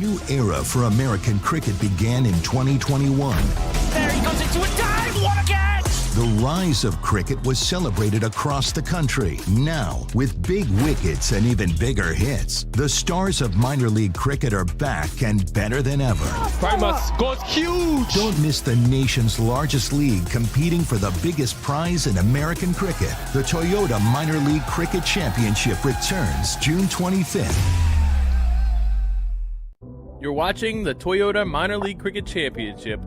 new era for American cricket began in 2021. There he goes into a dive! What a catch! The rise of cricket was celebrated across the country. Now, with big wickets and even bigger hits, the stars of minor league cricket are back and better than ever. Primus goes huge! Don't miss the nation's largest league competing for the biggest prize in American cricket. The Toyota Minor League Cricket Championship returns June 25th. You're watching the Toyota Minor League Cricket Championship,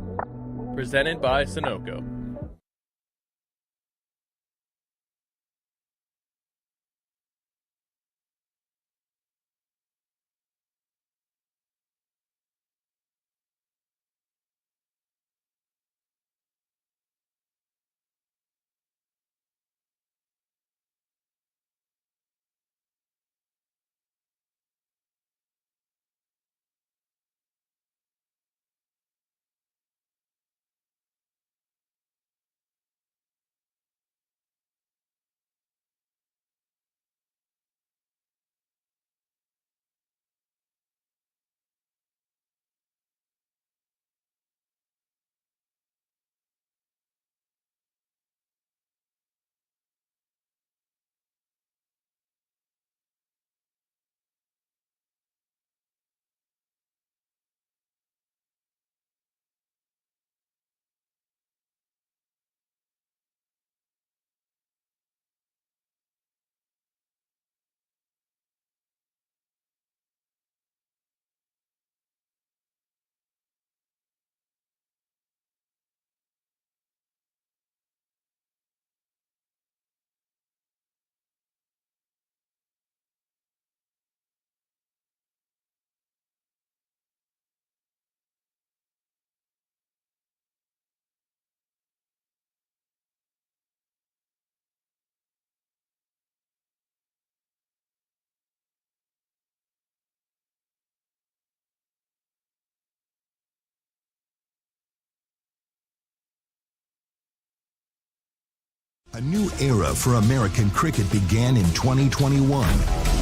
presented by Sunoco. A new era for American cricket began in 2021.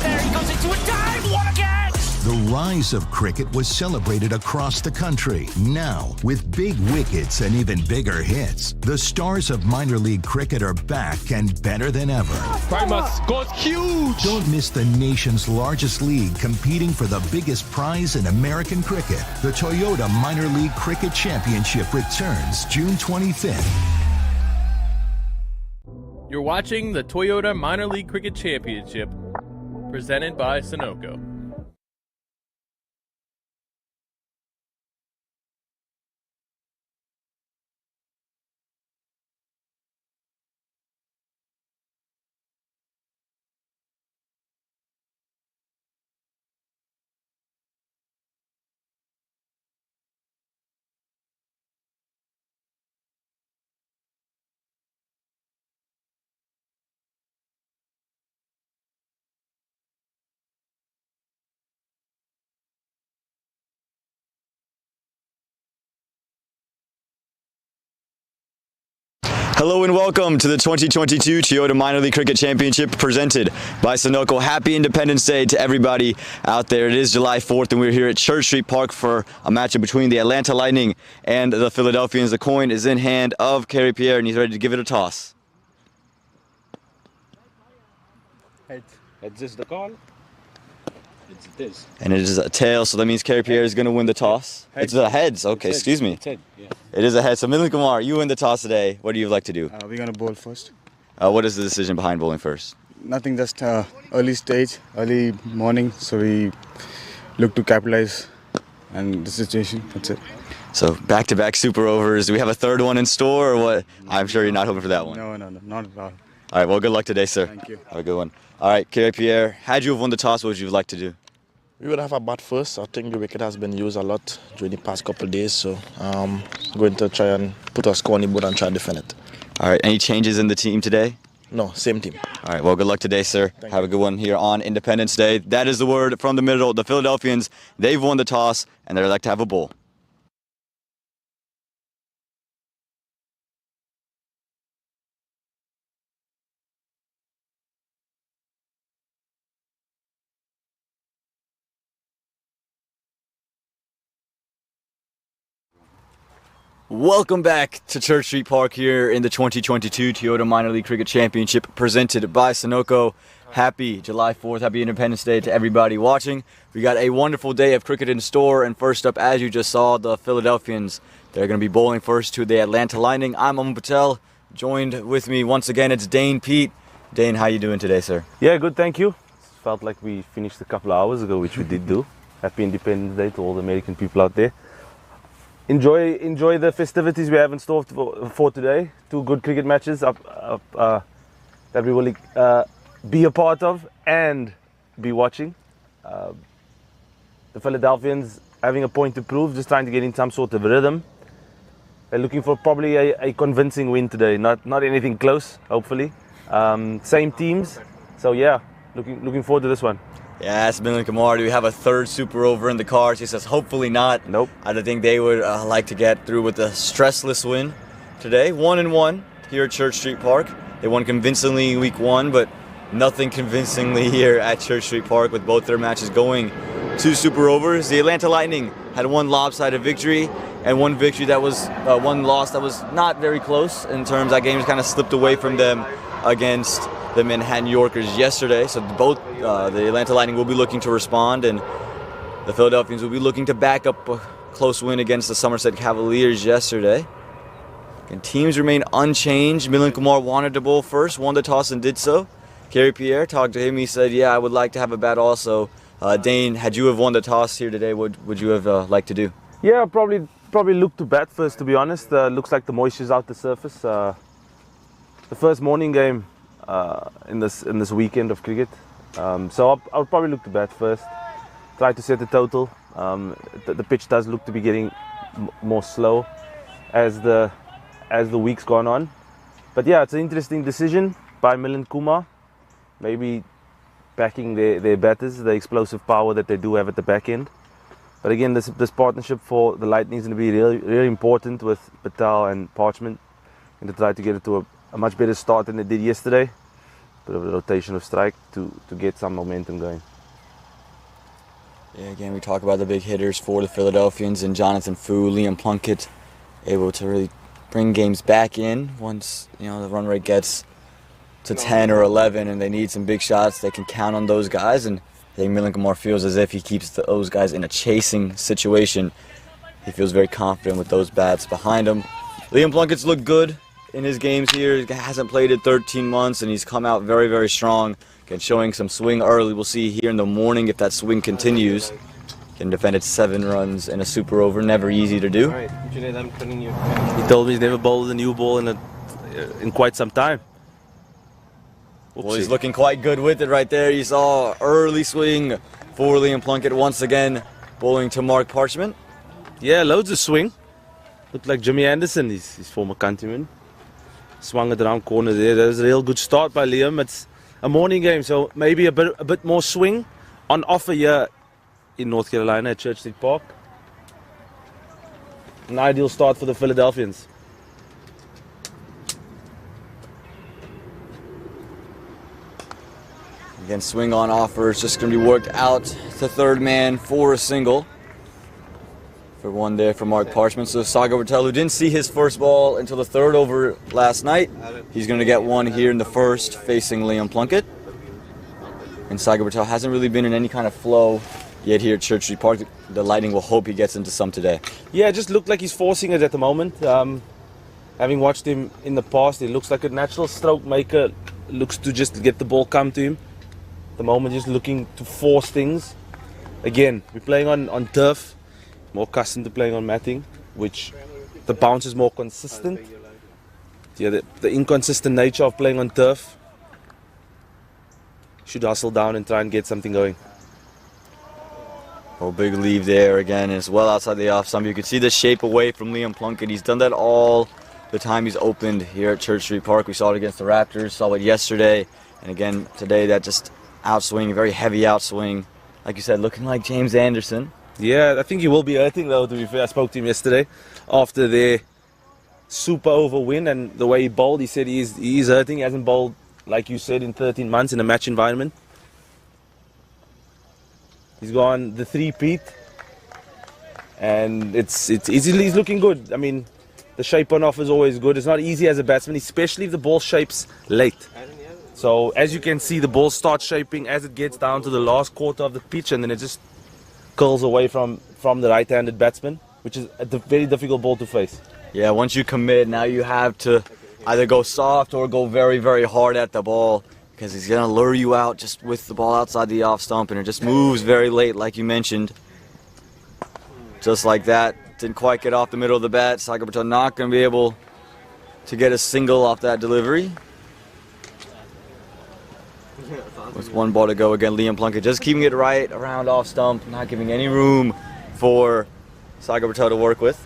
There he goes into a dive! What a catch! The rise of cricket was celebrated across the country. Now, with big wickets and even bigger hits, the stars of minor league cricket are back and better than ever. Primus goes huge! Don't miss the nation's largest league competing for the biggest prize in American cricket. The Toyota Minor League Cricket Championship returns June 25th. You're watching the Toyota Minor League Cricket Championship, presented by Sunoco. Hello and welcome to the 2022 Toyota Minor League Cricket Championship presented by Sunoco. Happy Independence Day to everybody out there. It is July 4th and we're here at Church Street Park for a matchup between the Atlanta Lightning and the Philadelphians. The coin is in hand of Kerry Pierre and he's ready to give it a toss. Heads is the call. It's this. And it is a tail, so that means Kerry Pierre is going to win the toss. Heads. It's a heads. Okay, It's excuse me. It's head, yeah. It is a head. So Milind Kumar, you win the toss today. What do you like to do? We're going to bowl first. What is the decision behind bowling first? Nothing, just early stage, early morning, so we look to capitalize and the situation, that's it. So back-to-back super overs. Do we have a third one in store or what? I'm sure you're not hoping for that one. No, not at all. All right, well, good luck today, sir. Thank you. Have a good one. All right, Kerry Pierre, had you have won the toss, what would you like to do? We would have a bat first. I think the wicket has been used a lot during the past couple of days, so going to try and put a score on the board and try and defend it. All right, any changes in the team today? No, same team. All right, well, good luck today, sir. Have a good one here on Independence Day. That is the word from the middle. The Philadelphians, they've won the toss, and they'd like to have a bowl. Welcome back to Church Street Park here in the 2022 Toyota Minor League Cricket Championship presented by Sunoco. Happy July 4th, happy Independence Day to everybody watching. We got a wonderful day of cricket in store, and first up, as you just saw, the Philadelphians. They're going to be bowling first to the Atlanta Lightning. I'm Aman Patel. Joined with me once again, it's Dane Pete. Dane, how you doing today, sir? Yeah, good, thank you. Felt like we finished a couple of hours ago, which we did do. Happy Independence Day to all the American people out there. Enjoy the festivities we have in store for today. Two good cricket matches that we will be a part of and be watching. The Philadelphians having a point to prove, just trying to get in some sort of rhythm. They're looking for probably a convincing win today, not anything close, hopefully. Same teams, so yeah, looking forward to this one. Yeah, it's Milind Kumar. Do we have a third super over in the cards? He says, hopefully not. Nope. I think they would like to get through with a stressless win today. 1-1 here at Church Street Park. They won convincingly in week 1, but nothing convincingly here at Church Street Park with both their matches going to super overs. The Atlanta Lightning had one lopsided victory and one victory that was one loss that was not very close in terms that game kind of slipped away from them against the Manhattan Yorkers yesterday. So both the Atlanta Lightning will be looking to respond, and the Philadelphians will be looking to back up a close win against the Somerset Cavaliers yesterday. And teams remain unchanged. Milind Kumar wanted to bowl first, won the toss and did so. Kerry Pierre talked to him. He said, yeah, I would like to have a bat also. Dane, had you have won the toss here today, what would you have liked to do? Yeah, probably look to bat first, to be honest. Looks like the moisture's out the surface. The first morning game in this weekend of cricket. So I'll probably look to bat first. Try to set the total. The pitch does look to be getting more slow as the week's gone on. But yeah, it's an interesting decision by Milind Kumar. Maybe backing their batters, the explosive power that they do have at the back end. But again, this partnership for the Lightning is going to be really, really important with Patel and Parchment, and to try to get it to a much better start than they did yesterday. Bit of a rotation of strike to get some momentum going. Yeah, again, we talk about the big hitters for the Philadelphians and Jonathan Fu, Liam Plunkett, able to really bring games back in once the run rate gets to 10 or 11 and they need some big shots. They can count on those guys, and I think Milind Kumar feels as if he keeps those guys in a chasing situation. He feels very confident with those bats behind him. Liam Plunkett's looked good in his games here. He hasn't played in 13 months, and he's come out very, very strong. Again, showing some swing early. We'll see here in the morning if that swing continues. Can defend it 7 runs in a super over. Never easy to do. He told me he's never bowled a new ball in quite some time. Well, he's looking quite good with it right there. You saw early swing for Liam Plunkett once again, bowling to Mark Parchment. Yeah, loads of swing. Looked like Jimmy Anderson, his former countryman. Swung it around corner there. That was a real good start by Liam. It's a morning game, so maybe a bit more swing on offer here in North Carolina at Church Street Park. An ideal start for the Philadelphians. Again, swing on offer. It's just going to be worked out to third man for a single. For one there for Mark Parchment. So Sagar Patel, who didn't see his first ball until the third over last night, he's going to get one here in the first facing Liam Plunkett. And Sagar Patel hasn't really been in any kind of flow yet here at Church Street Park. The Lightning will hope he gets into some today. Yeah, it just looked like he's forcing it at the moment. Having watched him in the past, he looks like a natural stroke maker. Looks to just get the ball come to him. At the moment, just looking to force things. Again, we're playing on turf. More accustomed to playing on matting, which the bounce is more consistent. Yeah, the inconsistent nature of playing on turf. Should hustle down and try and get something going. Oh, big leave there again. It's well outside the off stump. You can see the shape away from Liam Plunkett. He's done that all the time he's opened here at Church Street Park. We saw it against the Raptors, saw it yesterday, and again today. That just outswing, very heavy outswing. Like you said, looking like James Anderson. Yeah, I think he will be hurting though, to be fair. I spoke to him yesterday after their super over win, and the way he bowled, he said he is hurting. He hasn't bowled, like you said, in 13 months in a match environment. He's gone the 3-peat, and he's looking good. I mean, the shape on off is always good. It's not easy as a batsman, especially if the ball shapes late. So as you can see, the ball starts shaping as it gets down to the last quarter of the pitch, and then it just curls away from the right-handed batsman, which is a very difficult ball to face. Yeah, once you commit, now you have to either go soft or go very, very hard at the ball, because he's going to lure you out just with the ball outside the off stump, and it just moves very late, like you mentioned. Just like that. Didn't quite get off the middle of the bat. Sagar Patel not going to be able to get a single off that delivery. With one ball to go again, Liam Plunkett just keeping it right around off stump, not giving any room for Sagar Patel to work with.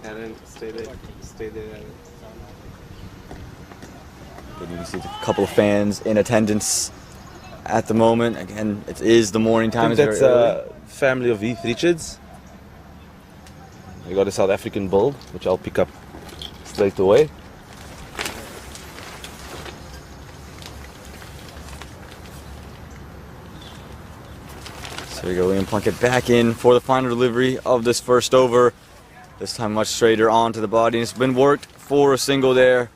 Aaron, stay there. Stay there, Aaron. You can see a couple of fans in attendance at the moment. Again, it is the morning time. I think that's a family of Heath Richards. We got a South African build, which I'll pick up straight away. So we go, Liam Plunkett back in for the final delivery of this first over. This time much straighter onto the body. And it's been worked for a single there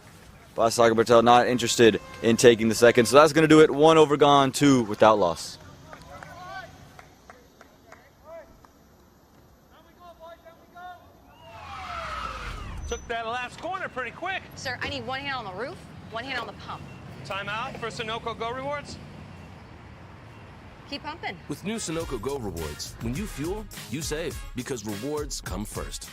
by Sagar Patel, not interested in taking the second. So that's going to do it. 1 over gone, 2 without loss. Took that last corner pretty quick. Sir, I need one hand on the roof, one hand on the pump. Timeout for Sunoco Go Rewards. Keep pumping. With new Sunoco Go Rewards, when you fuel, you save, because rewards come first.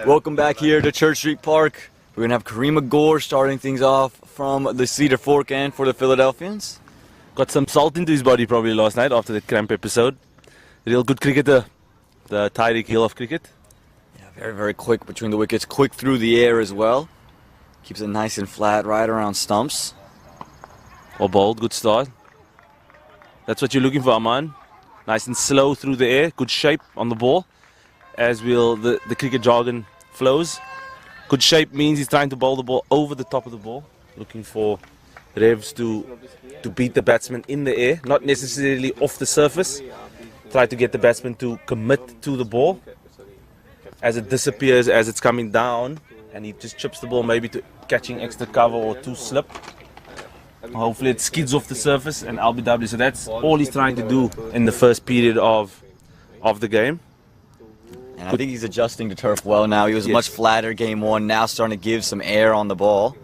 Welcome back here to Church Street Park. We're going to have Kareem Gore starting things off from the Cedar Fork end for the Philadelphians. Got some salt into his body probably last night after that cramp episode. Real good cricketer, the Tyreek Hill of cricket. Yeah, very, very quick between the wickets. Quick through the air as well. Keeps it nice and flat right around stumps. Or bowled, good start. That's what you're looking for, Aman. Nice and slow through the air, good shape on the ball. As will the cricket jargon flows. Good shape means he's trying to bowl the ball over the top of the ball, looking for revs to beat the batsman in the air, not necessarily off the surface. Try to get the batsman to commit to the ball as it disappears, as it's coming down, and he just chips the ball maybe to catching extra cover or to slip. Hopefully it skids off the surface and LBW. So that's all he's trying to do in the first period of the game. And I think he's adjusting to turf well now. He was much flatter game one, now starting to give some air on the ball.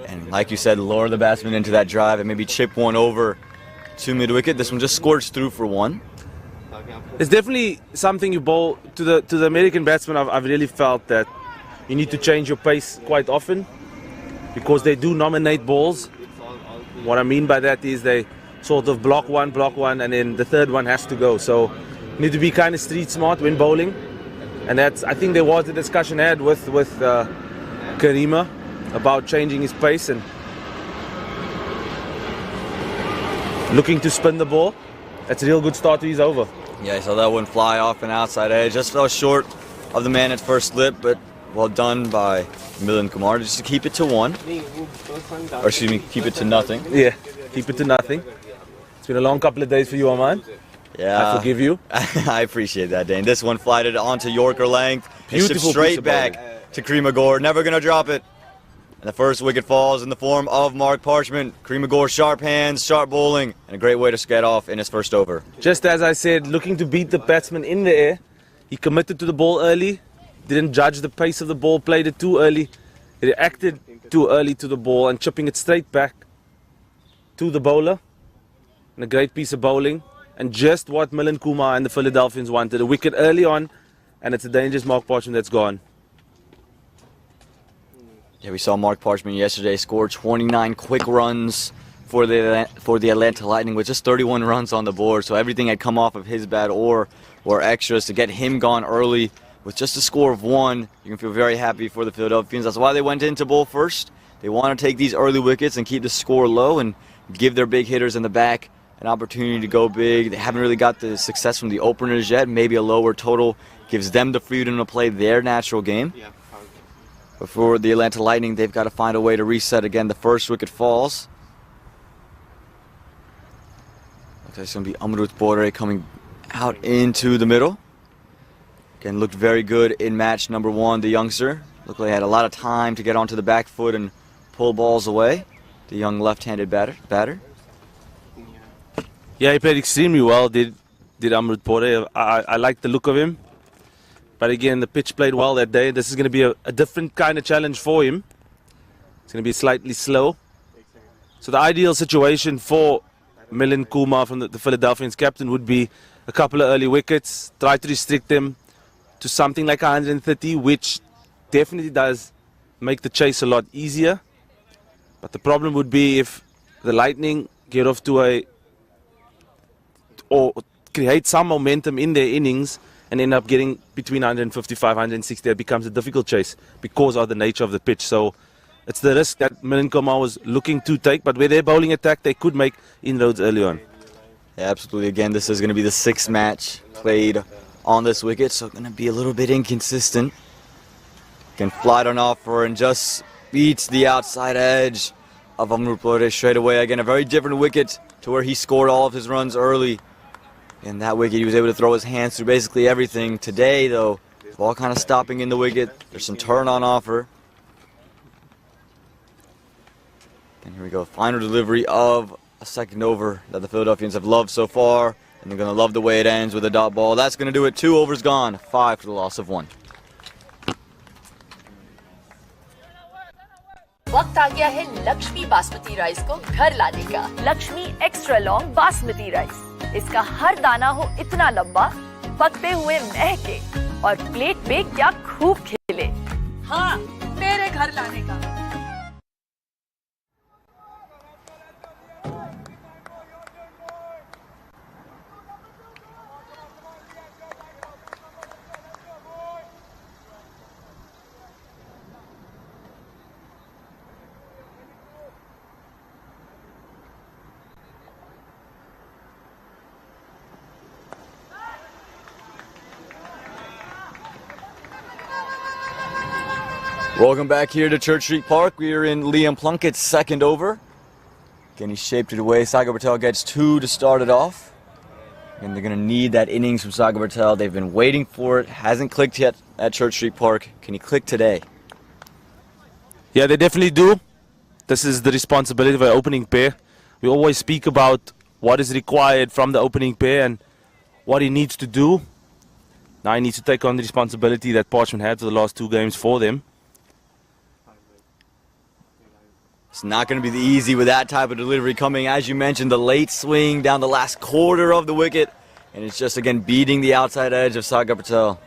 And like you said, lure the batsman into that drive and maybe chip one over to mid-wicket. This one just scorched through for one. It's definitely something you bowl to the American batsman. I've really felt that you need to change your pace quite often because they do nominate balls. What I mean by that is they sort of block one, and then the third one has to go. So you need to be kind of street smart when bowling. And that's, I think there was a discussion had with Karima about changing his pace and looking to spin the ball. That's a real good start to his over. Yeah, I saw that one fly off an outside edge. Just fell short of the man at first slip, but well done by Milind Kumar just to keep it to one. Or excuse me, keep it to nothing. Yeah, keep it to nothing. It's been a long couple of days for you, Oman. Yeah, I forgive you. I appreciate that, Dane. This one flighted onto Yorker length. Beautiful straight back to Kareem Gore. Never going to drop it. And the first wicket falls in the form of Mark Parchment. Kareem Gore, sharp hands, sharp bowling, and a great way to get off in his first over. Just as I said, looking to beat the batsman in the air. He committed to the ball early, didn't judge the pace of the ball, played it too early, reacted too early to the ball and chipping it straight back to the bowler. And a great piece of bowling. And just what Milan Kumar and the Philadelphians wanted. A wicket early on, and it's a dangerous Mark Parchment that's gone. Yeah, we saw Mark Parchment yesterday score 29 quick runs for the Atlanta Lightning with just 31 runs on the board. So everything had come off of his bat or extras to get him gone early with just a score of 1. You can feel very happy for the Philadelphians. That's why they went in to bowl first. They want to take these early wickets and keep the score low and give their big hitters in the back an opportunity to go big. They haven't really got the success from the openers yet. Maybe a lower total gives them the freedom to play their natural game. Yeah. But for the Atlanta Lightning, they've got to find a way to reset again. The first wicket falls. Looks like it's going to be Amrut Bore coming out into the middle. Again, looked very good in match number 1, the youngster. Looked like he had a lot of time to get onto the back foot and pull balls away. The young left-handed batter. Yeah, he played extremely well, did Amrut Bore. I like the look of him. But again, the pitch played well that day. This is going to be a different kind of challenge for him. It's going to be slightly slow. So the ideal situation for Milan Kumar from the Philadelphians captain would be a couple of early wickets, try to restrict them to something like 130, which definitely does make the chase a lot easier. But the problem would be if the Lightning get off to or create some momentum in their innings and end up getting between 155, 160, it becomes a difficult chase because of the nature of the pitch. So it's the risk that Milan Kumar was looking to take, but with their bowling attack, they could make inroads early on. Yeah, absolutely. Again, this is going to be the 6th match played on this wicket, so going to be a little bit inconsistent. Can fly on offer and just beats the outside edge of Amrut Bore straight away. Again, a very different wicket to where he scored all of his runs early. In that wicket, he was able to throw his hands through basically everything. Today, though, ball kind of stopping in the wicket. There's some turn on offer. And here we go. Final delivery of a second over that the Philadelphians have loved so far. And they're going to love the way it ends with a dot ball. That's going to do it. 2 overs gone. 5 for the loss of 1. वक्त आ गया है Lakshmi basmati rice को घर लाने का। Lakshmi extra long basmati rice, इसका हर दाना हो इतना लंबा, पकते हुए महके और प्लेट में क्या खूब खिले। हाँ, मेरे घर लाने का। Welcome back here to Church Street Park. We are in Liam Plunkett's second over. Again, he shaped it away. Sagar Patel gets 2 to start it off. And they're going to need that innings from Sagar Patel. They've been waiting for it. Hasn't clicked yet at Church Street Park. Can he click today? Yeah, they definitely do. This is the responsibility of our opening pair. We always speak about what is required from the opening pair and what he needs to do. Now he needs to take on the responsibility that Parchment had for the last 2 games for them. It's not going to be easy with that type of delivery coming. As you mentioned, the late swing down the last quarter of the wicket. And it's just, again, beating the outside edge of Sagar Patel.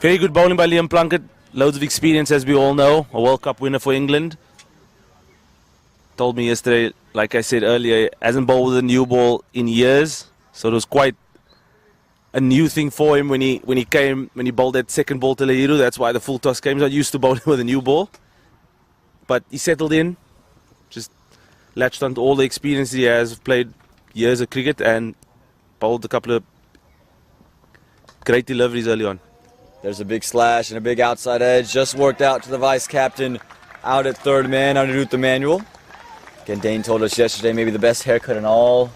Very good bowling by Liam Plunkett. Loads of experience, as we all know. A World Cup winner for England. Told me yesterday, like I said earlier, hasn't bowled with a new ball in years. So it was quite a new thing for him when he bowled that second ball to Lahiru. That's why the full toss came. He's not used to bowling with a new ball. But he settled in. Just latched onto all the experience he has, played years of cricket and bowled a couple of great deliveries early on. There's a big slash and a big outside edge. Just worked out to the vice captain out at third man, Anirudh Manuel. Again, Dane told us yesterday maybe the best haircut in all.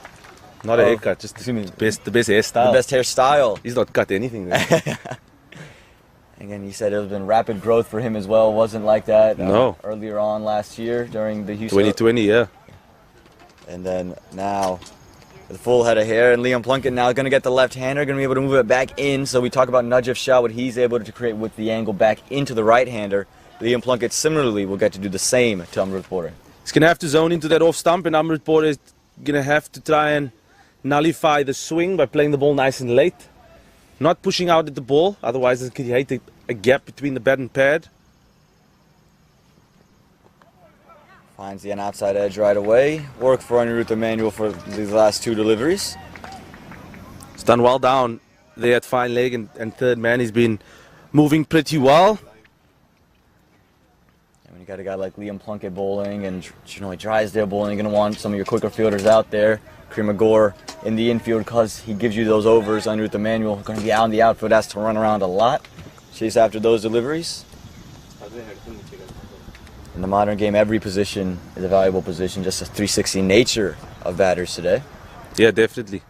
Not a haircut, just the best hairstyle. The best hairstyle. He's not cut anything. Again, he said it has been rapid growth for him as well. It wasn't like that earlier on last year during the Houston 2020, yeah. And then now with a full head of hair, and Liam Plunkett now going to get the left-hander, going to be able to move it back in. So we talk about Najib Shah, what he's able to create with the angle back into the right-hander. Liam Plunkett similarly will get to do the same to Amrut Bore. He's going to have to zone into that off stump, and Amrut Bore gonna have to try and nullify the swing by playing the ball nice and late. Not pushing out at the ball, otherwise it could create a gap between the bat and pad. Finds the outside edge right away. Work for Anirudh Emanuel for these last two deliveries. It's done well down there at fine leg, and third man, he's been moving pretty well. And when you got a guy like Liam Plunkett bowling and Chinoy Drysdale bowling, you're going to want some of your quicker fielders out there. Kareem Agor in the infield because he gives you those overs. Anirudh Emanuel going to be out in the outfield, has to run around a lot. Chase after those deliveries. In the modern game, every position is a valuable position, just a 360 nature of batters today. Yeah, definitely.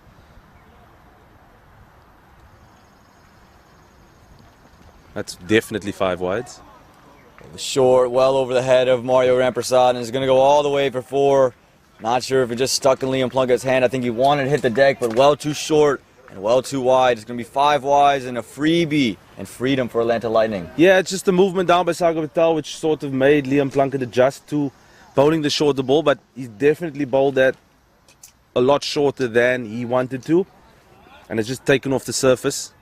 That's definitely 5 wides. Short, well over the head of Mario Ramprasad, and is going to go all the way for 4. Not sure if it just stuck in Liam Plunkett's hand. I think he wanted to hit the deck, but well too short and well too wide. It's going to be 5 wides and a freebie and freedom for Atlanta Lightning. Yeah, it's just a movement down by Sagar Patel, which sort of made Liam Plunkett adjust to bowling the shorter ball, but he's definitely bowled that a lot shorter than he wanted to, and it's just taken off the surface.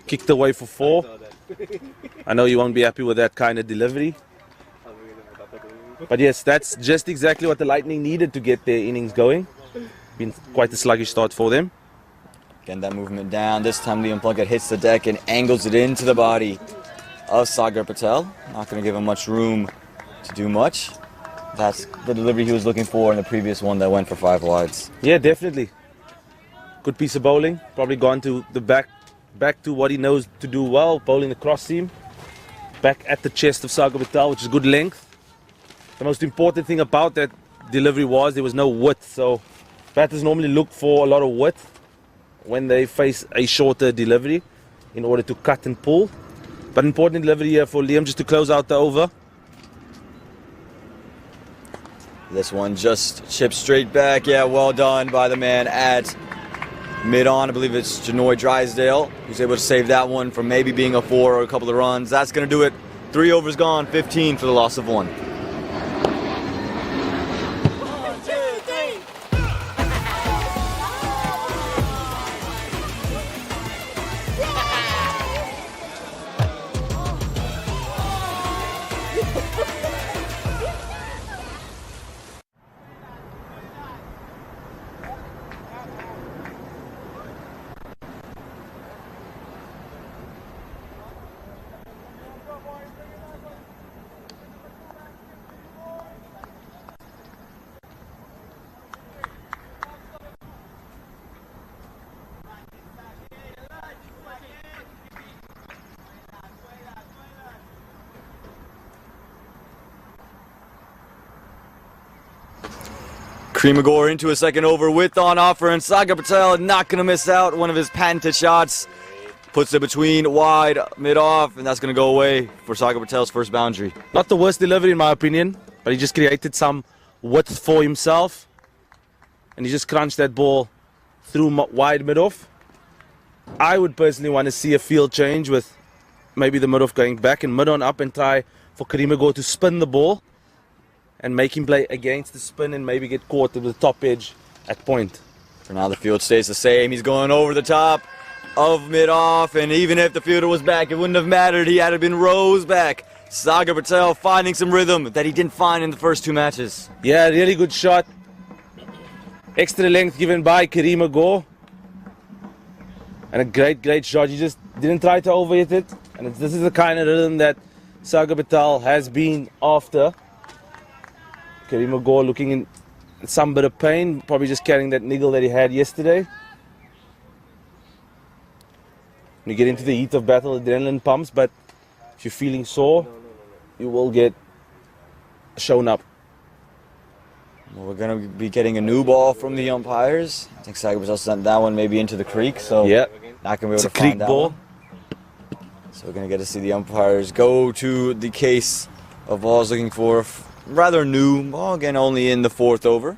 Kicked away for 4. I know you won't be happy with that kind of delivery. But yes, that's just exactly what the Lightning needed to get their innings going. Been quite a sluggish start for them. Again, that movement down. This time Liam Plunkett hits the deck and angles it into the body of Sagar Patel. Not going to give him much room to do much. That's the delivery he was looking for in the previous one that went for 5 wides. Yeah, definitely. Good piece of bowling. Probably gone to the back to what he knows to do well, bowling the cross seam. Back at the chest of Sagar Patel, which is good length. The most important thing about that delivery was there was no width, so batters normally look for a lot of width when they face a shorter delivery in order to cut and pull. But important delivery here for Liam just to close out the over. This one just chips straight back. Yeah, well done by the man at mid-on. I believe it's Chinoy Drysdale who's able to save that one from maybe being a 4 or a couple of runs. That's going to do it. 3 overs gone, 15 for the loss of 1. Kareem Agor into a second over with on offer, and Sagar Patel not going to miss out. One of his patented shots puts it between wide, mid-off, and that's going to go away for Sagar Patel's first boundary. Not the worst delivery in my opinion, but he just created some width for himself, and he just crunched that ball through wide mid-off. I would personally want to see a field change with maybe the mid-off going back and mid-on up and try for Kareem Agor to spin the ball and make him play against the spin and maybe get caught with the top edge at point. For now, the field stays the same. He's going over the top of mid-off, and even if the fielder was back, it wouldn't have mattered. He had been rows back. Sagar Patel finding some rhythm that he didn't find in the first 2 matches. Yeah, really good shot. Extra length given by Kareem Agor. And a great shot. He just didn't try to overhit it. And this is the kind of rhythm that Sagar Patel has been after. Kareem Agor looking in some bit of pain, probably just carrying that niggle that he had yesterday. When you get into the heat of battle, adrenaline pumps, but if you're feeling sore, you will get shown up. Well, we're going to be getting a new ball from the umpires. I think Sagar Patel sent that one maybe into the creek, so yeah, not going to be able to find that one. So we're going to get to see the umpires go to the case of balls looking for rather new ball, again only in the 4th over.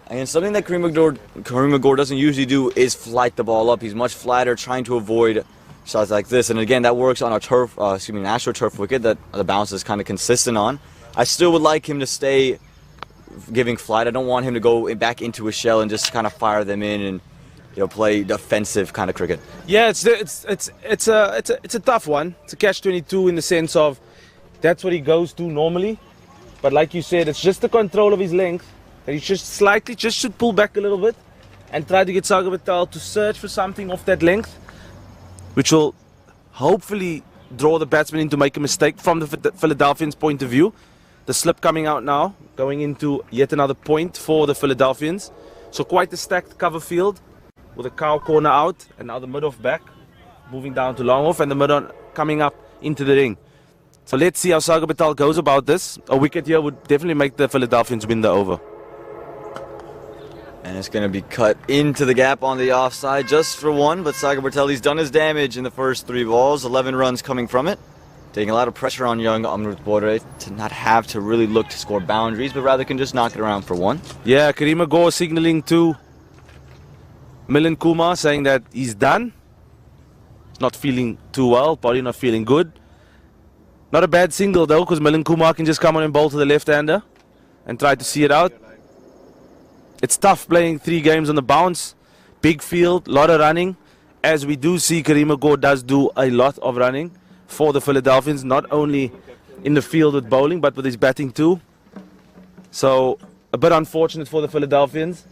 And something that Kareem Agor doesn't usually do is flight the ball up. He's much flatter, trying to avoid shots like this. And again, that works on a turf, an AstroTurf wicket that the bounce is kind of consistent on. I still would like him to stay giving flight. I don't want him to go back into a shell and just kind of fire them in and play defensive kind of cricket. Yeah, it's a tough one. It's a catch-22 in the sense of that's what he goes to normally. But like you said, it's just the control of his length that he just should pull back a little bit and try to get Sagar Patel to search for something off that length, which will hopefully draw the batsman in to make a mistake from the Philadelphians' point of view. The slip coming out now, going into yet another point for the Philadelphians. So quite a stacked cover field with a cow corner out and now the mid-off back, moving down to long off and the mid-on coming up into the ring. So let's see how Sagar Patel goes about this. A wicket here would definitely make the Philadelphians win the over. And it's going to be cut into the gap on the offside just for one, but Sagar Patel, he's done his damage in the first 3 balls, 11 runs coming from it. Taking a lot of pressure on young Amrut Bore to not have to really look to score boundaries, but rather can just knock it around for one. Yeah, Kareem Gore signaling to Milind Kumar saying that he's done. He's not feeling too well, probably not feeling good. Not a bad single though, because Milind Kumar can just come on and bowl to the left-hander and try to see it out. It's tough playing 3 games on the bounce. Big field, lot of running. As we do see, Kareem Gore does do a lot of running for the Philadelphians, not only in the field with bowling, but with his batting too. So, a bit unfortunate for the Philadelphians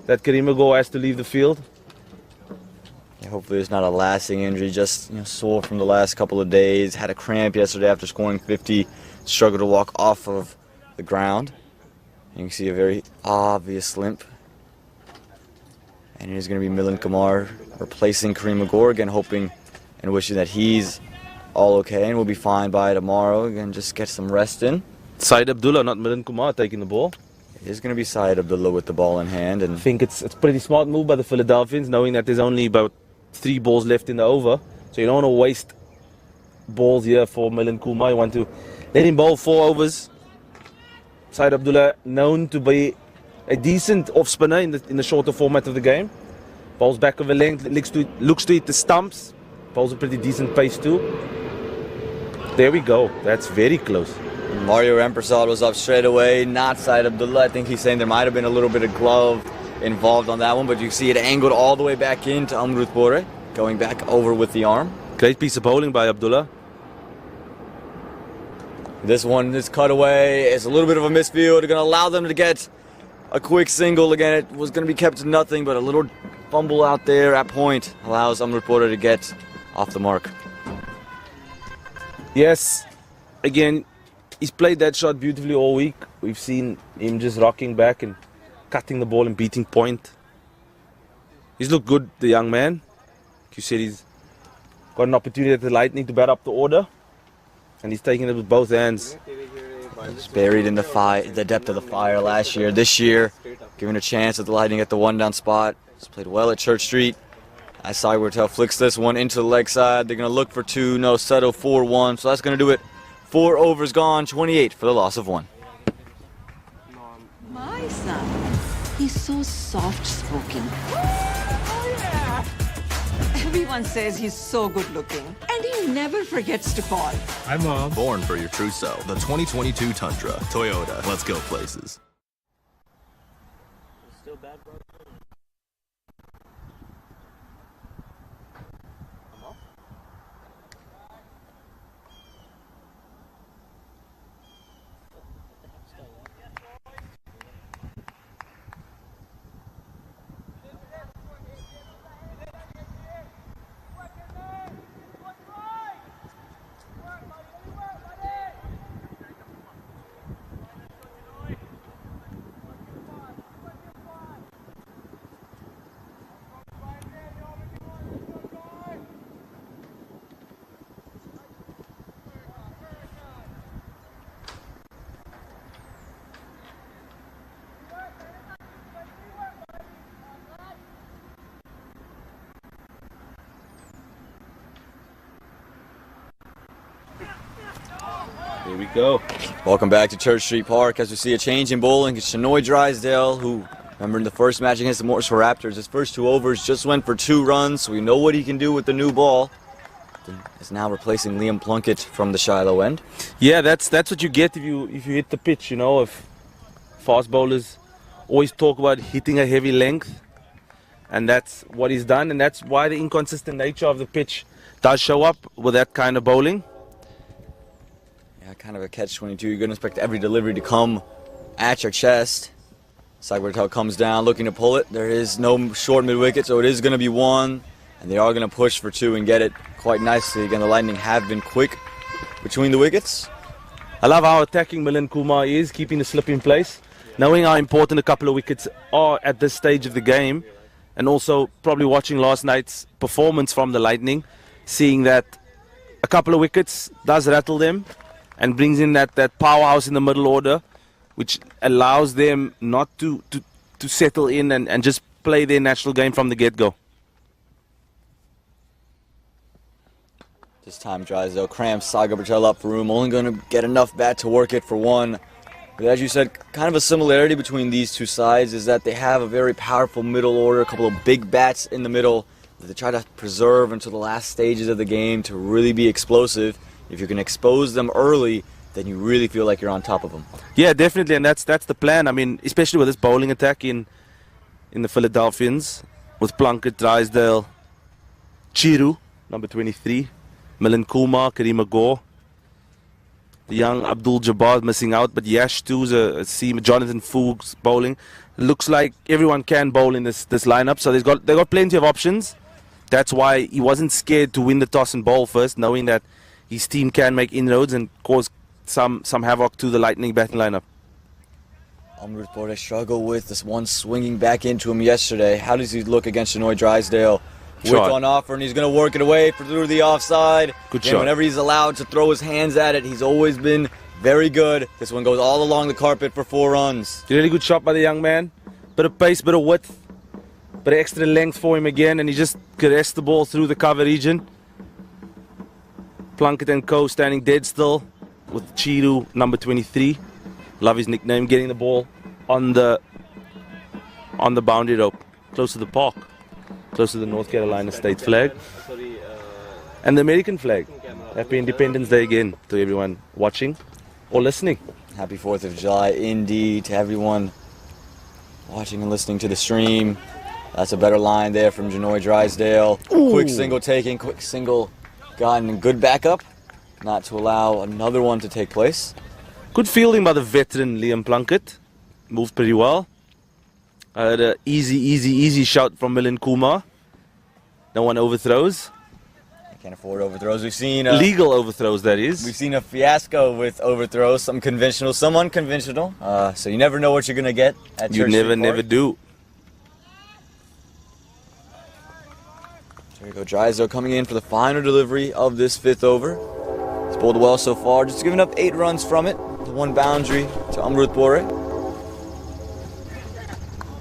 that Kareem Gore has to leave the field. Yeah, hopefully it's not a lasting injury, just sore from the last couple of days. Had a cramp yesterday after scoring 50, struggled to walk off of the ground. You can see a very obvious limp. And here's going to be Milind Kumar replacing Kareem Gore, again hoping and wishing that he's all okay and we'll be fine by tomorrow. Again, just get some rest in. Syed Abdullah, not Milind Kumar, taking the ball. It is going to be Syed Abdullah with the ball in hand. And I think it's a pretty smart move by the Philadelphians, knowing that there's only about 3 balls left in the over. So you don't want to waste balls here for Milind Kumar. You want to let him bowl 4 overs. Syed Abdullah, known to be a decent off-spinner in the shorter format of the game. Bowls back over length, looks to hit the stumps. Bowls a pretty decent pace too. There we go. That's very close. Mario Rampersad was up straight away, not Syed Abdullah. I think he's saying there might have been a little bit of glove involved on that one, but you see it angled all the way back into Amrut Bore, going back over with the arm. Great piece of bowling by Abdullah. This one is cut away. It's a little bit of a misfield. Going to allow them to get a quick single. Again, it was going to be kept to nothing, but a little fumble out there at point allows Amrut Bore to get off the mark. Yes, again, he's played that shot beautifully all week. We've seen him just rocking back and cutting the ball and beating point. He's looked good, the young man. Like you said, he's got an opportunity at the Lightning to bat up the order. And he's taking it with both hands. He's buried in the depth of the fire last year. This year, given a chance at the Lightning at the 1-down spot. He's played well at Church Street. As Sagar Patel flicks this one into the leg side. They're going to look for 2. No, settle 4-1. So that's going to do it. 4 overs gone, 28 for the loss of 1. My son, he's so soft-spoken. Everyone says he's so good-looking, and he never forgets to call. Hi, Mom. Born for your true self. The 2022 Tundra. Toyota. Let's go places. Still bad, bro. Here we go. Welcome back to Church Street Park as we see a change in bowling. It's Shanoy Drysdale, who, remember in the first match against the Morris Raptors, his first 2 overs just went for 2 runs, so we know what he can do with the new ball. Is now replacing Liam Plunkett from the Shiloh end. Yeah, that's what you get if you hit the pitch, you know. If fast bowlers always talk about hitting a heavy length, and that's what he's done, and that's why the inconsistent nature of the pitch does show up with that kind of bowling. Yeah, kind of a catch-22. You're going to expect every delivery to come at your chest. Sagbartel comes down looking to pull it. There is no short mid-wicket, so it is going to be one, and they are going to push for two and get it quite nicely. Again, the Lightning have been quick between the wickets. I love how attacking Milind Kumar is, keeping the slip in place, knowing how important a couple of wickets are at this stage of the game, and also probably watching last night's performance from the Lightning, seeing that a couple of wickets does rattle them and brings in that powerhouse in the middle order, which allows them not to settle in and just play their natural game from the get-go. This time Drysdale cramps Sagbartel up for room, only going to get enough bat to work it for one. But as you said, kind of a similarity between these two sides is that they have a very powerful middle order, a couple of big bats in the middle that they try to preserve until the last stages of the game to really be explosive. If you can expose them early, then you really feel like you're on top of them. Yeah, definitely, and that's the plan. I mean, especially with this bowling attack in the Philadelphians, with Plunkett, Drysdale, Chiru, number 23, Milind Kumar, Kareem Gore, the young Abdul Jabbar missing out, but Yash too is a seam. Jonathan Fuchs bowling. Looks like everyone can bowl in this lineup, so they've got plenty of options. That's why he wasn't scared to win the toss and bowl first, knowing that his team can make inroads and cause some havoc to the Lightning batting lineup. Amrutpore struggled with this one swinging back into him yesterday. How does he look against Shanoy Drysdale? Width on offer, and he's going to work it away through the offside. Good shot. Whenever he's allowed to throw his hands at it, he's always been very good. This one goes all along the carpet for 4 runs. Really good shot by the young man. Bit of pace, bit of width, bit of extra length for him again, and he just caressed the ball through the cover region. Plunkett and Co standing dead still with Chiru, number 23. Love his nickname, getting the ball on the boundary rope, close to the park, close to the North Carolina state flag and the American flag. Happy Independence Day again to everyone watching or listening. Happy 4th of July indeed to everyone watching and listening to the stream. That's a better line there from Janoy Drysdale. Ooh. Quick single taken, quick single gotten, good backup, not to allow another one to take place. Good fielding by the veteran Liam Plunkett. Moved pretty well. I had an easy shout from Milind Kumar. No one overthrows. Can't afford overthrows. We've seen legal overthrows, that is. We've seen a fiasco with overthrows, some conventional, some unconventional. So you never know what you're going to get at Church Street Park. Never do. There we go, Drysdale coming in for the final delivery of this 5th over. He's bowled well so far, just giving up 8 runs from it. The 1 boundary to Amrutpore.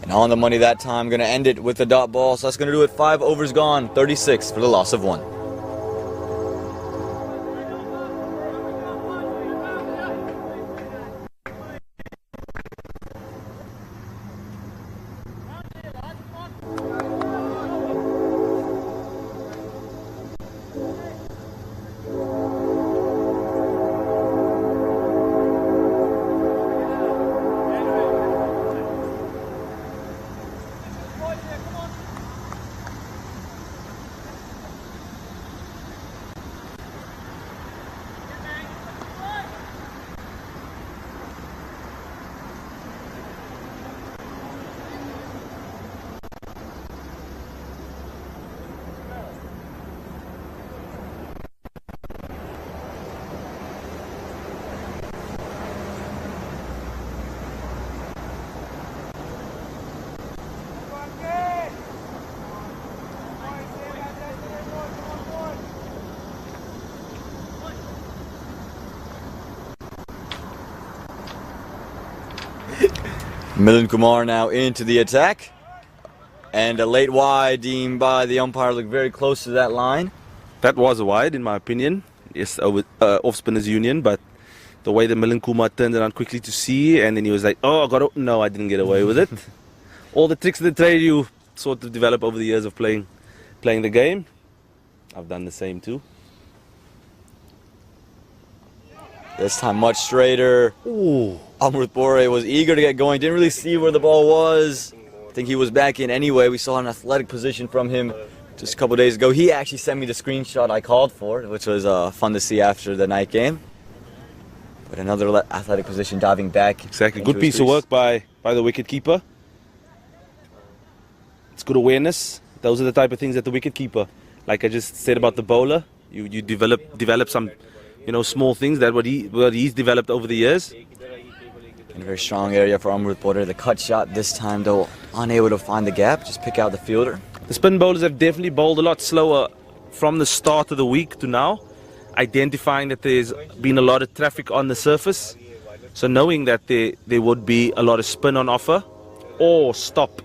And on the money that time, going to end it with the dot ball. So that's going to do it. 5 overs gone, 36 for the loss of 1. Milind Kumar now into the attack. And a late wide deemed by the umpire, looked very close to that line. That was a wide, in my opinion. Yes, off spinners union, but the way that Milind Kumar turned around quickly to see, and then he was like, oh, no, I didn't get away with it. All the tricks of the trade you sort of develop over the years of playing the game. I've done the same too. This time much straighter. Ooh. Amrut Bore was eager to get going. Didn't really see where the ball was. I think he was back in anyway. We saw an athletic position from him just a couple days ago. He actually sent me the screenshot I called for, which was fun to see after the night game. But another athletic position diving back. Exactly. Good piece of work by the wicketkeeper. It's good awareness. Those are the type of things that the wicketkeeper, like I just said about the bowler, you develop some, small things that what he's developed over the years. In a very strong area for Amrut Bore. The cut shot this time, though, unable to find the gap. Just pick out the fielder. The spin bowlers have definitely bowled a lot slower from the start of the week to now, identifying that there's been a lot of traffic on the surface. So knowing that there would be a lot of spin on offer or stop,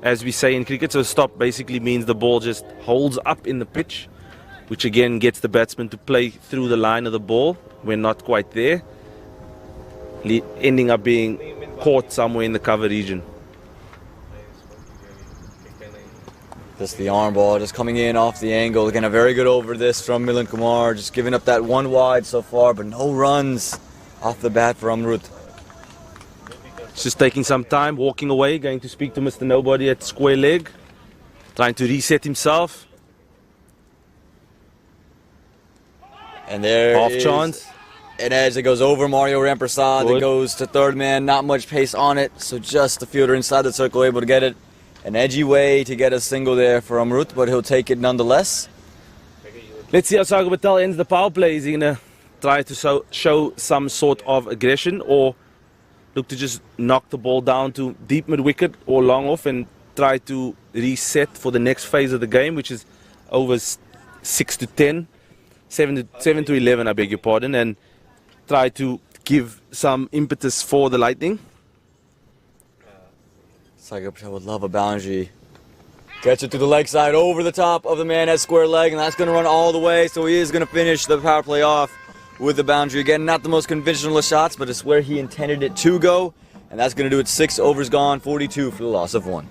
as we say in cricket. So stop basically means the ball just holds up in the pitch, which again gets the batsman to play through the line of the ball. We're not quite there, ending up being caught somewhere in the cover region. Just the arm ball, just coming in off the angle. Again, a very good over this from Milind Kumar. Just giving up that one wide so far, but no runs off the bat for Amrut. Just taking some time, walking away, going to speak to Mr. Nobody at square leg, trying to reset himself. And there Half is chance. an edge that goes over Mario Rampersad. It goes to third man, not much pace on it, so just the fielder inside the circle able to get it. An edgy way to get a single there for Amrut, but he'll take it nonetheless. Let's see how Sagar Patel ends the power play. Is he going to try to show some sort of aggression or look to just knock the ball down to deep mid-wicket or long off and try to reset for the next phase of the game, which is over 6 to 10, 7 to 11, I beg your pardon, and try to give some impetus for the Lightning. Sagar Patel would love a boundary. Gets it to the leg side over the top of the man at square leg, and that's going to run all the way, so he is going to finish the power play off with the boundary. Again, not the most conventional of shots, but it's where he intended it to go, and that's going to do it. 6 overs gone, 42 for the loss of 1.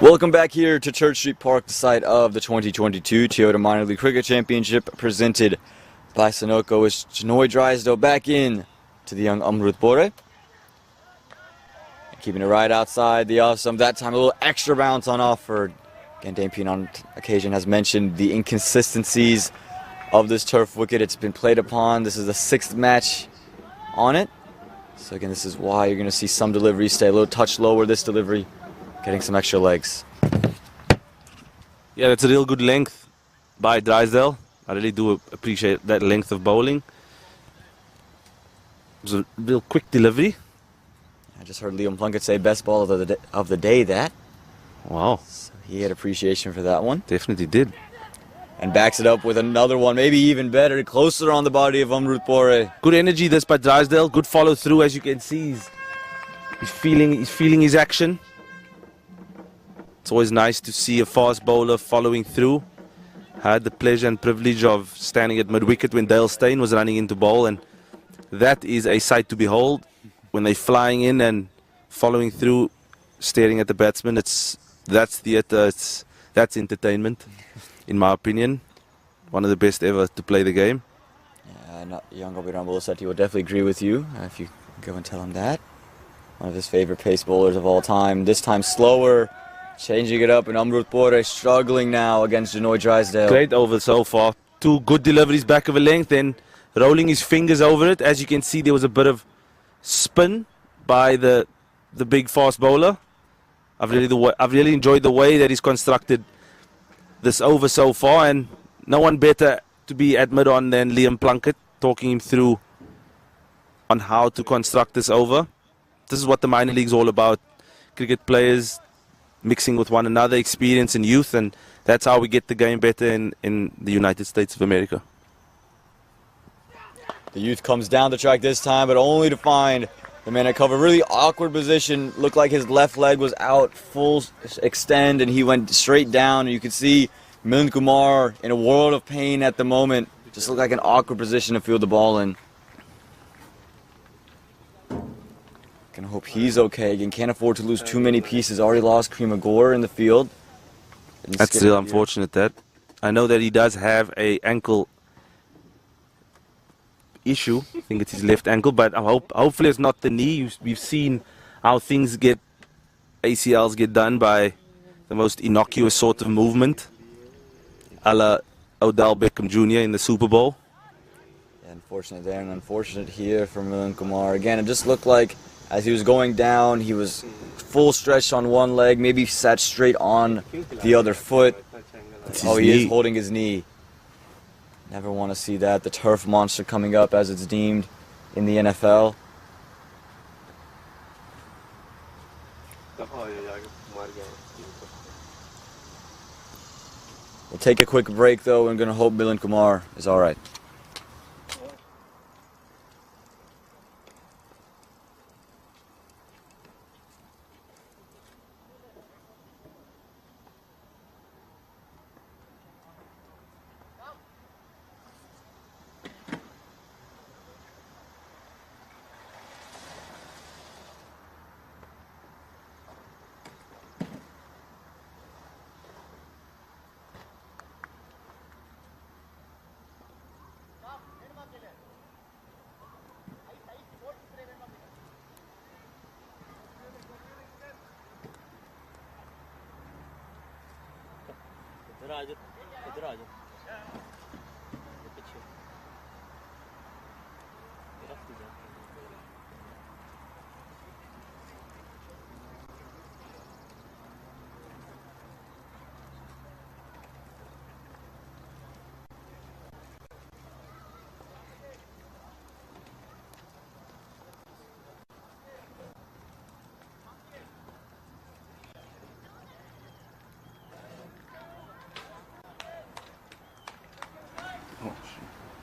Welcome back here to Church Street Park, the site of the 2022 Toyota Minor League Cricket Championship presented by Sunoco. It's Janoy Drysdale back in to the young Amrut Bore. Keeping it right outside the off stump. That time a little extra bounce on offer. Again, Dame Peen on occasion has mentioned the inconsistencies of this turf wicket. It's been played upon. This is the 6th match on it. So again, this is why you're going to see some deliveries stay a little touch lower this delivery. Getting some extra legs. Yeah, that's a real good length by Drysdale. I really do appreciate that length of bowling. It was a real quick delivery. I just heard Liam Plunkett say best ball of the day that. Wow. So he had appreciation for that one. Definitely did. And backs it up with another one, maybe even better, closer on the body of Amrut Bore. Good energy this by Drysdale. Good follow through, as you can see. He's He's feeling his action. It's always nice to see a fast bowler following through. I had the pleasure and privilege of standing at mid-wicket when Dale Steyn was running into bowl, and that is a sight to behold. When they're flying in and following through, staring at the batsman, that's theatre, that's entertainment, in my opinion. One of the best ever to play the game. Yeah, young Obiran Boloseti will definitely agree with you if you go and tell him that. One of his favorite pace bowlers of all time. This time slower, changing it up, and Amrut Bore struggling now against Janoy Drysdale. Great over so far. 2 good deliveries back of a length, then rolling his fingers over it. As you can see, there was a bit of spin by the big fast bowler. I've really enjoyed the way that he's constructed this over so far, and no one better to be at mid-on than Liam Plunkett, talking him through on how to construct this over. This is what the minor league's all about. Cricket players mixing with one another, experience and youth, and that's how we get the game better in the United States of America. The youth comes down the track this time, but only to find the man at cover. Really awkward position. Looked like his left leg was out full extend, and he went straight down. And you could see Milind Kumar in a world of pain at the moment. Just looked like an awkward position to field the ball in. Gonna hope he's okay. Again, can't afford to lose too many pieces. Already lost Krima Gore in the field. That's still unfortunate. That I know that he does have a ankle issue. I think it's his left ankle, but hopefully it's not the knee. We've seen how things get, ACLs get done by the most innocuous sort of movement, a la Odell Beckham Jr. in the Super Bowl. Yeah, unfortunate there and unfortunate here for Milind Kumar. Again, it just looked like as he was going down, he was full stretch on one leg, maybe sat straight on the other foot. Oh, he is holding his knee. Never want to see that. The turf monster coming up, as it's deemed in the NFL. We'll take a quick break, though, and going to hope Milind Kumar is all right.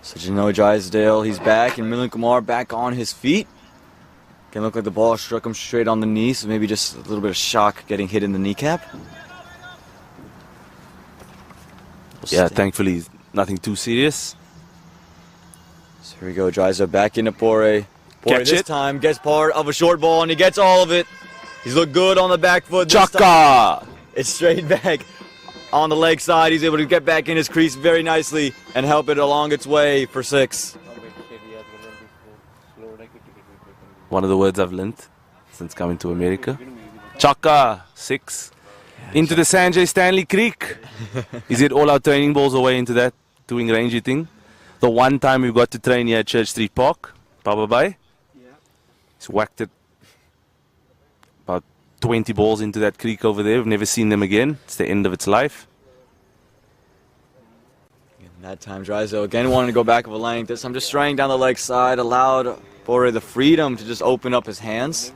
So Janoy Drysdale, he's back, and Milind Kumar back on his feet. Can look like the ball struck him straight on the knee, so maybe just a little bit of shock getting hit in the kneecap. Yeah, thankfully nothing too serious. So here we go, Drysdale back into Bore. Bore Catch this it. time gets part of a short ball, and he gets all of it. He's looked good on the back foot this Chaka! time. It's straight back on the leg side. He's able to get back in his crease very nicely and help it along its way for 6. One of the words I've learnt since coming to America. Chaka, 6. Into the Sanjay Stanley Creek. He's hit all our training balls away into that, doing rangy thing. The one time we got to train here at Church Street Park, Baba Bay. He's whacked it about 20 balls into that creek over there. We've never seen them again. It's the end of its life. And that time Drysdale again wanting to go back of a length. This time just straying down the leg side, allowed Bore the freedom to just open up his hands.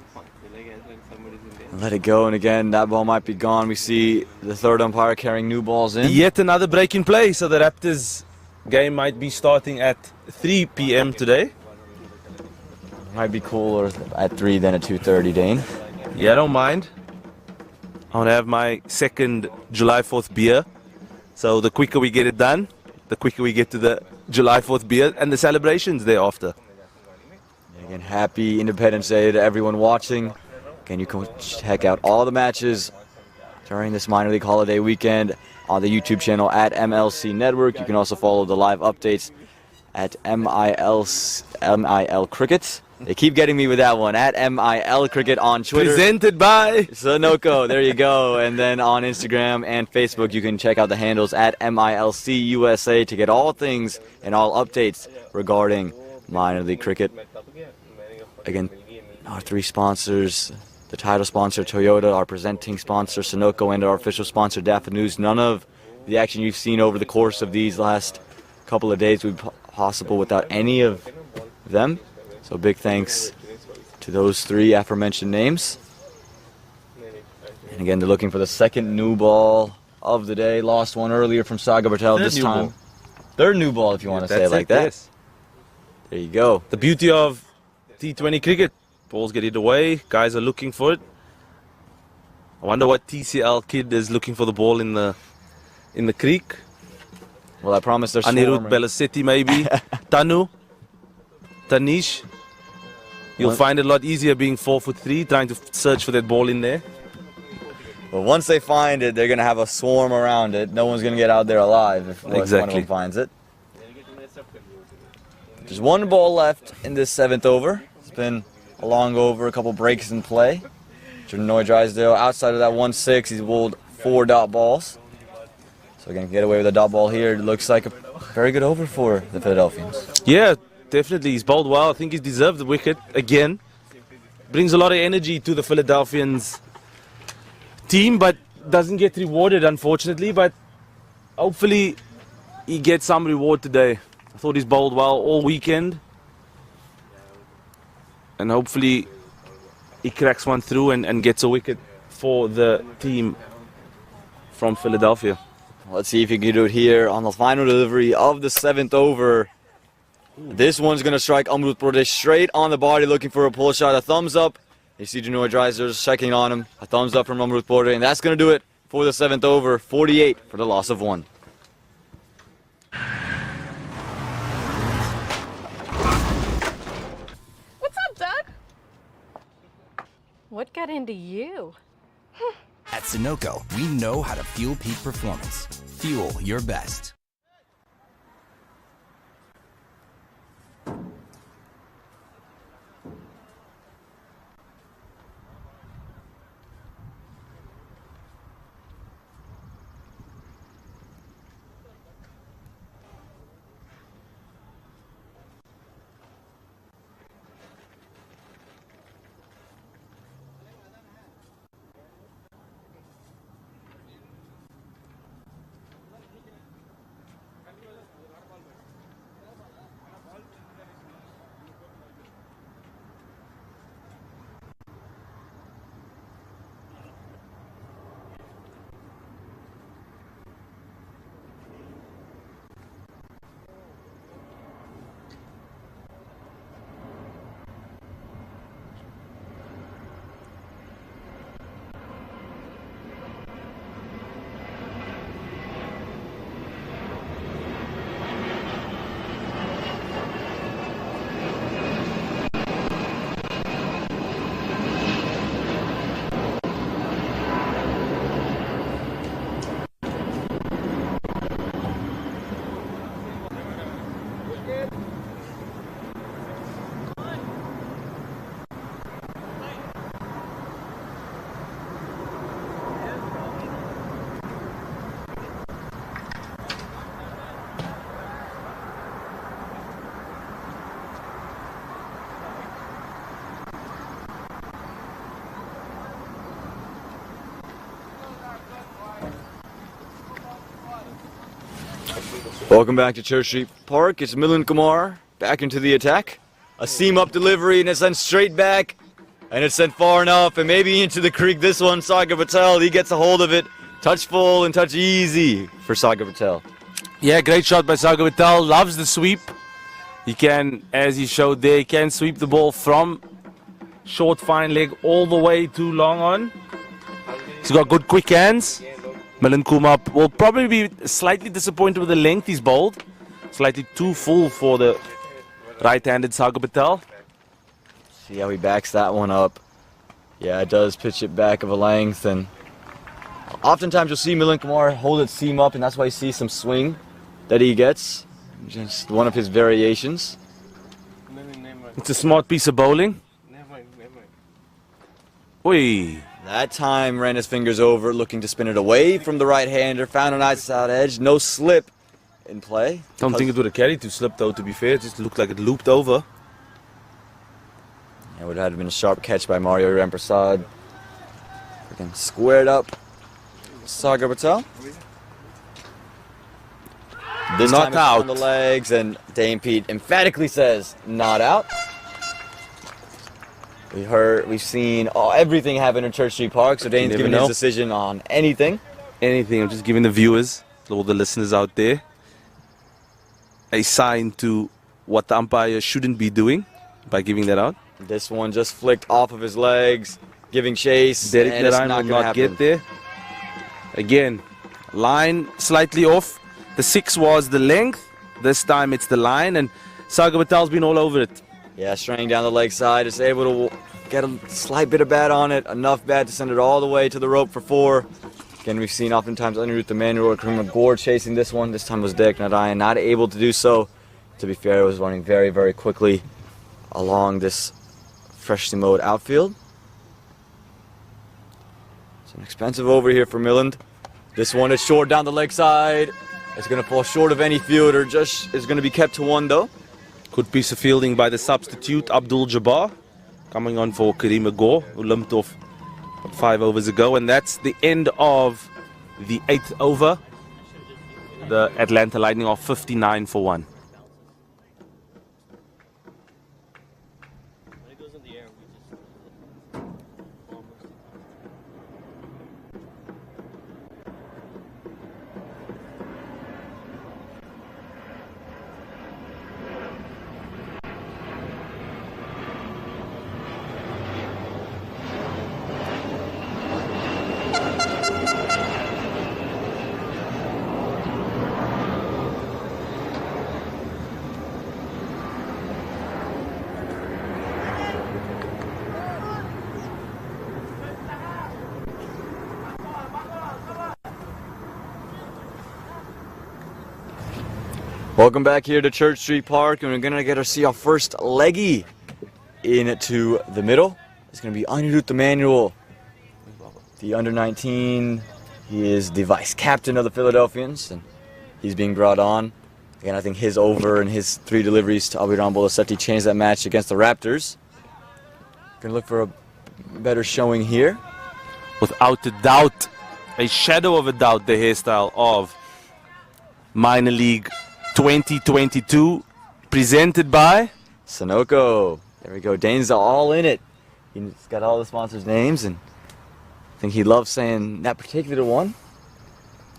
And let it go, and again, that ball might be gone. We see the third umpire carrying new balls in. Yet another break in play, so the Raptors game might be starting at 3 p.m. today. Might be cooler at 3 than at 2:30, Dane. Yeah, I don't mind. I want to have my second July 4th beer. So the quicker we get it done, the quicker we get to the July 4th beer and the celebrations thereafter. Again, happy Independence Day to everyone watching. Again, you can check out all the matches during this minor league holiday weekend on the YouTube channel at MiLC Network. You can also follow the live updates at MiL Cricket. They keep getting me with that one, at MiL Cricket on Twitter. Presented by Sunoco, there you go. And then on Instagram and Facebook, you can check out the handles at MiLC USA to get all things and all updates regarding minor league cricket. Again, our 3 sponsors, the title sponsor, Toyota, our presenting sponsor, Sunoco, and our official sponsor, Daffodil News. None of the action you've seen over the course of these last couple of days would be possible without any of them. So big thanks to those 3 aforementioned names. And again, they're looking for the second new ball of the day. Lost one earlier from Sagar Patel this time. Third new ball, if you want to say it like that. Yes. There you go. The beauty of T20 cricket. Balls get hit away. Guys are looking for it. I wonder what TCL kid is looking for the ball in the creek. Well, I promise there's Anirudh Belasetti maybe. Tanu. Tanish. You'll find it a lot easier being 4'3", trying to search for that ball in there. But once they find it, they're going to have a swarm around it. No one's going to get out there alive if one of them finds it. There's 1 ball left in this 7th over. It's been a long over, a couple breaks in play. Jordan Drysdale, outside of that 1-6, he's bowled 4 dot balls. So again, get away with a dot ball here. It looks like a very good over for the Philadelphians. Yeah, definitely. He's bowled well. I think he's deserved the wicket again. Brings a lot of energy to the Philadelphians team, but doesn't get rewarded, unfortunately. But hopefully he gets some reward today. I thought he's bowled well all weekend. And hopefully he cracks one through and gets a wicket for the team from Philadelphia. Let's see if he can do it here on the final delivery of the 7th over. This one's going to strike Amrut Pradesh straight on the body, looking for a pull shot. A thumbs up. You see Janoy Dreiser checking on him. A thumbs up from Amrut Pradesh, and that's going to do it for the 7th over. 48 for the loss of 1. What's up, Doug? What got into you? At Sunoco, we know how to fuel peak performance. Fuel your best. Welcome back to Church Street Park. It's Milind Kumar back into the attack. A seam up delivery and it's sent straight back. And it's sent far enough and maybe into the creek. This one, Sagar Patel, he gets a hold of it. Touch full and touch easy for Sagar Patel. Yeah, great shot by Sagar Patel. Loves the sweep. He can, as he showed there, he can sweep the ball from short fine leg all the way to long on. He's got good quick hands. Milind Kumar will probably be slightly disappointed with the length he's bowled. Slightly too full for the right-handed Sagar Patel. See how he backs that one up. Yeah, it does pitch it back of a length, and oftentimes you'll see Milind Kumar hold it seam up, and that's why you see some swing that he gets. Just one of his variations. It's a smart piece of bowling. Oi. That time ran his fingers over, looking to spin it away from the right-hander. Found an outside edge, no slip in play. Don't think it would have carried to slip though, to be fair. It just looked like it looped over. It would have been a sharp catch by Mario Ramprasad. Freaking squared up Sagar Patel. This Not time it's out. on the legs, and Dane Pete emphatically says, not out. We've seen everything happen in Church Street Park, so Dane's giving his decision on anything. Anything. I'm just giving the viewers, all the listeners out there, a sign to what the umpire shouldn't be doing by giving that out. This one just flicked off of his legs, giving chase. Derek and it's Narayan will not happen. get there. Again, line slightly off. The 6 was the length. This time it's the line, and Sagar Patel's been all over it. Yeah, straying down the leg side, is able to get a slight bit of bat on it, enough bat to send it all the way to the rope for 4. Again, we've seen oftentimes underneath the manual or Kareem Gore chasing this one. This time was Derek Narayan not able to do so. To be fair, it was running very, very quickly along this freshly mowed outfield. It's an expensive over here for Milind. This one is short down the leg side. It's going to fall short of any fielder. Just is going to be kept to 1 though. Good piece of fielding by the substitute, Abdul Jabbar, coming on for Kareem Gore, who limped off 5 overs ago. And that's the end of the 8th over. The Atlanta Lightning are 59 for 1. Welcome back here to Church Street Park, and we're going to get to see our first leggy into the middle. It's going to be Anirudh Emmanuel, the under-19. He is the vice captain of the Philadelphians, and he's being brought on. Again, I think his over and his 3 deliveries to Abhiram Bolasetti changed that match against the Raptors. Going to look for a better showing here. Without a doubt, a shadow of a doubt, the hairstyle of Minor League 2022, presented by Sunoco. There we go. Dane's all in it. He's got all the sponsors' names, and I think he loves saying that particular one.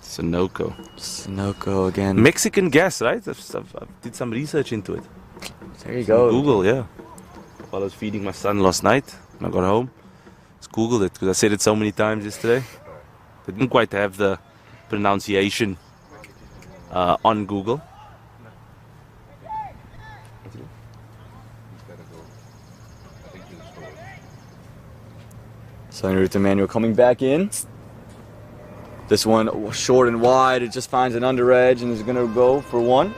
Sunoco. Sunoco again. Mexican gas, right? I did some research into it. There you go. Google, yeah. While I was feeding my son last night when I got home, just Googled it because I said it so many times yesterday. I didn't quite have the pronunciation on Google. So Anirudh Emmanuel coming back in. This one short and wide. It just finds an under edge and is going to go for 1.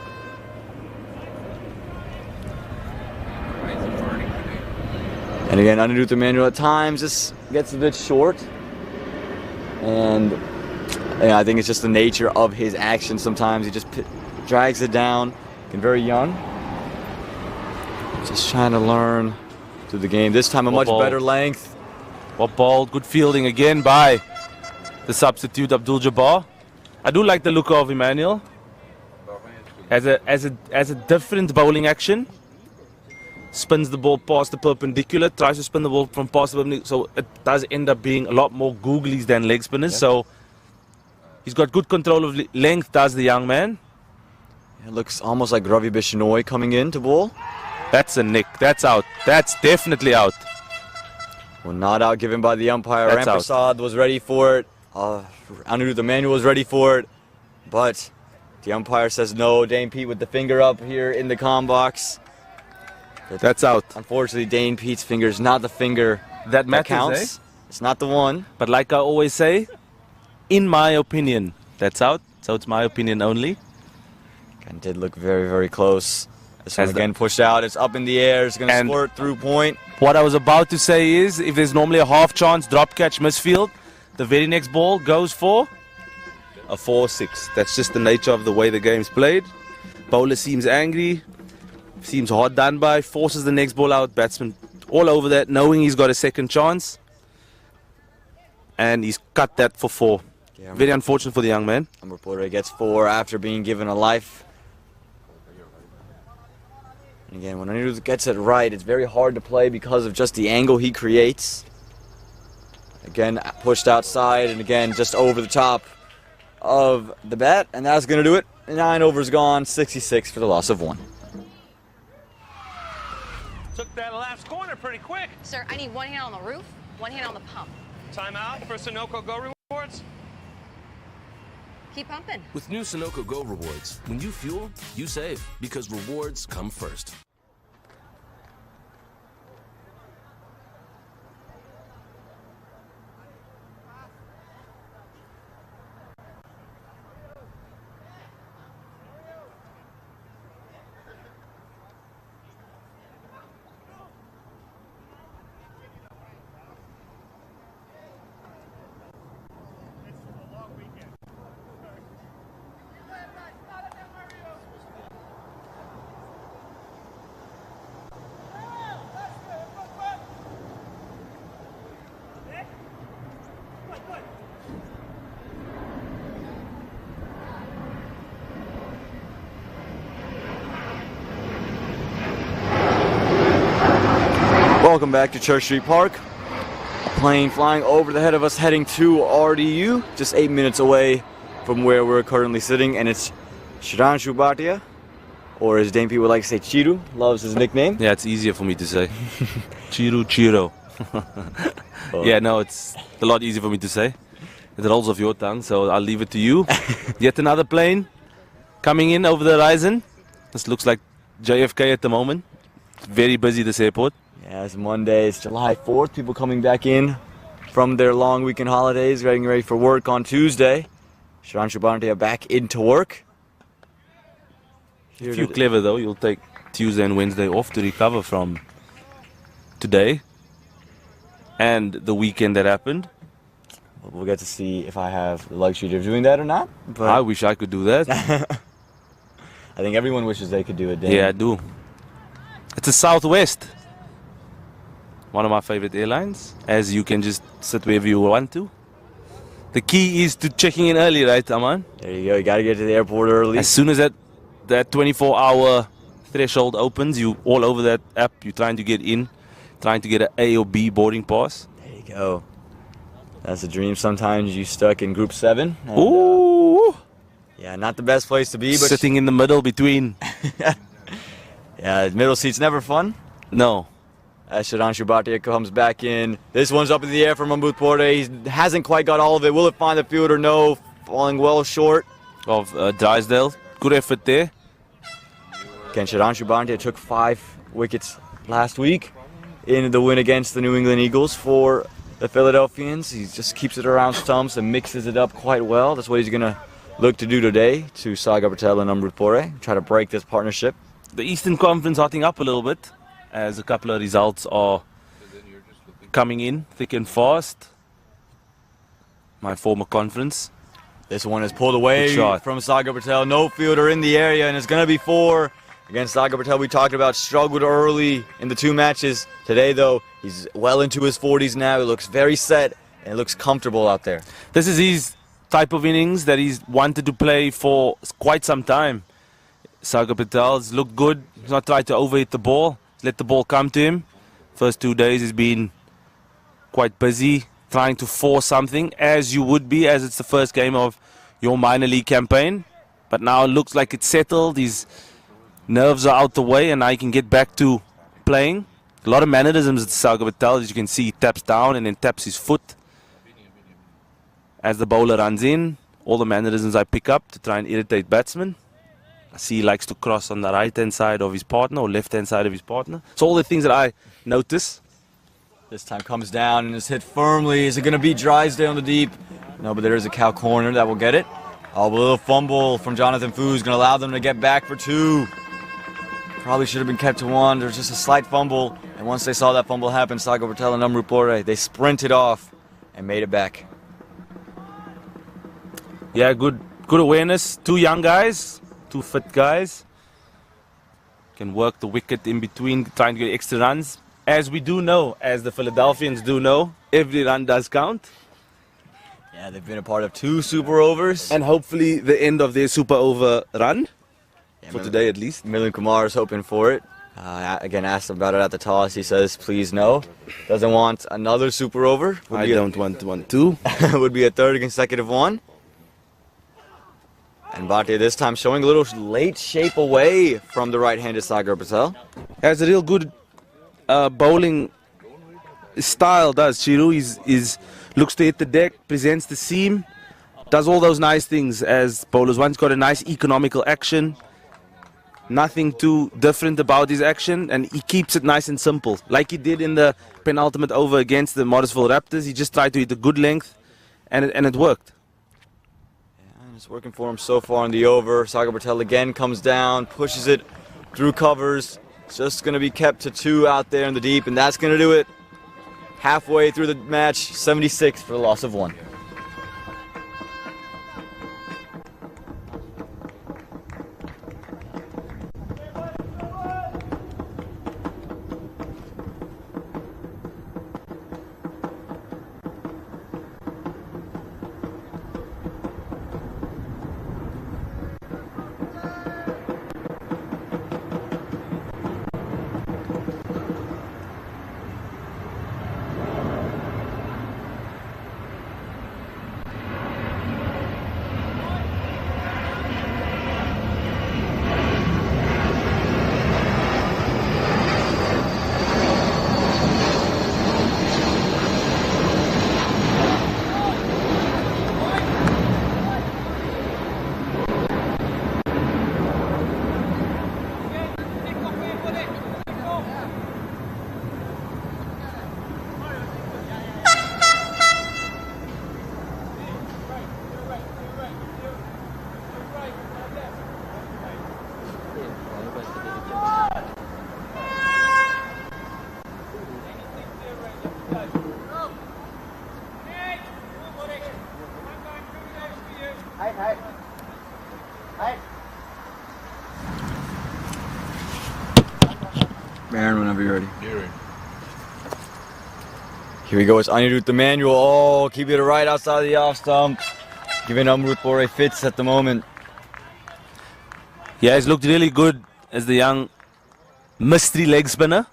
And again, Anirudh Emmanuel at times just gets a bit short. And I think it's just the nature of his action. Sometimes he just drags it down. Again, very young. Just trying to learn through the game. This time a much better length. Well balled, good fielding again by the substitute Abdul Jabbar. I do like the look of Emmanuel as a different bowling action. Spins the ball past the perpendicular, tries to spin the ball from past the perpendicular, so it does end up being a lot more googlies than leg spinners. So he's got good control of length, does the young man. It looks almost like Ravi Bishnoi coming in to bowl. That's a nick. That's out. That's definitely out. Well, not out given by the umpire. That's Ramprasad was ready for it. Anirudh Emmanuel was ready for it. But the umpire says no. Dane Pete with the finger up here in the comm box. That's out. Unfortunately, Dane Pete's finger is not the finger that counts. Eh? It's not the one. But like I always say, in my opinion, that's out. So it's my opinion only. And did look very, very close. This one again pushed out. It's up in the air. It's going to squirt through point. What I was about to say is, if there's normally a half chance drop catch misfield, the very next ball goes for a 4-6. That's just the nature of the way the game's played. Bowler seems angry, seems hard done by, forces the next ball out. Batsman all over that, knowing he's got a second chance. And he's cut that for 4. Yeah, very unfortunate for the young man. Reporter gets 4 after being given a life. And again, when Anirudh gets it right, it's very hard to play because of just the angle he creates. Again, pushed outside, and again, just over the top of the bat, and that's going to do it. 9 overs gone, 66 for the loss of 1. Took that last corner pretty quick. Sir, I need one hand on the roof, one hand on the pump. Timeout for Sunoco Go Rewards. Keep pumping. With new Sunoco Go Rewards, when you fuel, you save, because rewards come first. Welcome back to Church Street Park. A plane flying over the head of us heading to RDU, just 8 minutes away from where we're currently sitting, and it's Shranshu Bhatia, or as Dane Pete would like to say, Chiru, loves his nickname. Yeah, it's easier for me to say. Chiro. Yeah, no, it's a lot easier for me to say. It rolls off your tongue, so I'll leave it to you. Yet another plane coming in over the horizon. This looks like JFK at the moment. Very busy, this airport. Yeah, it's Monday, it's July 4th. People coming back in from their long weekend holidays, getting ready for work on Tuesday. Shranshu Bhatia back into work. If you're clever though, you'll take Tuesday and Wednesday off to recover from today and the weekend that happened. We'll get to see if I have the luxury of doing that or not. But I wish I could do that. I think everyone wishes they could do it, Dan. Yeah, I do. It's a Southwest. One of my favorite airlines, as you can just sit wherever you want to. The key is to checking in early, right, Aman? There you go. You got to get to the airport early. As soon as that 24-hour threshold opens, you all over that app, you're trying to get in, trying to get an A or B boarding pass. There you go. That's a dream. Sometimes you stuck in Group 7. And, ooh! Yeah, not the best place to be. But sitting in the middle between. Yeah, middle seat's never fun. No. As Shranshu Bhatia comes back in. This one's up in the air from Mahmood Porte. He hasn't quite got all of it. Will it find the fielder? No. Falling well short of Drysdale. Good effort there. Again, Shranshu Bhatia took 5 wickets last week in the win against the New England Eagles for the Philadelphians. He just keeps it around stumps and mixes it up quite well. That's what he's going to look to do today to Sagar Patel and Amrut Pore. Try to break this partnership. The Eastern Conference hotting up a little bit, as a couple of results are coming in thick and fast. My former conference. This one is pulled away from Sagar Patel. No fielder in the area, and it's going to be 4 against Sagar Patel. We talked about struggled early in the 2 matches. Today, though, he's well into his 40s now. He looks very set and looks comfortable out there. This is his type of innings that he's wanted to play for quite some time. Sagar Patel's looked good. He's not tried to overhit the ball. Let the ball come to him. First 2 days he's been quite busy trying to force something, as you would be, as it's the first game of your minor league campaign. but now it looks like it's settled. His nerves are out the way, and now he can get back to playing. A lot of mannerisms at Sagar Patel. As you can see, he taps down and then taps his foot as the bowler runs in. All the mannerisms I pick up to try and irritate batsmen. I see he likes to cross on the right-hand side of his partner or left-hand side of his partner. So all the things that I notice. This time comes down and is hit firmly. Is it going to be Drysdale in the deep? No, but there is a cow corner that will get it. Oh, a little fumble from Jonathan Fu is going to allow them to get back for 2. Probably should have been kept to 1. There's just a slight fumble. And once they saw that fumble happen, Sagar Patel and Amrut Bore, they sprinted off and made it back. Yeah, good awareness. 2 young guys, 2 fit guys. Can work the wicket in between, trying to get extra runs. As we do know, as the Philadelphians do know, every run does count. Yeah, they've been a part of 2 super overs. And hopefully the end of their super over run, for today at least. Milind Kumar is hoping for it. Again, asked about it at the toss. He says, please no. Doesn't want another super over. I don't want one too. Would be a 3rd consecutive one. And Bhatia this time showing a little late shape away from the right-handed Sagar Patel. Has a real good bowling style, does Chiru. He's looks to hit the deck, presents the seam, does all those nice things as bowlers. One's got a nice economical action. Nothing too different about his action, and he keeps it nice and simple. Like he did in the penultimate over against the Morrisville Raptors. He just tried to hit a good length, and it worked. It's working for him so far in the over. Sagar Patel again comes down, pushes it through covers. It's just going to be kept to 2 out there in the deep, and that's going to do it. Halfway through the match, 76 for the loss of 1. Aaron, whenever you're ready. You're ready. Here we go, it's Anirudh Emmanuel. Oh, keep it right outside of the off stump. Giving Amrut Bore fits at the moment. Yeah, he's looked really good as the young mystery leg spinner,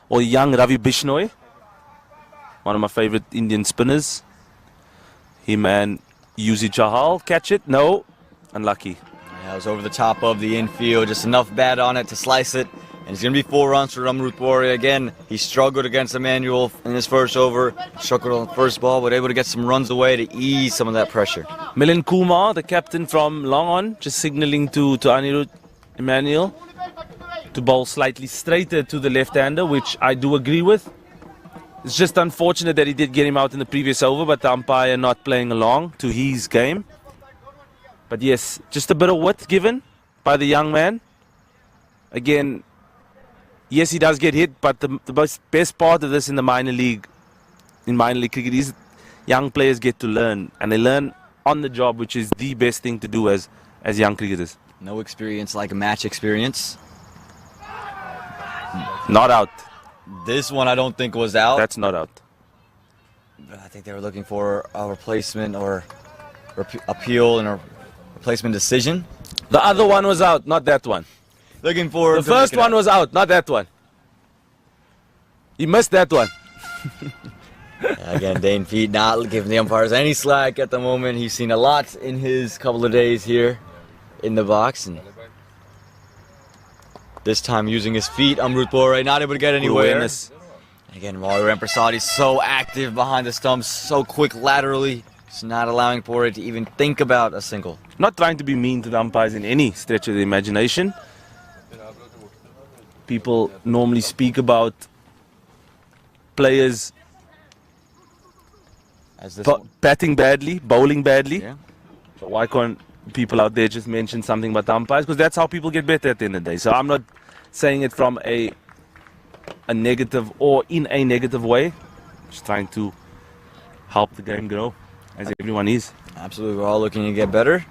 or young Ravi Bishnoi. One of my favorite Indian spinners. Him and Yuzi Chahal. Catch it? No. Unlucky. Yeah, it was over the top of the infield. Just enough bat on it to slice it. And it's going to be 4 runs for Amrut Bore. Again, he struggled against Emmanuel in his first over. Struggled on the first ball, but able to get some runs away to ease some of that pressure. Milind Kumar, the captain from Long On, just signaling to Anirudh Emmanuel to bowl slightly straighter to the left-hander, which I do agree with. It's just unfortunate that he did get him out in the previous over, but the umpire not playing along to his game. But yes, just a bit of width given by the young man. Again, yes, he does get hit, but the best part of this in minor league cricket is young players get to learn, and they learn on the job, which is the best thing to do as young cricketers. No experience like a match experience. Not out. This one I don't think was out. That's not out. But I think they were looking for a replacement or appeal and a replacement decision. The other one was out, not that one. Looking for the first one was out, not that one. He missed that one. Again, Dane Feet not giving the umpires any slack at the moment. He's seen a lot in his couple of days here in the box, and this time using his feet. Amrut Bore not able to get anywhere. Again, Mario Ramprasad so active behind the stumps, so quick laterally. It's not allowing Bore to even think about a single. Not trying to be mean to the umpires in any stretch of the imagination. People normally speak about players batting badly, bowling badly. Yeah. So why can't people out there just mention something about the umpires? Because that's how people get better at the end of the day. So I'm not saying it from a negative or in a negative way. Just trying to help the game grow, as everyone is. Absolutely, we're all looking to get better.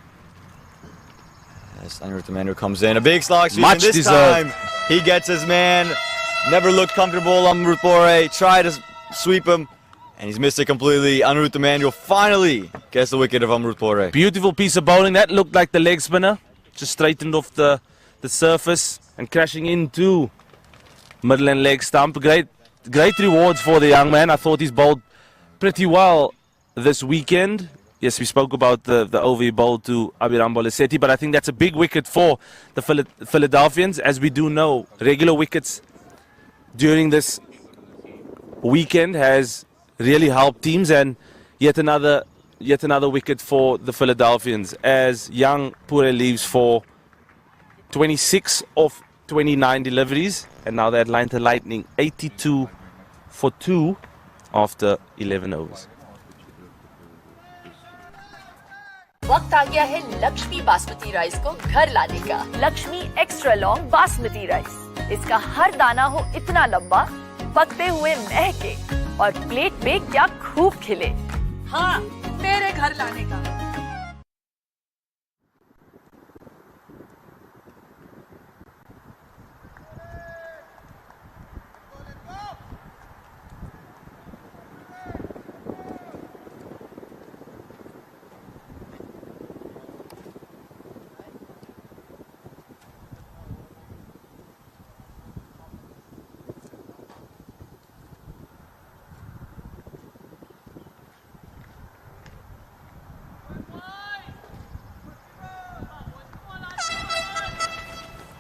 As Anirudh Manu comes in, a big slog sweep, Much and this deserved. time he gets his man. Never looked comfortable. Amrut Bore tried to sweep him, and he's missed it completely. Anirudh Emanuel finally gets the wicket of Amrut Bore. Beautiful piece of bowling. That looked like the leg spinner. Just straightened off the surface and crashing into middle and leg stump. Great rewards for the young man. I thought he's bowled pretty well this weekend. Yes, we spoke about the over he bowled to Abhiram Bolasetti, but I think that's a big wicket for the Philadelphians. As we do know, regular wickets during this weekend has really helped teams, and yet another wicket for the Philadelphians as young Pure leaves for 26 of 29 deliveries, and now the Atlanta Lightning 82 for 2 after 11 overs. वक्त आ गया है Lakshmi basmati rice को घर लाने का। Lakshmi extra long basmati rice, इसका हर दाना हो इतना लंबा, पकते हुए महके और प्लेट पे क्या खूब खिले। हाँ, मेरे घर लाने का।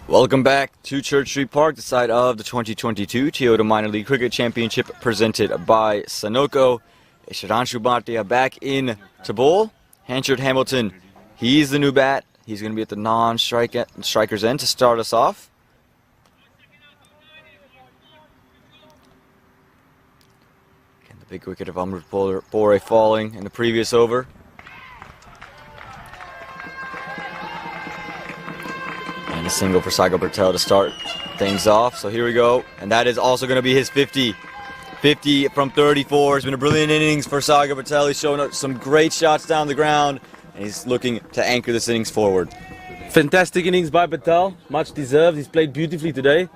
Welcome back to Church Street Park, the site of the 2022 Toyota Minor League Cricket Championship presented by Sunoco. Shiranshu Bhatia back in to bowl. Hanchard Hamilton, he's the new bat. He's going to be at the non-strikers end to start us off. Again, the big wicket of Amrut Bore falling in the previous over. And a single for Sagar Patel to start things off. So here we go. And that is also going to be his 50. 50 from 34. It's been a brilliant innings for Sagar Patel. He's showing up some great shots down the ground. And he's looking to anchor this innings forward. Fantastic innings by Patel. Much deserved. He's played beautifully today.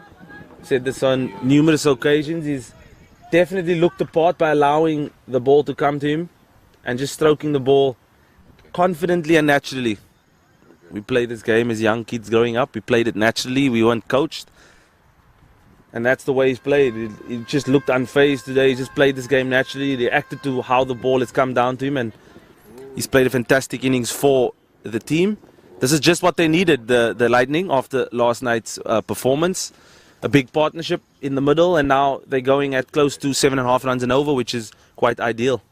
Said this on numerous occasions. He's definitely looked the part by allowing the ball to come to him and just stroking the ball confidently and naturally. We played this game as young kids growing up. We played it naturally. We weren't coached. And that's the way he's played. He just looked unfazed today. He just played this game naturally. He reacted to how the ball has come down to him. And he's played a fantastic innings for the team. This is just what they needed, the Lightning, after last night's performance. A big partnership in the middle. And now they're going at close to 7.5 runs and over, which is quite ideal.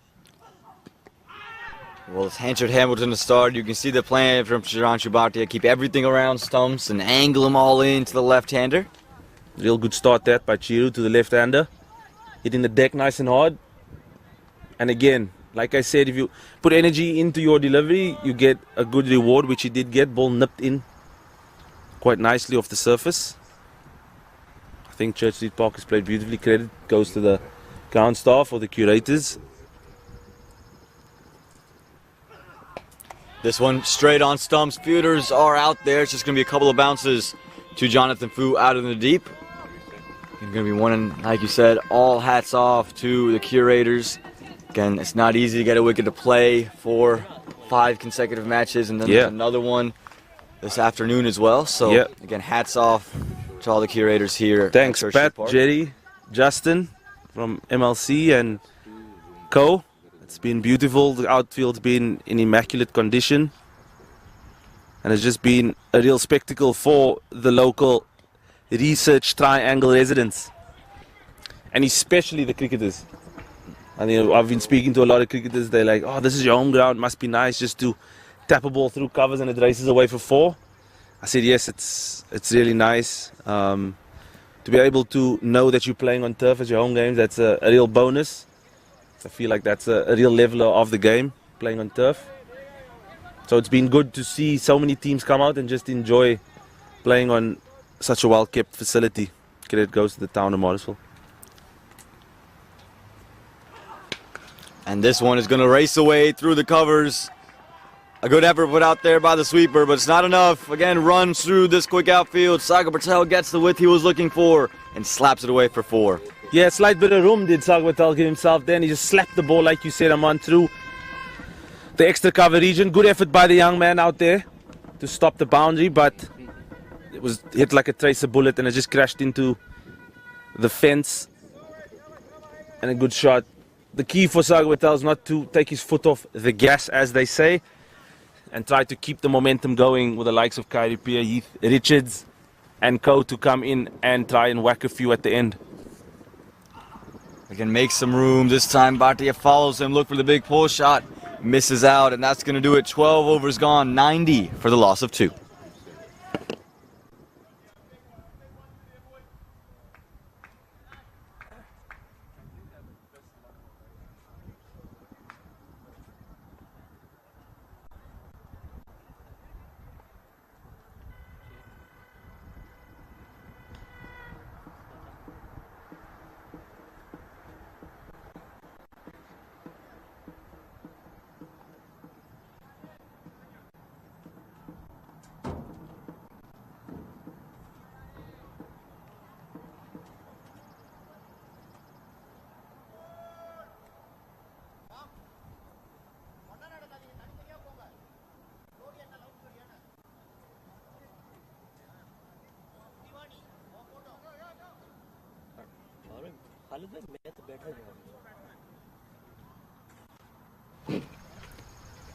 Well, it's Hanchard Hamilton to start. You can see the plan from Shiranshu Bhatia. Keep everything around stumps and angle them all in to the left-hander. Real good start that by Chiru to the left-hander. Hitting the deck nice and hard. And again, like I said, if you put energy into your delivery, you get a good reward, which he did get. Ball nipped in quite nicely off the surface. I think Church Street Park has played beautifully. Credit goes to the ground staff or the curators. This one straight on stumps. Fielders are out there. It's just going to be a couple of bounces to Jonathan Fu out in the deep. It's going to be one, like you said, all hats off to the curators. Again, it's not easy to get a wicket to play for 5 consecutive matches, and then there's another one this afternoon as well. So, again, hats off to all the curators here. Thanks, Pat, Jerry, Justin from MiLC and Co. It's been beautiful. The outfield's been in immaculate condition. and it's just been a real spectacle for the local Research Triangle residents, and especially the cricketers. And I've been speaking to a lot of cricketers. They're like, "Oh, this is your home ground. Must be nice just to tap a ball through covers and it races away for 4." I said, "Yes, it's really nice to be able to know that you're playing on turf as your home games. That's a real bonus. I feel like that's a real leveler of the game, playing on turf. So it's been good to see so many teams come out and just enjoy playing on such a well-kept facility. Credit goes to the town of Morrisville." And this one is going to race away through the covers. A good effort put out there by the sweeper, but it's not enough. Again, runs through this quick outfield. Sagar Patel gets the width he was looking for and slaps it away for 4. Yeah, slight bit of room did Sagar Patel give himself then. He just slapped the ball, like you said, Aman, through the extra cover region. Good effort by the young man out there to stop the boundary, but it was hit like a tracer bullet and it just crashed into the fence. And a good shot. The key for Sagar Patel is not to take his foot off the gas, as they say, and try to keep the momentum going with the likes of Kyrie Pierre, Heath Richards and co to come in and try and whack a few at the end. We can make some room. This time Bhatia follows him, look for the big pull shot, misses out, and that's going to do it. 12 overs gone, 90 for the loss of 2.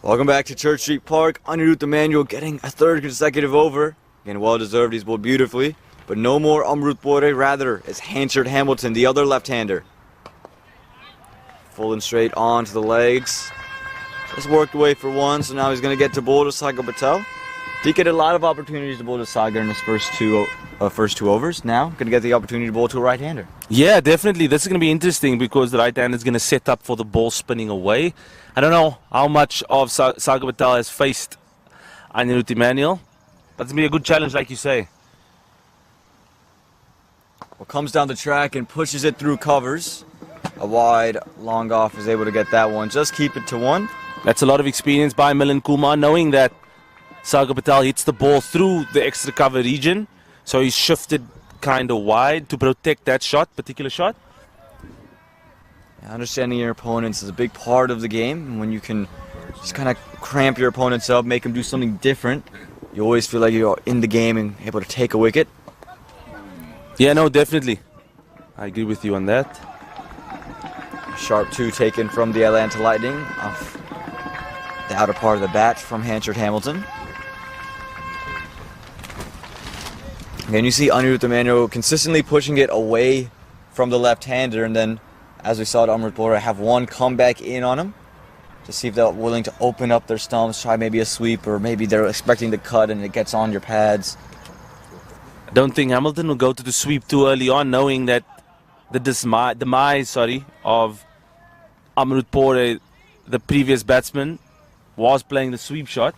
Welcome back to Church Street Park. Anirudh Emmanuel getting a 3rd consecutive over. Again, well deserved. He's bowled beautifully. But no more Amrut Bore. Rather, it's Hansard Hamilton, the other left-hander. Full and straight on to the legs. Just worked away for 1, so now he's going to get to bowl to Sagar Patel. Did get a lot of opportunities to bowl to Sagar in his first two overs. Now, going to get the opportunity to bowl to a right-hander. Yeah, definitely. This is going to be interesting because the right-hander is going to set up for the ball spinning away. I don't know how much of Sagar Patel has faced Anirudh Emmanuel, but it's going to be a good challenge, like you say. Well, comes down the track and pushes it through covers. A wide, long off is able to get that one. Just keep it to 1. That's a lot of experience by Milan Kumar, knowing that Sagar Patel hits the ball through the extra cover region. So he's shifted kind of wide to protect that particular shot. Understanding your opponents is a big part of the game. When you can just kind of cramp your opponents up, make them do something different, you always feel like you're in the game and able to take a wicket. Yeah, no, definitely. I agree with you on that. Sharp 2 taken from the Atlanta Lightning off the outer part of the bat from Hansard Hamilton. Again, you see Anirudh Emmanuel consistently pushing it away from the left-hander, and then, as we saw to Amrut Bora, have 1 come back in on him to see if they're willing to open up their stumps, try maybe a sweep, or maybe they're expecting the cut and it gets on your pads. I don't think Hamilton will go to the sweep too early on, knowing that the demise of Amrut Bora, the previous batsman, was playing the sweep shot.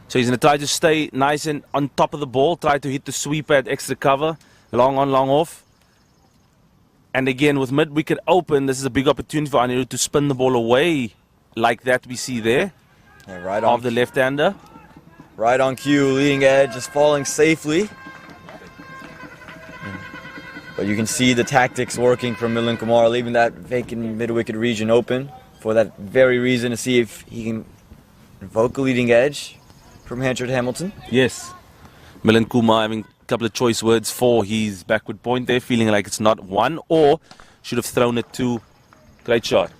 So he's going to try to stay nice and on top of the ball, try to hit the sweep at extra cover, long on, long off. And again, with mid-wicket open, this is a big opportunity for Anirudh to spin the ball away like that we see there. Yeah, right on. Of the left-hander. Right on cue, leading edge, just falling safely. But you can see the tactics working from Milan Kumar, leaving that vacant mid-wicket region open for that very reason, to see if he can invoke a leading edge from Hansard Hamilton. Yes. Milan Kumar having a couple of choice words for his backward point there, feeling like it's not 1, or should have thrown it to. Great shot.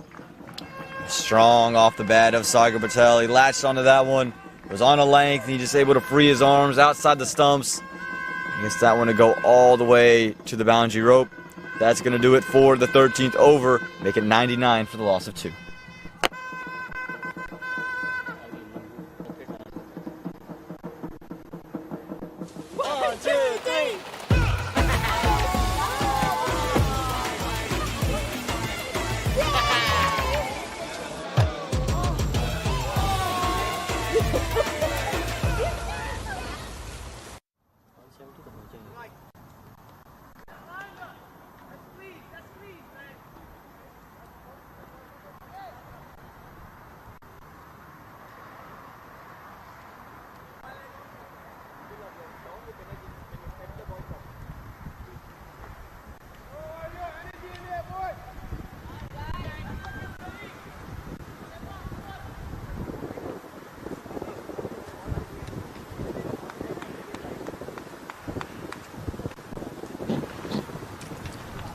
Strong off the bat of Sagar Patel. He latched onto that one. Was on a length, and he just able to free his arms outside the stumps. He gets that one to go all the way to the boundary rope. That's going to do it for the 13th over, make it 99 for the loss of 2.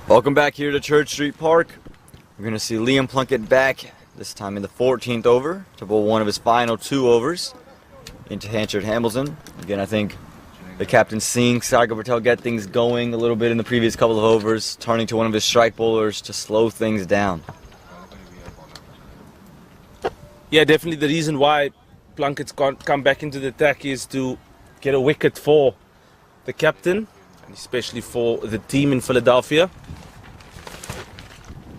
Welcome back here to Church Street Park. We're going to see Liam Plunkett back, this time in the 14th over, to bowl one of his final 2 overs into Hanchard Hamilton. Again, I think the captain seeing Sagar Patel get things going a little bit in the previous couple of overs, turning to one of his strike bowlers to slow things down. Yeah, definitely the reason why Plunkett's come back into the attack is to get a wicket for the captain, and especially for the team in Philadelphia.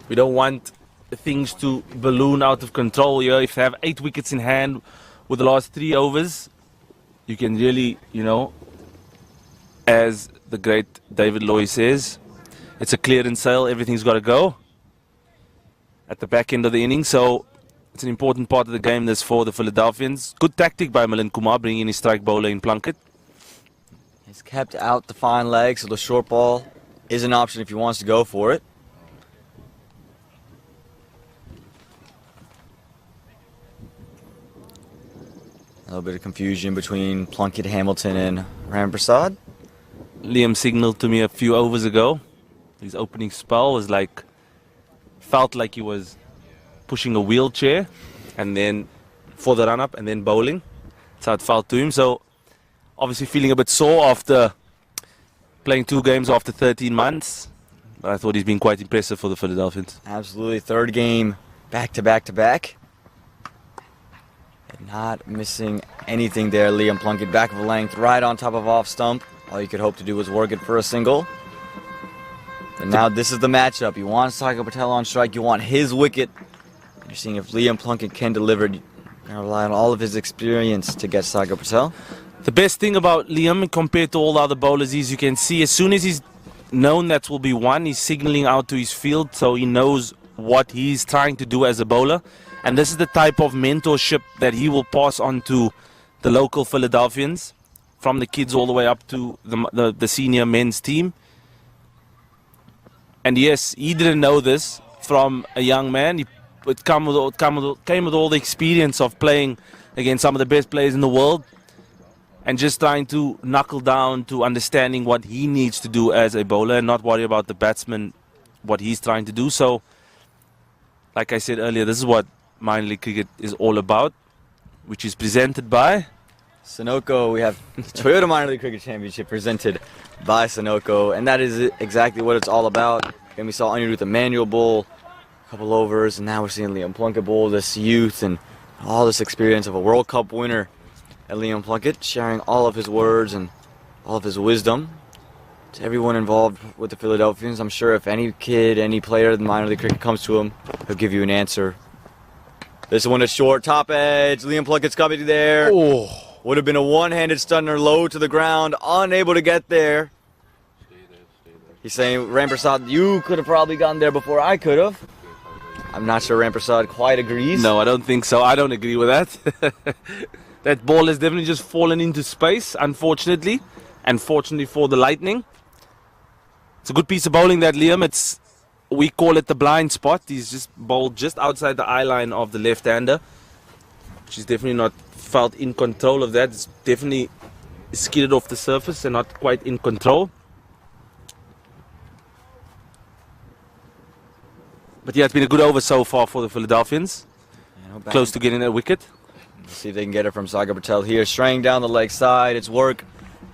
We don't want things to balloon out of control here. If they have 8 wickets in hand with the last 3 overs, you can really, as the great David Loy says, it's a clearance sale. Everything's got to go at the back end of the inning. So it's an important part of the game this for the Philadelphians. Good tactic by Milind Kumar, bringing in his strike bowler in Plunkett. He's kept out the fine leg, so the short ball is an option if he wants to go for it. A little bit of confusion between Plunkett, Hamilton, and Ramprasad. Liam signaled to me a few overs ago. His opening spell was felt like he was pushing a wheelchair, and then for the run-up, and then bowling. That's how it felt to him. So obviously feeling a bit sore after playing 2 games after 13 months. But I thought he's been quite impressive for the Philadelphians. Absolutely. 3rd game back to back to back. Not missing anything there. Liam Plunkett back of a length, right on top of off stump. All you could hope to do was work it for a single. And now this is the matchup. You want Sagar Patel on strike. You want his wicket. You're seeing if Liam Plunkett can deliver. You're going to rely on all of his experience to get Sagar Patel. The best thing about Liam compared to all the other bowlers is you can see as soon as he's known that will be 1, he's signaling out to his field, so he knows what he's trying to do as a bowler. And this is the type of mentorship that he will pass on to the local Philadelphians, from the kids all the way up to the senior men's team. And yes, he didn't know this from a young man. It came with all the experience of playing against some of the best players in the world, and just trying to knuckle down to understanding what he needs to do as a bowler and not worry about the batsman, what he's trying to do. So, like I said earlier, this is what minor league cricket is all about, which is presented by Sunoco. We have Toyota Minor League Cricket Championship presented by Sunoco, and that is exactly what it's all about. And we saw Anirudh Emmanuel bowl a couple overs, and now we're seeing Liam Plunkett bowl, this youth and all this experience of a World Cup winner. And Liam Plunkett sharing all of his words and all of his wisdom to everyone involved with the Philadelphians. I'm sure if any kid, any player in minor league cricket comes to him, he'll give you an answer. This one is short, top edge. Liam Plunkett's coming there. Oh. Would have been a one-handed stunner, low to the ground, unable to get there. He's saying, Ramprasad, you could have probably gotten there before I could have. I'm not sure Ramprasad quite agrees. No, I don't think so. I don't agree with that. That ball has definitely just fallen into space, unfortunately. And fortunately for the Lightning. It's a good piece of bowling, that Liam. We call it the blind spot. He's just bowled just outside the eye line of the left-hander. She's definitely not felt in control of that. It's definitely skidded off the surface and not quite in control. But yeah, it's been a good over so far for the Philadelphians. Close to getting that wicket. See if they can get it from Sagar Patel here. Straying down the leg side. It's work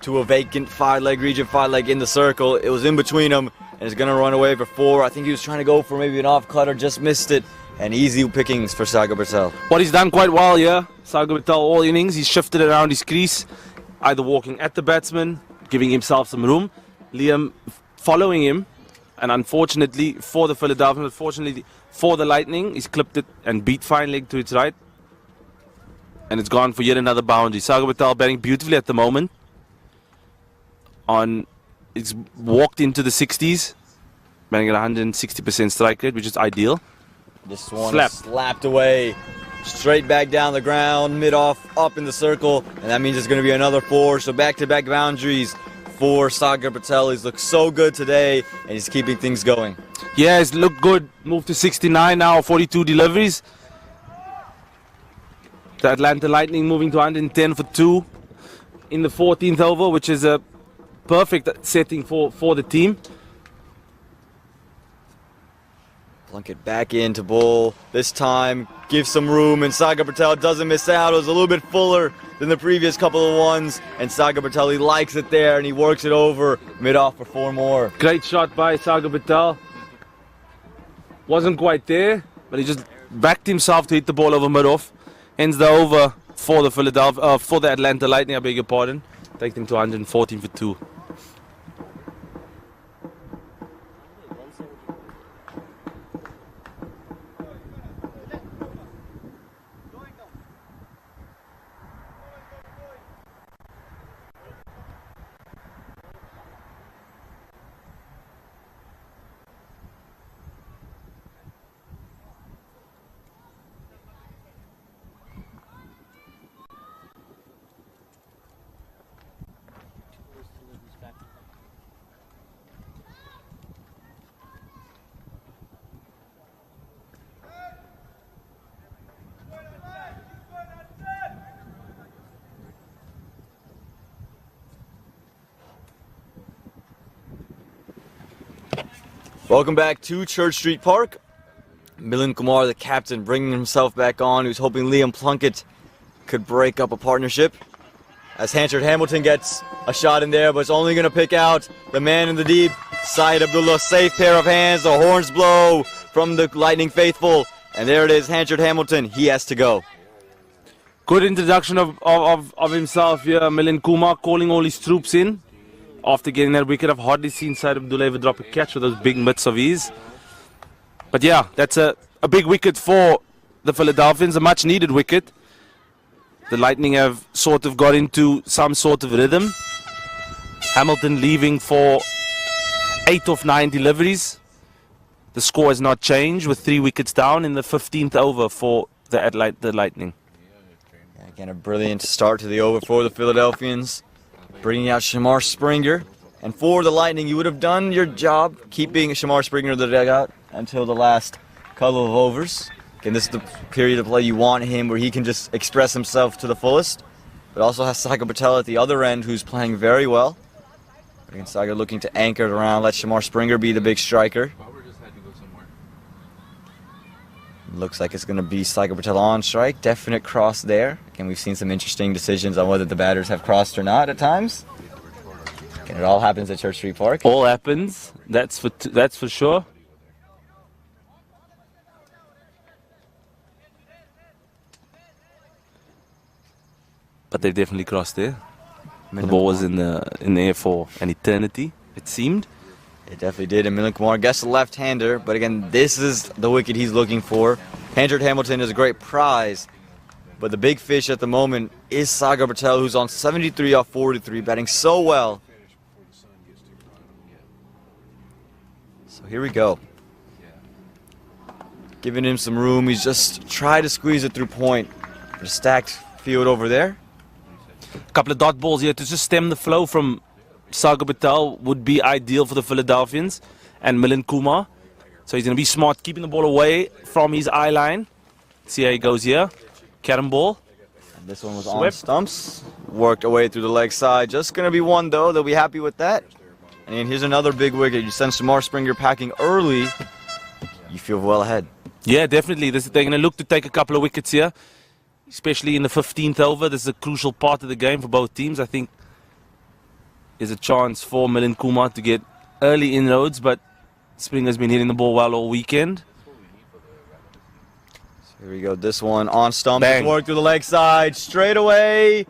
to a vacant 5-leg region, 5-leg in the circle. It was in between them, and it's going to run away for 4. I think he was trying to go for maybe an off cutter, just missed it. And easy pickings for Sagar Patel. What he's done quite well here, Sagar Patel, all innings, he's shifted around his crease, either walking at the batsman, giving himself some room. Liam following him, and unfortunately for the Philadelphians, unfortunately for the Lightning, he's clipped it and beat fine leg to its right. And it's gone for yet another boundary. Sagar Patel batting beautifully at the moment. It's walked into the 60s, batting at 160% strike rate, which is ideal. This one is slapped away, straight back down the ground, mid-off, up in the circle, and that means it's going to be another 4. So back-to-back boundaries for Sagar Patel. He's looked so good today, and he's keeping things going. Yeah, he's looked good. Moved to 69 now, 42 deliveries. The Atlanta Lightning moving to 110 for 2 in the 14th over, which is a perfect setting for the team. Plunkett back into bowl. This time, give some room, and Sagar Patel doesn't miss out. It was a little bit fuller than the previous couple of ones, and Sagar Patel, he likes it there, and he works it over mid-off for 4 more. Great shot by Sagar Patel. Wasn't quite there, but he just backed himself to hit the ball over mid-off. Ends the over for the Atlanta Lightning, I beg your pardon. Takes them to 114 for 2. Welcome back to Church Street Park. Milind Kumar, the captain, bringing himself back on. He was hoping Liam Plunkett could break up a partnership. As Hanchard Hamilton gets a shot in there, but it's only going to pick out the man in the deep. Syed Abdullah, safe pair of hands. The horns blow from the Lightning faithful. And there it is, Hanchard Hamilton. He has to go. Good introduction of himself here. Milind Kumar calling all his troops in. After getting that wicket, I've hardly seen Syed Abdullah ever drop a catch with those big mitts of his. But yeah, that's a big wicket for the Philadelphians, a much needed wicket. The Lightning have sort of got into some sort of rhythm. Hamilton leaving for 8 of 9 deliveries. The score has not changed with 3 wickets down in the 15th over for the Lightning. Again, a brilliant start to the over for the Philadelphians. Bringing out Shamar Springer. And for the Lightning, you would have done your job keeping Shamar Springer in the dugout until the last couple of overs. Again, this is the period of play you want him where he can just express himself to the fullest. But also has Sagar Patel at the other end who's playing very well. Again, Sagar looking to anchor it around, let Shamar Springer be the big striker. Looks like it's going to be Sagar Patel on strike. Definite cross there. Again, we've seen some interesting decisions on whether the batters have crossed or not at times. Again, it all happens at Church Street Park. All happens. That's for sure. But they definitely crossed there. The ball was in the air for an eternity, it seemed. It definitely did, and Milind Kumar gets the left-hander, but again, this is the wicket he's looking for. Hanchard Hamilton is a great prize, but the big fish at the moment is Sagar Patel, who's on 73 off 43, batting so well. So here we go. Giving him some room, he's just tried to squeeze it through point. A stacked field over there. A couple of dot balls here to just stem the flow from Sagar Patel would be ideal for the Philadelphians and Milind Kumar. So he's going to be smart, keeping the ball away from his eye line. See how he goes here. Carom ball. And this one was on stumps. Worked away through the leg side. Just going to be one, though. They'll be happy with that. And here's another big wicket. You send Shamar Springer packing early. You feel well ahead. Yeah, definitely. They're going to look to take a couple of wickets here. especially in the 15th over. This is a crucial part of the game for both teams. I think there's a chance for Milan Kumar to get early inroads, but Springer's been hitting the ball well all weekend. So here we go. This one on stump. Bang. Work through the leg side. Straight away.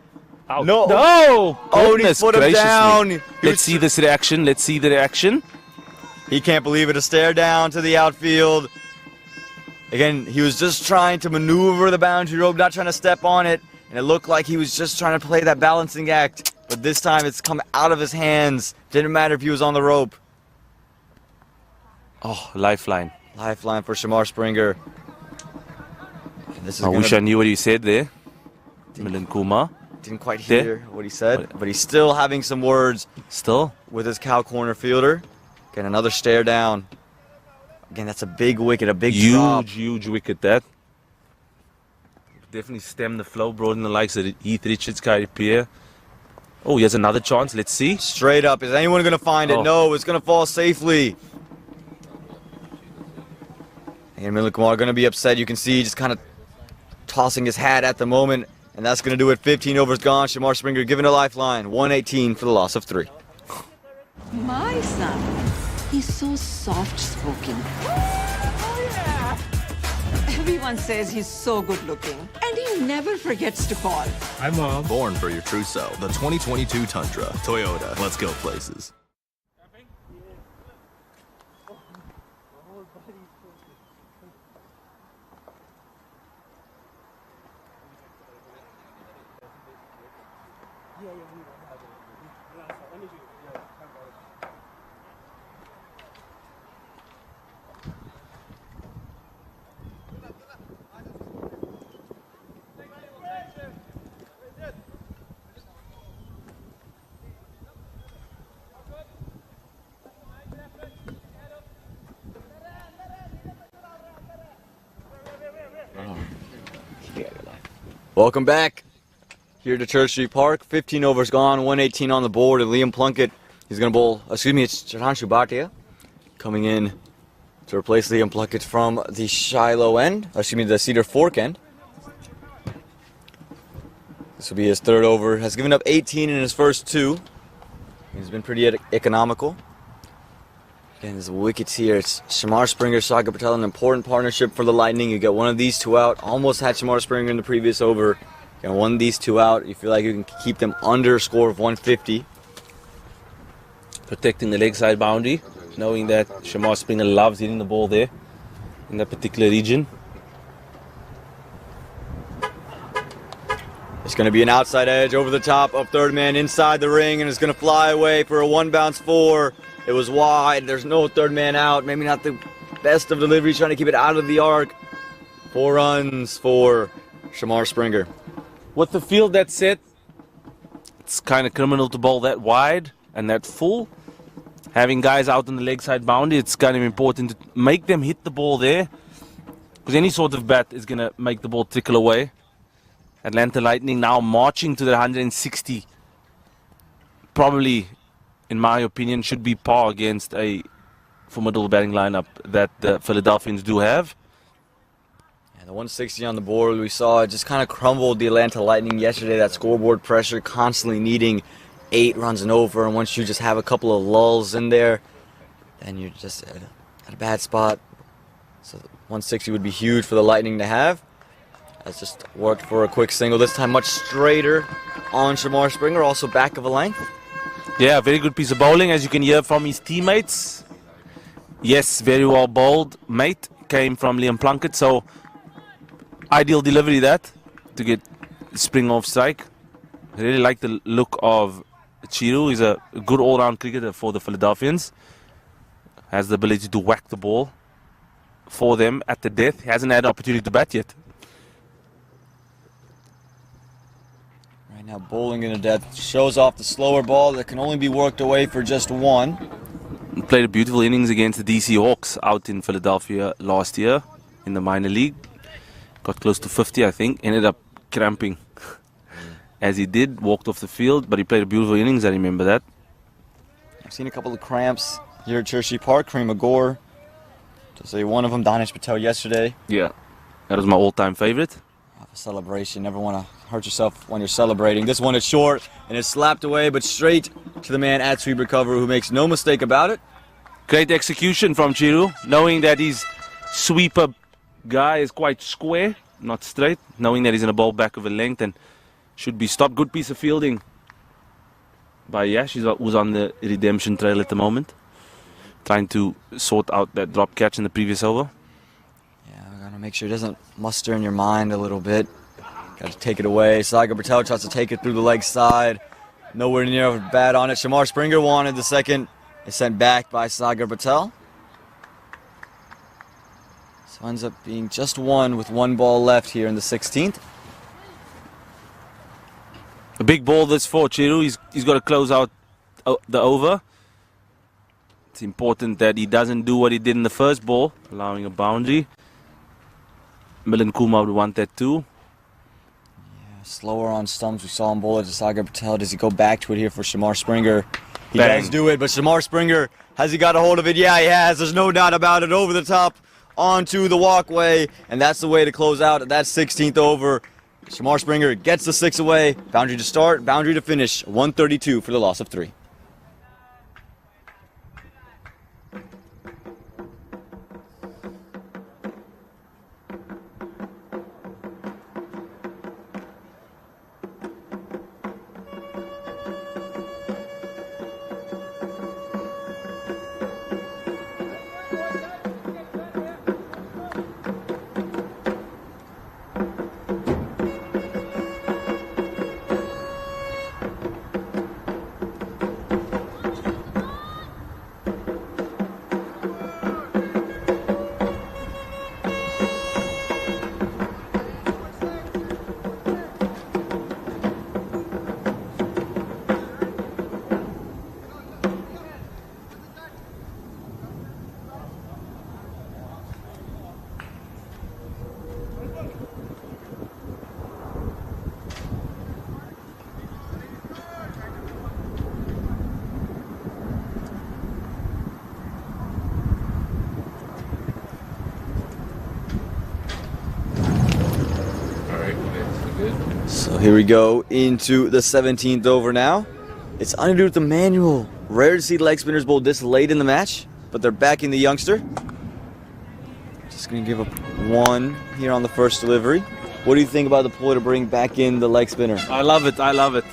Out. No. No! Oh, he put him down. Let's see this reaction. Let's see the reaction. He can't believe it. A stare down to the outfield. Again, he was just trying to maneuver the boundary rope, not trying to step on it. And it looked like he was just trying to play that balancing act. But this time it's come out of his hands. Didn't matter if he was on the rope. Oh, lifeline. Lifeline for Shamar Springer. I wish I knew what he said there. Milan Kumar. Didn't quite hear what he said, but he's still having some words. Still? With his cow corner fielder. Again, another stare down. Again, that's a big wicket, a big drop. Huge wicket, that. Definitely stem the flow, brought in the likes of Heath Richards, Kyrie Pierre. Oh, he has another chance. Let's see. Straight up. Is anyone going to find it? No, it's going to fall safely. And Milan Kumar going to be upset. You can see just kind of tossing his hat at the moment. And that's going to do it. 15 overs gone. Shamar Springer given a lifeline. 118 for the loss of 3. My son, he's so soft-spoken. Everyone says he's so good-looking, and he never forgets to call. Hi, Mom. Born for your true self. The 2022 Tundra. Toyota. Let's go places. Welcome back here to Church Street Park. 15 overs gone, 118 on the board, and Liam Plunkett, he's going to bowl, it's Chiranshu Bhatia coming in to replace Liam Plunkett from the Shiloh end, the Cedar Fork end. This will be his third over. Has given up 18 in his first 2. He's been pretty economical. Again, there's wickets here. It's Shamar Springer, Sagar Patel, an important partnership for the Lightning. You get one of these 2 out. Almost had Shamar Springer in the previous over. Again, one of these 2 out. You feel like you can keep them under a score of 150. Protecting the leg side boundary, knowing that Shamar Springer loves hitting the ball there in that particular region. It's going to be an outside edge over the top of third man inside the ring, and it's going to fly away for a 1-bounce 4. It was wide. There's no third man out. Maybe not the best of deliveries, trying to keep it out of the arc. 4 runs for Shamar Springer. With the field that's set, it's kind of criminal to bowl that wide and that full. Having guys out on the leg side boundary, it's kind of important to make them hit the ball there, because any sort of bat is going to make the ball trickle away. Atlanta Lightning now marching to the 160. Probably, in my opinion, should be par against a formidable batting lineup that the Philadelphians do have. And the 160 on the board, we saw it just kind of crumbled the Atlanta Lightning yesterday. That scoreboard pressure, constantly needing 8 runs and over. And once you just have a couple of lulls in there, then you're just at a bad spot. So 160 would be huge for the Lightning to have. That's just worked for a quick single. This time much straighter on Shamar Springer, also back of a length. Yeah, very good piece of bowling, as you can hear from his teammates. Yes, very well bowled, mate. Came from Liam Plunkett, so ideal delivery that to get spring off strike. I really like the look of Chiru. He's a good all-round cricketer for the Philadelphians. Has the ability to whack the ball for them at the death. He hasn't had an opportunity to bat yet. Right now, bowling in a death shows off the slower ball that can only be worked away for just 1. He played a beautiful innings against the DC Hawks out in Philadelphia last year in the minor league. Got close to 50, I think. Ended up cramping as he did. Walked off the field, but he played a beautiful innings. I remember that. I've seen a couple of cramps here at Church Street Park. Kareem Agor, to say one of them. Danish Patel yesterday. Yeah, that was my all-time favorite. A celebration. Never want to hurt yourself when you're celebrating. This one is short and it's slapped away, but straight to the man at sweep recover who makes no mistake about it. Great execution from Chiru, knowing that his sweeper guy is quite square, not straight, knowing that he's in a ball back of a length and should be stopped. Good piece of fielding by Yash, who's on the redemption trail at the moment, trying to sort out that drop catch in the previous over. Make sure it doesn't muster in your mind a little bit. Got to take it away. Sagar Patel tries to take it through the leg side. Nowhere near a bat on it. Shamar Springer wanted the second. It's sent back by Sagar Patel. So ends up being just one with one ball left here in the 16th. A big ball this for Chiru. He's got to close out the over. It's important that he doesn't do what he did in the first ball, allowing a boundary. Milan Kumar would want that too. Yeah, slower on stumps. We saw him bowl it to Sagar Patel. Does he go back to it here for Shamar Springer? He Bang. does do it, but Shamar Springer, has he got a hold of it? Yeah, he has. There's no doubt about it. Over the top, onto the walkway, and that's the way to close out that 16th over. Shamar Springer gets the 6 away. Boundary to start, boundary to finish. 132 for the loss of 3. So here we go into the 17th over now. It's Anirudh Emmanuel. Rare to see leg spinners bowl this late in the match, but they're backing the youngster. Just going to give up 1 here on the first delivery. What do you think about the ploy to bring back in the leg spinner? I love it. I love it.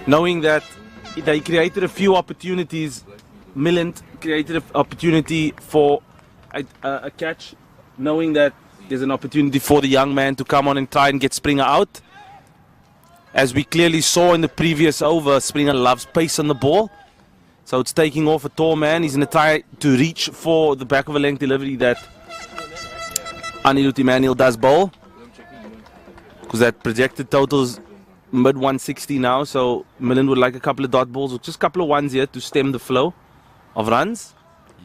Knowing that they created a few opportunities. Millant created an opportunity for a catch, knowing that there's an opportunity for the young man to come on and try and get Springer out. As we clearly saw in the previous over, Springer loves pace on the ball. So it's taking off a tall man. He's going to try to reach for the back of a length delivery that Anirudh Emmanuel does bowl. Because that projected total's mid 160 now. So Millen would like a couple of dot balls, or just a couple of ones here to stem the flow of runs.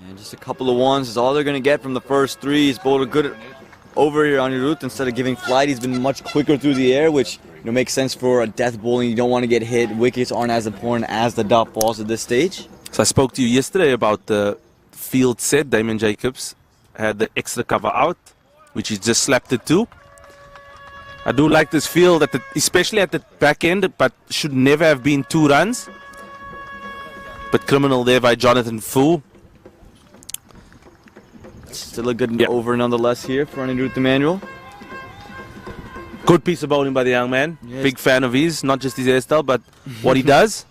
Yeah, just a couple of ones is all they're going to get from the first 3. He's bowled a good over here on Anirudh. Instead of giving flight, he's been much quicker through the air, which makes sense for a death bowling. You don't want to get hit. Wickets aren't as important as the dot balls at this stage. So I spoke to you yesterday about the field set. Damon Jacobs had the extra cover out, which he just slapped it to. I do like this field, especially at the back end, but should never have been 2 runs. But criminal there by Jonathan Fu. Still a good over nonetheless here for Anirudh Emmanuel. Good piece of bowling by the young man. Yes. Big fan of his, not just his hairstyle, but what he does.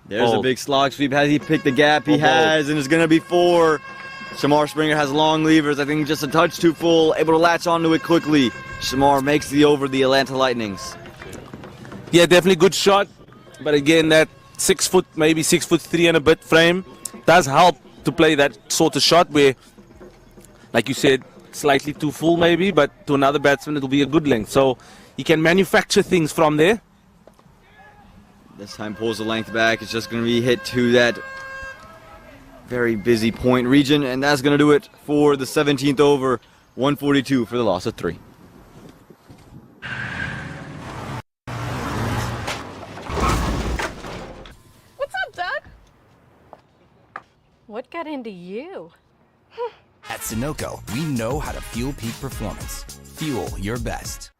There's a big slog sweep. Has he picked the gap? He has, and it's going to be 4. Shamar Springer has long levers. I think just a touch too full. Able to latch onto it quickly. Shamar makes the over the Atlanta Lightnings. Yeah, definitely good shot. But again, that 6 foot, maybe 6'3" and a bit frame does help to play that sort of shot where, like you said, slightly too full maybe, but to another batsman it'll be a good length. So he can manufacture things from there. This time pulls the length back. It's just going to be hit to that very busy point region, and that's going to do it for the 17th over. 142 for the loss of 3. What's up, Doug? What got into you? At At Sunoco, we know how to fuel peak performance. Fuel your best.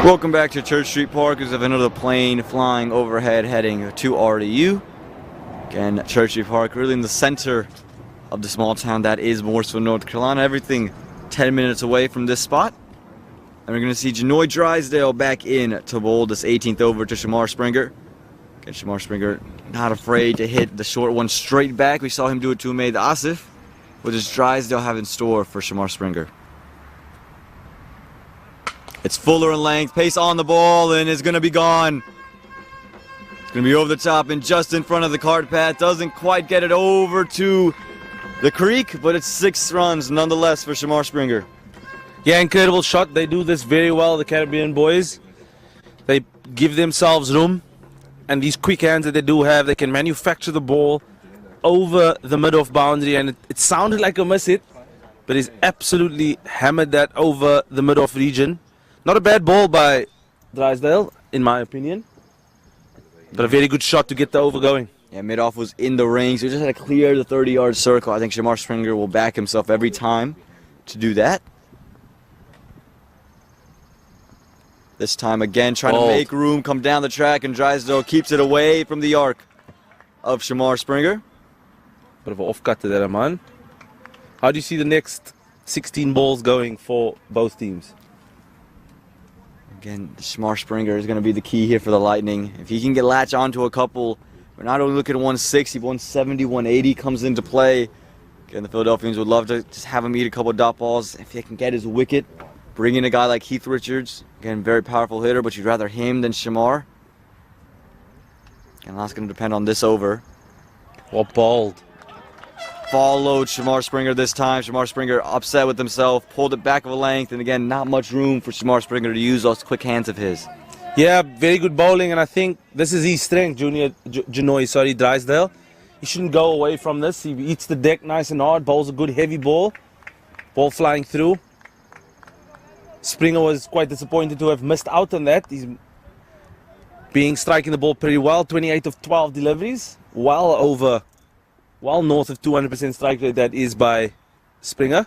Welcome back to Church Street Park. As of another plane flying overhead heading to RDU. Again, Church Street Park, really in the center of the small town that is Mooresville, North Carolina. Everything 10 minutes away from this spot. And we're going to see Janoy Drysdale back in to bowl this 18th over to Shamar Springer. Again, Shamar Springer not afraid to hit the short one straight back. We saw him do it to Umaid Asif. What does Drysdale have in store for Shamar Springer? It's fuller in length, pace on the ball, and it's going to be gone. It's going to be over the top and just in front of the cart path. Doesn't quite get it over to the creek, but it's 6 runs nonetheless for Shamar Springer. Yeah, incredible shot. They do this very well, the Caribbean boys. They give themselves room, and these quick hands that they do have, they can manufacture the ball over the mid-off boundary, and it sounded like a miss hit, but he's absolutely hammered that over the mid-off region. Not a bad ball by Drysdale, in my opinion, but a very good shot to get the over going. Yeah, mid-off was in the ring, so he just had to clear the 30-yard circle. I think Shamar Springer will back himself every time to do that. This time again, trying to make room, come down the track, and Drysdale keeps it away from the arc of Shamar Springer. Bit of an off-cut to that, man. How do you see the next 16 balls going for both teams? Again, Shamar Springer is going to be the key here for the Lightning. If he can get latch onto a couple, we're not only looking at 160, 170, 180 comes into play. Again, the Philadelphians would love to just have him eat a couple dot balls. If he can get his wicket, bring in a guy like Heath Richards. Again, very powerful hitter, but you'd rather him than Shamar. And that's going to depend on this over. Well bowled. Followed Shamar Springer this time. Shamar Springer upset with himself, pulled it back of a length, and again, not much room for Shamar Springer to use those quick hands of his. Yeah, very good bowling, and I think this is his strength, Janoy Drysdale. He shouldn't go away from this. He eats the deck nice and hard, bowls a good heavy ball. Ball flying through. Springer was quite disappointed to have missed out on that. He's striking the ball pretty well. 28 of 12 deliveries. Well north of 200% strike rate that is by Springer.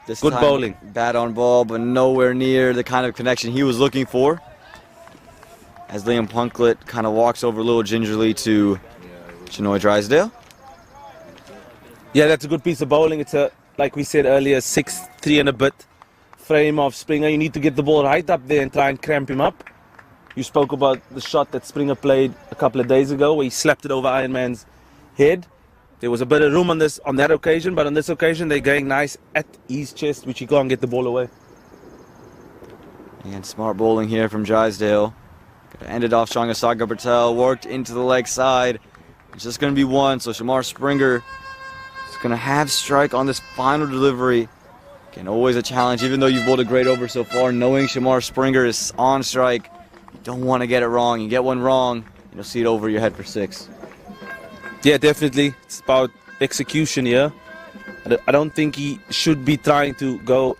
This good time, bowling. Bat on ball, but nowhere near the kind of connection he was looking for. As Liam Plunkett kind of walks over a little gingerly to Janoy Drysdale. Yeah, that's a good piece of bowling. It's a, like we said earlier, 6'3" and a bit frame of Springer. You need to get the ball right up there and try and cramp him up. You spoke about the shot that Springer played a couple of days ago where he slapped it over Iron Man's head. There was a bit of room on that occasion, but on this occasion they're going nice at his chest, which he can't get the ball away. And smart bowling here from Drysdale. Ended off strong as Sagar Patel, worked into the leg side. It's just going to be one, so Shamar Springer is going to have strike on this final delivery. Again, always a challenge, even though you've bowled a great over so far, knowing Shamar Springer is on strike. You don't want to get it wrong. You get one wrong, and you'll see it over your head for 6. Yeah, definitely. It's about execution here. I don't think he should be trying to go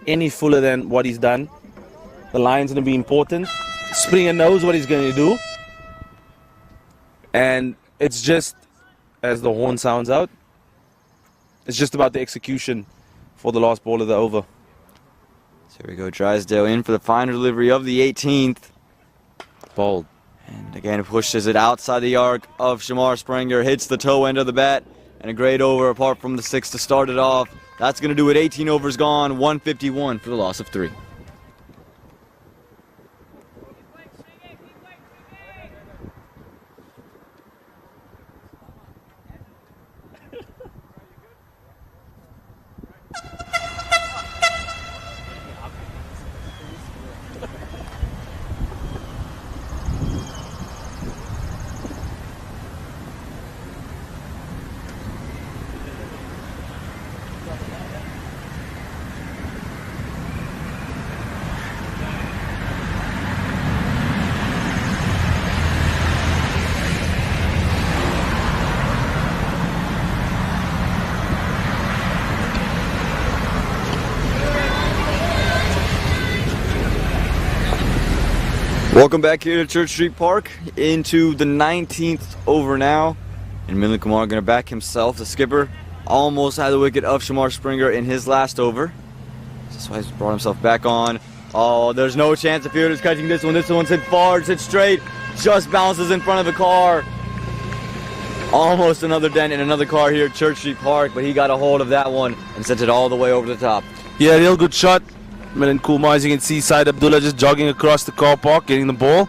any fuller than what he's done. The line's going to be important. Springer knows what he's going to do. And it's just, as the horn sounds out, it's just about the execution for the last ball of the over. So here we go, Drysdale in for the final delivery of the 18th. Bowled. And again, pushes it outside the arc of Shamar Springer, hits the toe end of the bat, and a great over apart from the 6 to start it off. That's going to do it. 18 overs gone, 151 for the loss of 3. Welcome back here to Church Street Park into the 19th over now. And Milind Kumar going to back himself, the skipper. Almost had the wicket of Shamar Springer in his last over. That's why he's brought himself back on. Oh, there's no chance the fielder's catching this one. This one's hit far, it's hit straight. Just bounces in front of the car. Almost another dent in another car here at Church Street Park, but he got a hold of that one and sent it all the way over the top. Yeah, real good shot. Milind Kumar, as you can see, Syed Abdullah just jogging across the car park, getting the ball.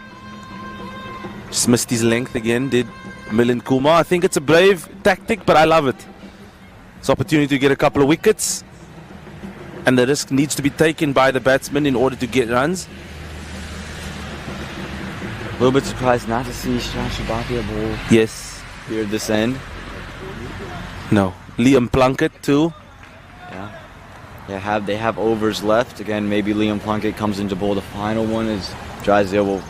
Just missed his length again, did Milind Kumar. I think it's a brave tactic, but I love it. It's an opportunity to get a couple of wickets, and the risk needs to be taken by the batsman in order to get runs. A little bit surprised not to see Shah Shabaki bowl. Yes. Here at this end. No. Liam Plunkett too. Yeah. They have overs left. Again, maybe Liam Plunkett comes into bowl the final one as Drysdale will.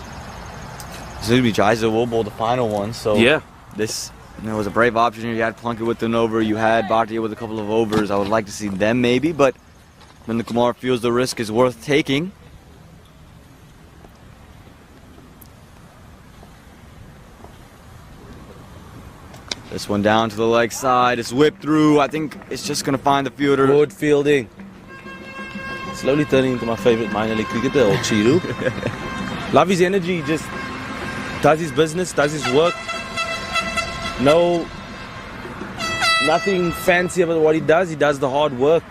Drysdale will bowl the final one. So yeah, this was a brave option. You had Plunkett with an over. You had Bhatia with a couple of overs. I would like to see them maybe, but Milind Kumar feels the risk is worth taking. This one down to the leg side. It's whipped through. I think it's just going to find the fielder. Good fielding. Slowly turning into my favorite minor league cricketer, old Chiru. Love his energy. Just does his business, does his work. Nothing fancy about what he does. He does the hard work.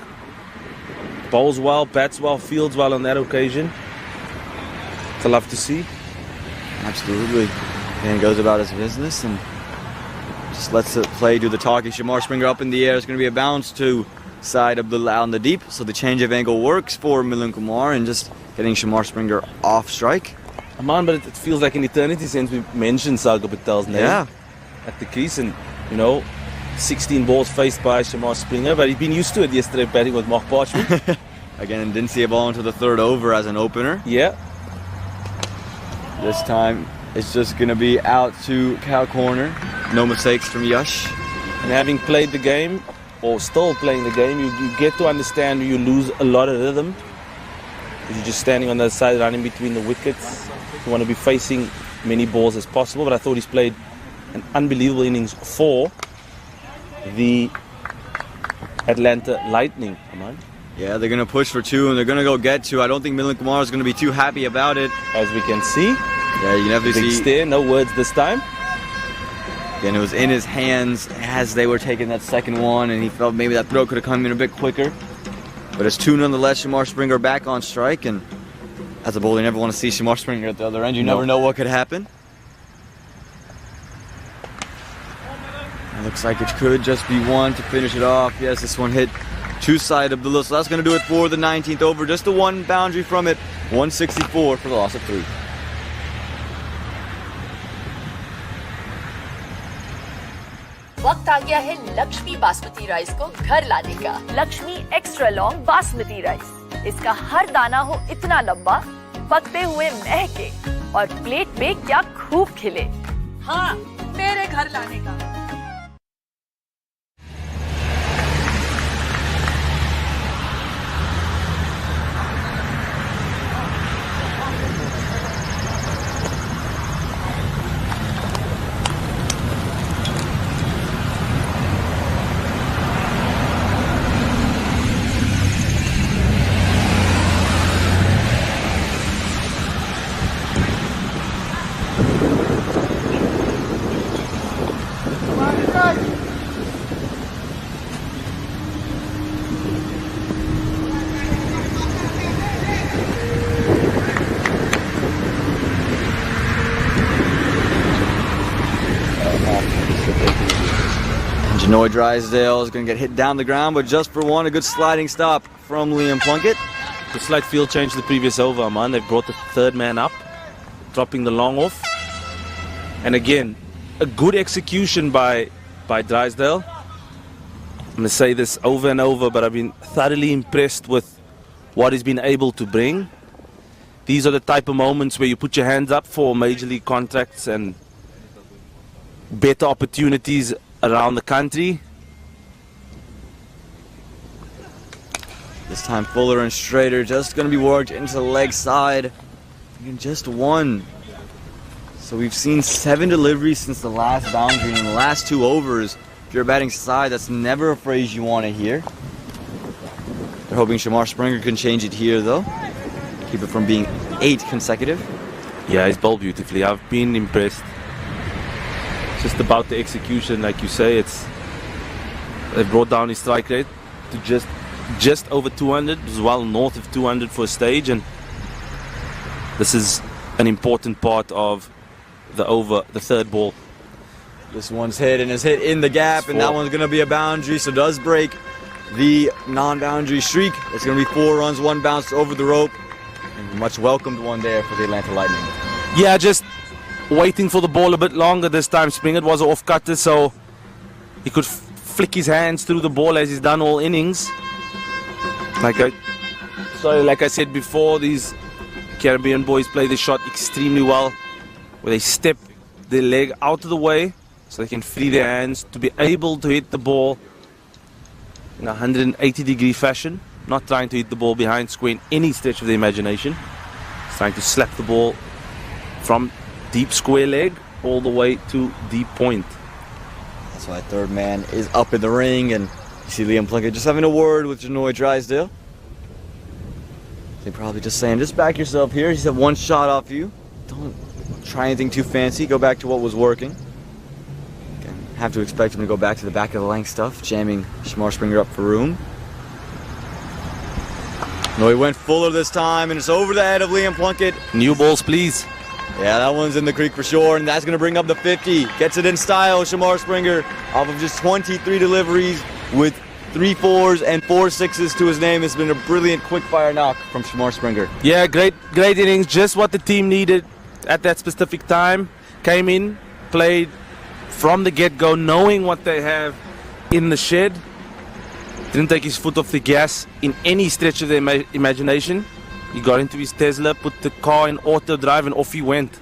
Bowls well, bats well, fields well on that occasion. It's a love to see. Absolutely. And goes about his business and just lets the play do the talking. Shamar Springer up in the air. It's going to be a bounce to Syed Abdullah on the deep. So the change of angle works for Milind Kumar and just getting Shamar Springer off strike. Man, but it feels like an eternity since we mentioned Sagar Patel's name at the crease. And, 16 balls faced by Shamar Springer. But he's been used to it yesterday batting with Mark Parchment. Again, didn't see a ball into the third over as an opener. Yeah. This time it's just going to be out to cow corner. No mistakes from Yash. And having played the game, or still playing the game, you get to understand you lose a lot of rhythm. You're just standing on the side, running between the wickets. You want to be facing many balls as possible, but I thought he's played an unbelievable innings for the Atlanta Lightning. Come on. Yeah, they're going to push for two, and they're going to go get two. I don't think Milind Kumar is going to be too happy about it. As we can see. Yeah, you never see. Big stare, no words this time. Again, it was in his hands as they were taking that second one, and he felt maybe that throw could have come in a bit quicker. But it's two nonetheless. Shamar Springer back on strike, and as a bowler, you never want to see Shamar Springer at the other end. You never know what could happen. It looks like it could just be one to finish it off. Yes, this one hit to Syed Abdullah, so that's going to do it for the 19th over. Just the one boundary from it. 164 for the loss of 3. वक्त आ गया है Lakshmi basmati rice को घर लाने का। Lakshmi extra long basmati rice. इसका हर दाना हो इतना लंबा, पकते हुए महके और प्लेट में क्या खूब खिले। हाँ, मेरे घर लाने का। Janoy Drysdale is going to get hit down the ground, but just for one, a good sliding stop from Liam Plunkett. The slight field change to the previous over, man. They've brought the third man up, dropping the long off. And again, a good execution by Drysdale. I'm going to say this over and over, but I've been thoroughly impressed with what he's been able to bring. These are the type of moments where you put your hands up for major league contracts and better opportunities around the country. This time fuller and straighter, just going to be worked into the leg side. And just one So we've seen 7 deliveries since the last boundary, and in the last 2 overs, if you're a batting side, that's never a phrase you want to hear. They're hoping Shamar Springer can change it here, though. Keep it from being 8 consecutive. Yeah, he's bowled beautifully. I've been impressed. It's just about the execution, like you say. They've brought down his strike rate to just over 200. It was well north of 200 for a stage, and this is an important part of the third ball. This one's hit and is hit in the gap, and that one's going to be a boundary, so does break the non-boundary streak. It's going to be 4 runs, 1 bounce over the rope, and a much welcomed one there for the Atlanta Lightning. Yeah, just waiting for the ball a bit longer this time. Springer was off cutter, so he could flick his hands through the ball as he's done all innings. Like I said before, these Caribbean boys play the shot extremely well, where they step their leg out of the way so they can free their hands to be able to hit the ball in a 180-degree fashion, not trying to hit the ball behind square in any stretch of the imagination. It's trying to slap the ball from deep square leg all the way to deep point. That's why third man is up in the ring, and you see Liam Plunkett just having a word with Janoy Drysdale. They're probably just saying, just back yourself here. He said 1 shot off you. Don't try anything too fancy. Go back to what was working. Again, have to expect him to go back to the back of the length stuff, jamming Shamar Springer up for room. No, he went fuller this time, and it's over the head of Liam Plunkett. New balls, please. Yeah, that one's in the creek for sure, and that's going to bring up the 50. Gets it in style, Shamar Springer, off of just 23 deliveries with 3 4s and 4 6s to his name. It's been a brilliant quick-fire knock from Shamar Springer. Yeah, great innings. Just what the team needed at that specific time. Came in, played from the get-go, knowing what they have in the shed. Didn't take his foot off the gas in any stretch of the imagination. He got into his Tesla, put the car in auto drive, and off he went.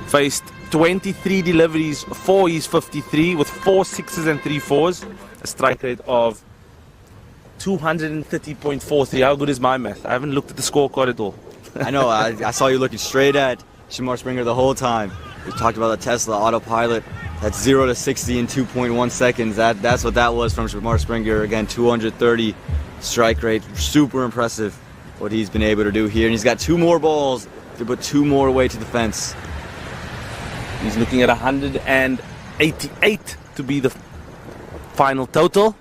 Faced 23 deliveries for his 53 with 4 6s and 3 4s. A strike rate of 230.43. How good is my math? I haven't looked at the scorecard at all. I know, I saw you looking straight at Shamar Springer the whole time. We talked about the Tesla autopilot. That's 0 to 60 in 2.1 seconds. That's what that was from Shamar Springer. Again, 230 strike rate. Super impressive what he's been able to do here. And he's got 2 more balls to put 2 more away to the fence. He's looking at 188 to be the final total.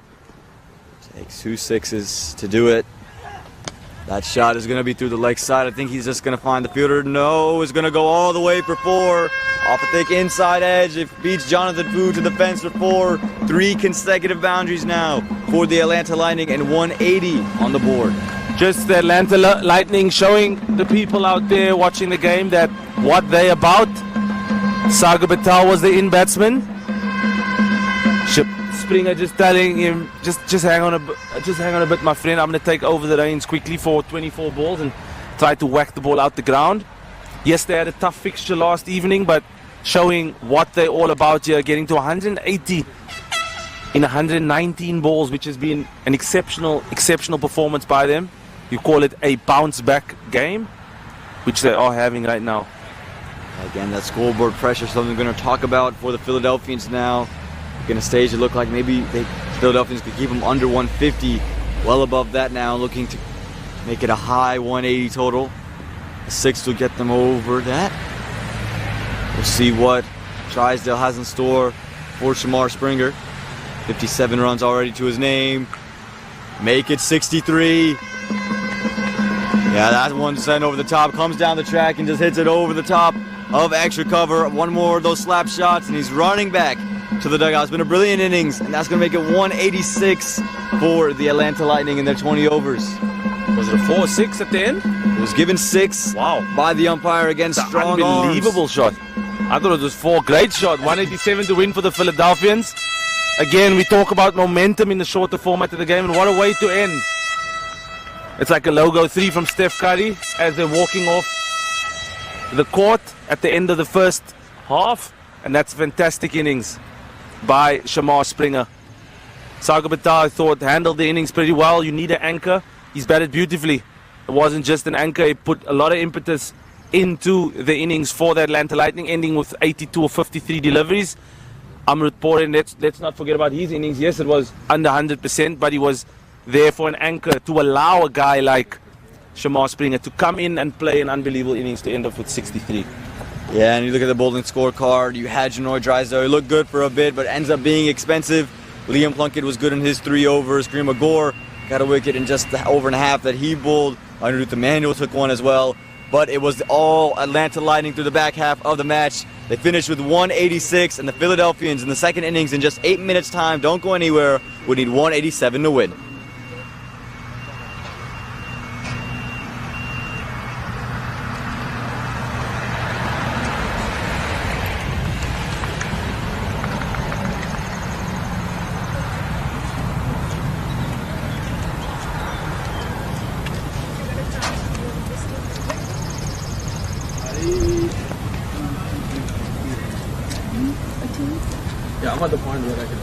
Takes 2 6s to do it. That shot is going to be through the leg side. I think he's just going to find the fielder. No, it's going to go all the way for 4. Off a thick inside edge. It beats Jonathan Fu to the fence for 4. 3 consecutive boundaries now for the Atlanta Lightning, and 180 on the board. Just the Atlanta Lightning showing the people out there watching the game that what they about. Sagar Patel was the in-batsman. Springer just telling him, just hang on a bit, my friend. I'm going to take over the reins quickly for 24 balls and try to whack the ball out the ground. Yes, they had a tough fixture last evening, but showing what they're all about here, getting to 180 in 119 balls, which has been an exceptional performance by them. You call it a bounce-back game, which they are having right now. Again, that scoreboard pressure, something we're going to talk about for the Philadelphians now. Going to stage it look like maybe the Philadelphians could keep them under 150, well above that now, looking to make it a high 180 total. A 6 will get them over that. We'll see what Drysdale has in store for Shamar Springer. 57 runs already to his name. Make it 63. Yeah, that one sent over the top, comes down the track and just hits it over the top of extra cover. One more of those slap shots, and he's running back to the dugout. It's been a brilliant innings, and that's going to make it 186 for the Atlanta Lightning in their 20 overs. Was it a 4-6 at the end? It was given 6 by the umpire against strong unbelievable arms. Shot. I thought it was 4. Great shot. 187 to win for the Philadelphians. Again, we talk about momentum in the shorter format of the game, and what a way to end. It's like a logo 3 from Steph Curry as they're walking off the court at the end of the first half, and that's fantastic innings by Shamar Springer. Sagar Patel, I thought, handled the innings pretty well. You need an anchor. He's batted beautifully. It wasn't just an anchor. He put a lot of impetus into the innings for the Atlanta Lightning, ending with 82 or 53 deliveries. Amrut Poren, let's not forget about his innings. Yes, it was under 100%, but he was there for an anchor to allow a guy like Shamar Springer to come in and play an unbelievable innings to end up with 63. Yeah, and you look at the bowling scorecard, you had Janoy Drysdale. He looked good for a bit, but ends up being expensive. Liam Plunkett was good in his 3 overs. Green Magor got a wicket in just the over and a half that he bowled. Anirudh Emanuel took one as well. But it was all Atlanta Lightning through the back half of the match. They finished with 186, and the Philadelphians in the second innings in just 8 minutes time, don't go anywhere, would need 187 to win. Yeah, I'm at the point where I can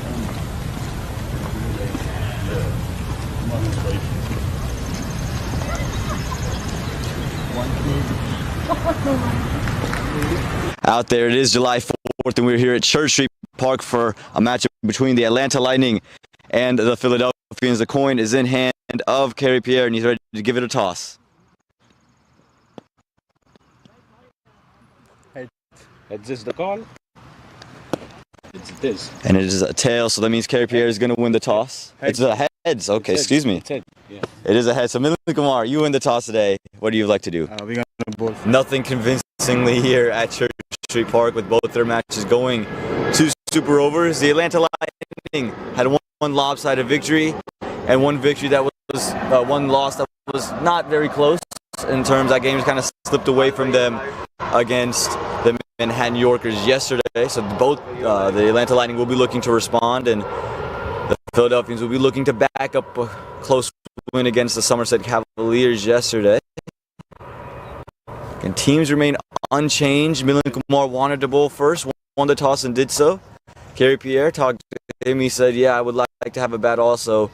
Out there, it is July 4th, and we're here at Church Street Park for a matchup between the Atlanta Lightning and the Philadelphians. The coin is in hand of Kerry Pierre, and he's ready to give it a toss. Is this the call? It is. And it is a tail, so that means Kerry Pierre is going to win the toss. Heads. It's a heads. Okay, excuse me. It's head. Yeah. It is a head. So Milind Kumar, you win the toss today. What do you like to do? We're going to bowl. Nothing convincingly here at Church Street Park with both their matches going 2 super overs. The Atlanta Lightning had one lopsided victory and one victory that was one loss that was not very close in terms that game kind of slipped away from them against the Manhattan Yorkers yesterday. So both the Atlanta Lightning will be looking to respond, and the Philadelphians will be looking to back up a close win against the Somerset Cavaliers yesterday. And teams remain unchanged. Milind Kumar wanted to bowl first, won the toss and did so. Kerry Pierre talked to him. He said, yeah, I would like to have a bat also.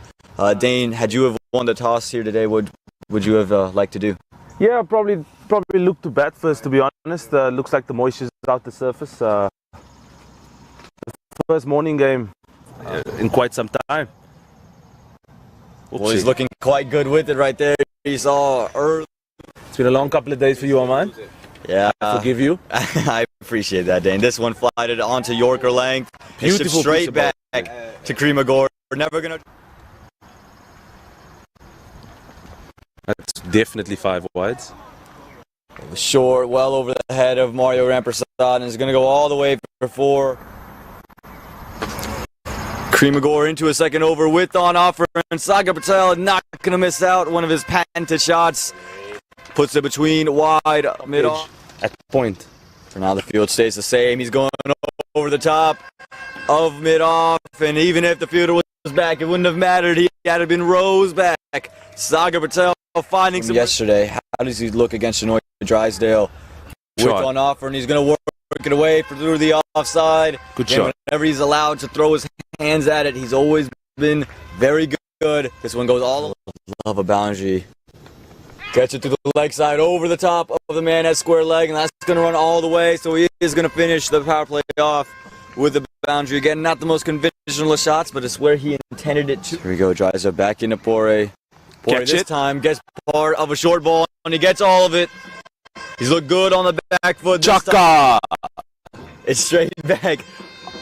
Dane, had you have won the toss here today, what would you have liked to do? Yeah, probably look to bat first, to be honest. Looks like the moisture's out the surface. The first morning game in quite some time. Well, he's looking quite good with it right there. He saw early. It's been a long couple of days for you, man. Yeah. I forgive you. I appreciate that, Dane. This one flighted onto Yorker length. Beautiful straight back to Kremagor. We're never going to... That's definitely 5 wides. Short, well over the head of Mario Rampersad, and is going to go all the way for 4. Kremagor into a second over with on offer, and Sagar Patel not going to miss out. One of his patented shots puts it between wide, mid-off. At point. For now, the field stays the same. He's going over the top of mid-off, and even if the fielder was back, it wouldn't have mattered. He had to been rows back. Sagar Patel finding some... Yesterday, how does he look against Janoy Drysdale? With on offer, and he's going to work it away through the offside. Good shot. Whenever he's allowed to throw his hands at it, he's always been very good. This one goes all of a boundary. Gets it to the leg side, over the top of the man at square leg, and that's going to run all the way. So he is going to finish the power play off with the boundary. Again, not the most conventional of shots, but it's where he intended it to. Here we go, Drysdale back into Pore. Pore this time gets part of a short ball, and he gets all of it. He's looked good on the back foot. Chaka! It's straight back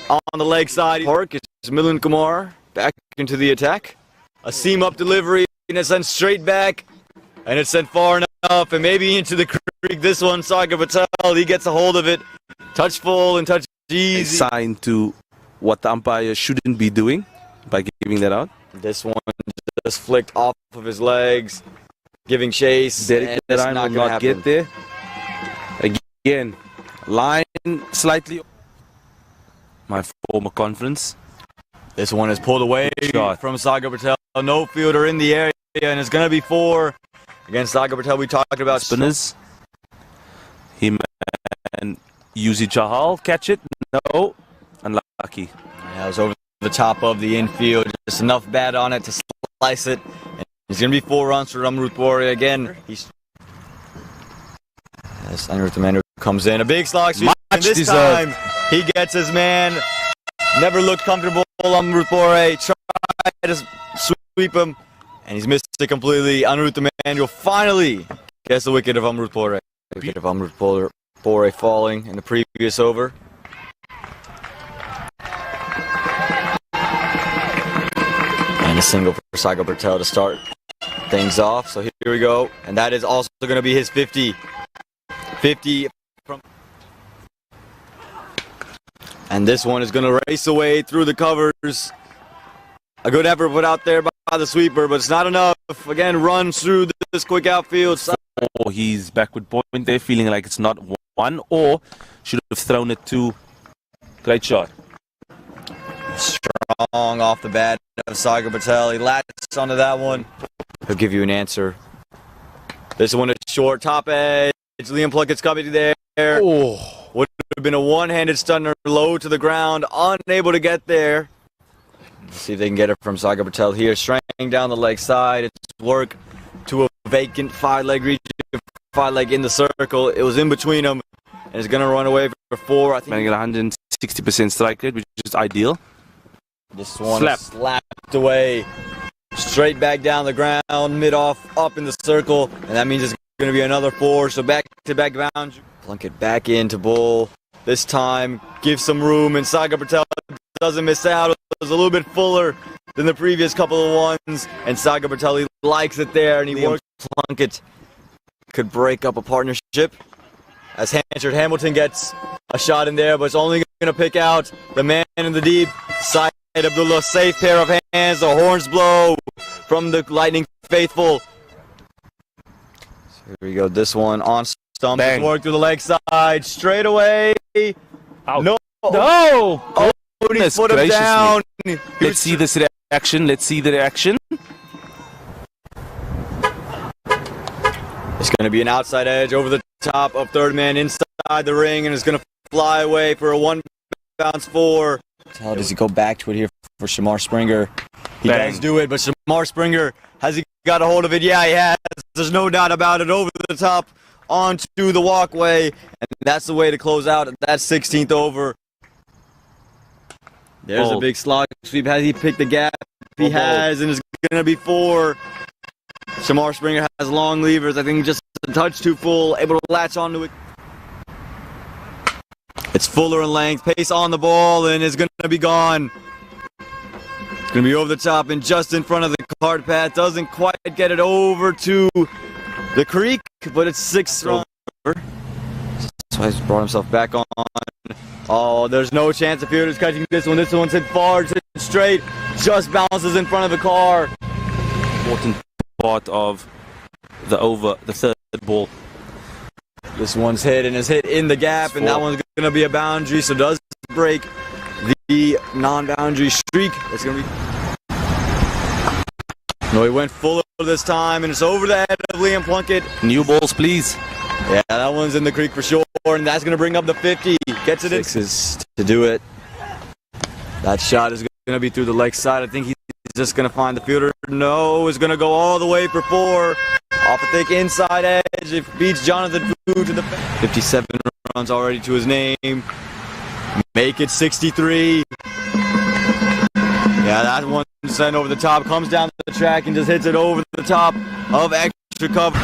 on the leg side. Park is Milind Kumar back into the attack. A seam up delivery, and it's sent straight back. And it's sent far enough, and maybe into the creek. This one, Sagar Patel, he gets a hold of it. Touch full and touch easy. A sign to what the umpire shouldn't be doing by giving that out. This one just flicked off of his legs, giving chase. Derek Ryan will not get there. Again, line slightly. My former conference. This one is pulled away from Sagar Patel. No fielder in the area, and it's going to be 4. Against Sagar Patel, we talked about spinners. Him and Yuzi Chahal catch it. No, unlucky. Yeah, it was over the top of the infield. Just enough bat on it to slice it. And it's going to be 4 runs for Amrut Pore again. As Anirudh Manu comes in, a big slog sweep, and this deserved. time he gets his man. Never looked comfortable. Amrut Bore tried to sweep him, and he's missed it completely. Anirudh Manu finally gets the wicket of Amrut Bore. Wicket of Amrut Bore falling in the previous over. And a single for Sagar Patel to start things off. So here we go, and that is also going to be his 50. 50 from, and this one is going to race away through the covers. A good effort put out there by the sweeper, but it's not enough. Again, runs through this quick outfield. Oh, he's backward point there, feeling like it's not one, or should have thrown it to. Great shot. Strong off the bat of Sagar Patel. He latches onto that one. He'll give you an answer. This one is short, top edge. Liam Plunkett's coming there. Oh. Would have been a one-handed stunner, low to the ground, unable to get there. Let's see if they can get it from Sagar Patel here. Straying down the leg side. It's work to a vacant 5-leg region. 5-leg in the circle. It was in between them, and it's going to run away for 4. I think. Manning at 160% strike rate, which is ideal. This one is slapped away. Straight back down the ground, mid-off, up in the circle, and that means it's going to be another 4, so back-to-back boundary. Plunkett back into Bull. This time, give some room, and Sagar Patel doesn't miss out. It was a little bit fuller than the previous couple of ones, and Sagar Patel, he likes it there, and he works. Plunkett could break up a partnership, as Hanchard Hamilton gets a shot in there, but it's only going to pick out the man in the deep side. Abdullah, safe pair of hands, the horns blow from the Lightning faithful. So here we go, this one on stump, work through the leg side, straight away. Out. No! Oh, he put him down. Let's see this reaction, let's see the reaction. It's going to be an outside edge over the top of third man inside the ring, and it's going to fly away for a 1-bounce 4. How does he go back to it here for Shamar Springer? He does do it, but Shamar Springer, has he got a hold of it? Yeah, he has. There's no doubt about it. Over the top, onto the walkway, and that's the way to close out that 16th over. There's a big slog sweep. Has he picked the gap? He has, and it's going to be 4. Shamar Springer has long levers. I think just a touch too full, able to latch onto it. It's fuller in length, pace on the ball, and it's going to be gone. It's going to be over the top and just in front of the cart path. Doesn't quite get it over to the creek, but it's 6 runs. So he's brought himself back on. Oh, there's no chance of fielders catching this one. This one's hit far, it's hit straight, just bounces in front of the car. Important part of the over, the third ball. This one's hit and is hit in the gap, and that one's going to be a boundary, so does break the non-boundary streak. It's going to be... No, he went fuller this time, and it's over the head of Liam Plunkett. New balls, please. Yeah, that one's in the creek for sure, and that's going to bring up the 50. Gets it in. 6 to do it. That shot is going to be through the leg side. I think he's just going to find the fielder. No, it's going to go all the way for 4. Off a thick inside edge, it beats Jonathan Fu to the 57 runs already to his name. Make it 63. Yeah, that one sent over the top, comes down the track and just hits it over the top of extra cover.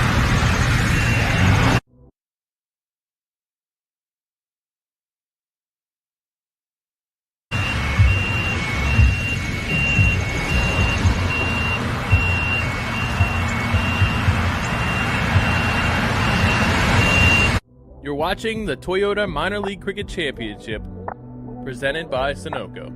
You're watching the Toyota Minor League Cricket Championship, presented by Sunoco.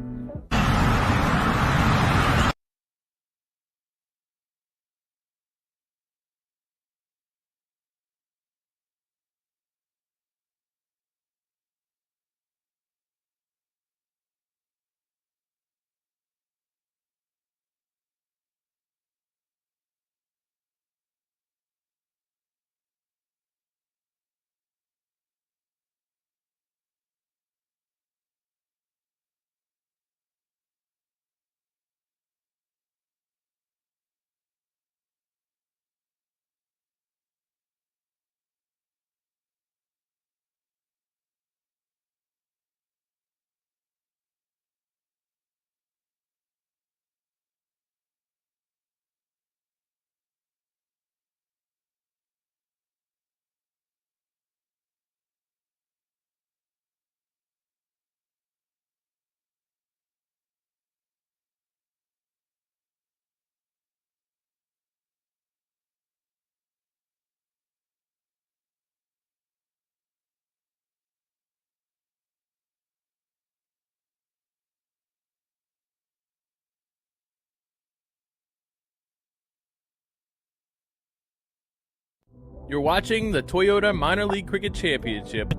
You're watching the Toyota Minor League Cricket Championship,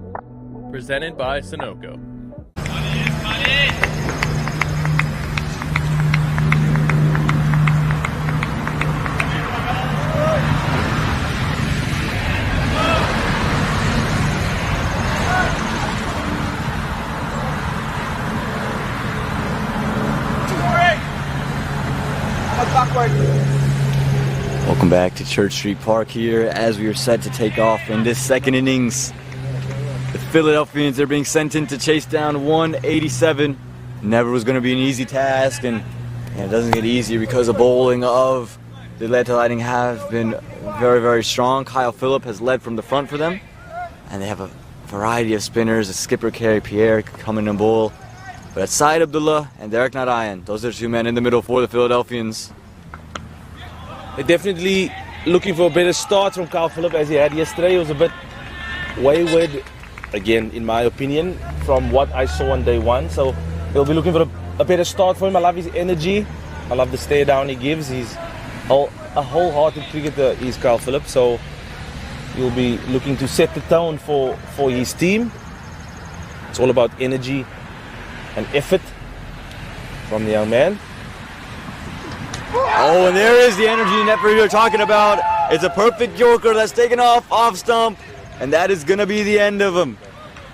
presented by Sunoco. Welcome back to Church Street Park here as we are set to take off in this second innings. The Philadelphians are being sent in to chase down 187. Never was going to be an easy task, and it doesn't get easier because the bowling of the Atlanta Lightning have been very, very strong. Kyle Phillip has led from the front for them, and they have a variety of spinners. The skipper Kerry Pierre coming in bowl. But at Syed Abdullah and Derek Narayan, those are the two men in the middle for the Philadelphians. They're definitely looking for a better start from Kyle Phillip as he had yesterday. It was a bit wayward, again, in my opinion, from what I saw on day one. So they'll be looking for a better start for him. I love his energy. I love the stare down he gives. He's a wholehearted cricketer, is Kyle Phillip. So he'll be looking to set the tone for his team. It's all about energy and effort from the young man. Oh, and there is the energy net we were talking about. It's a perfect Yorker that's taken off stump, and that is going to be the end of him.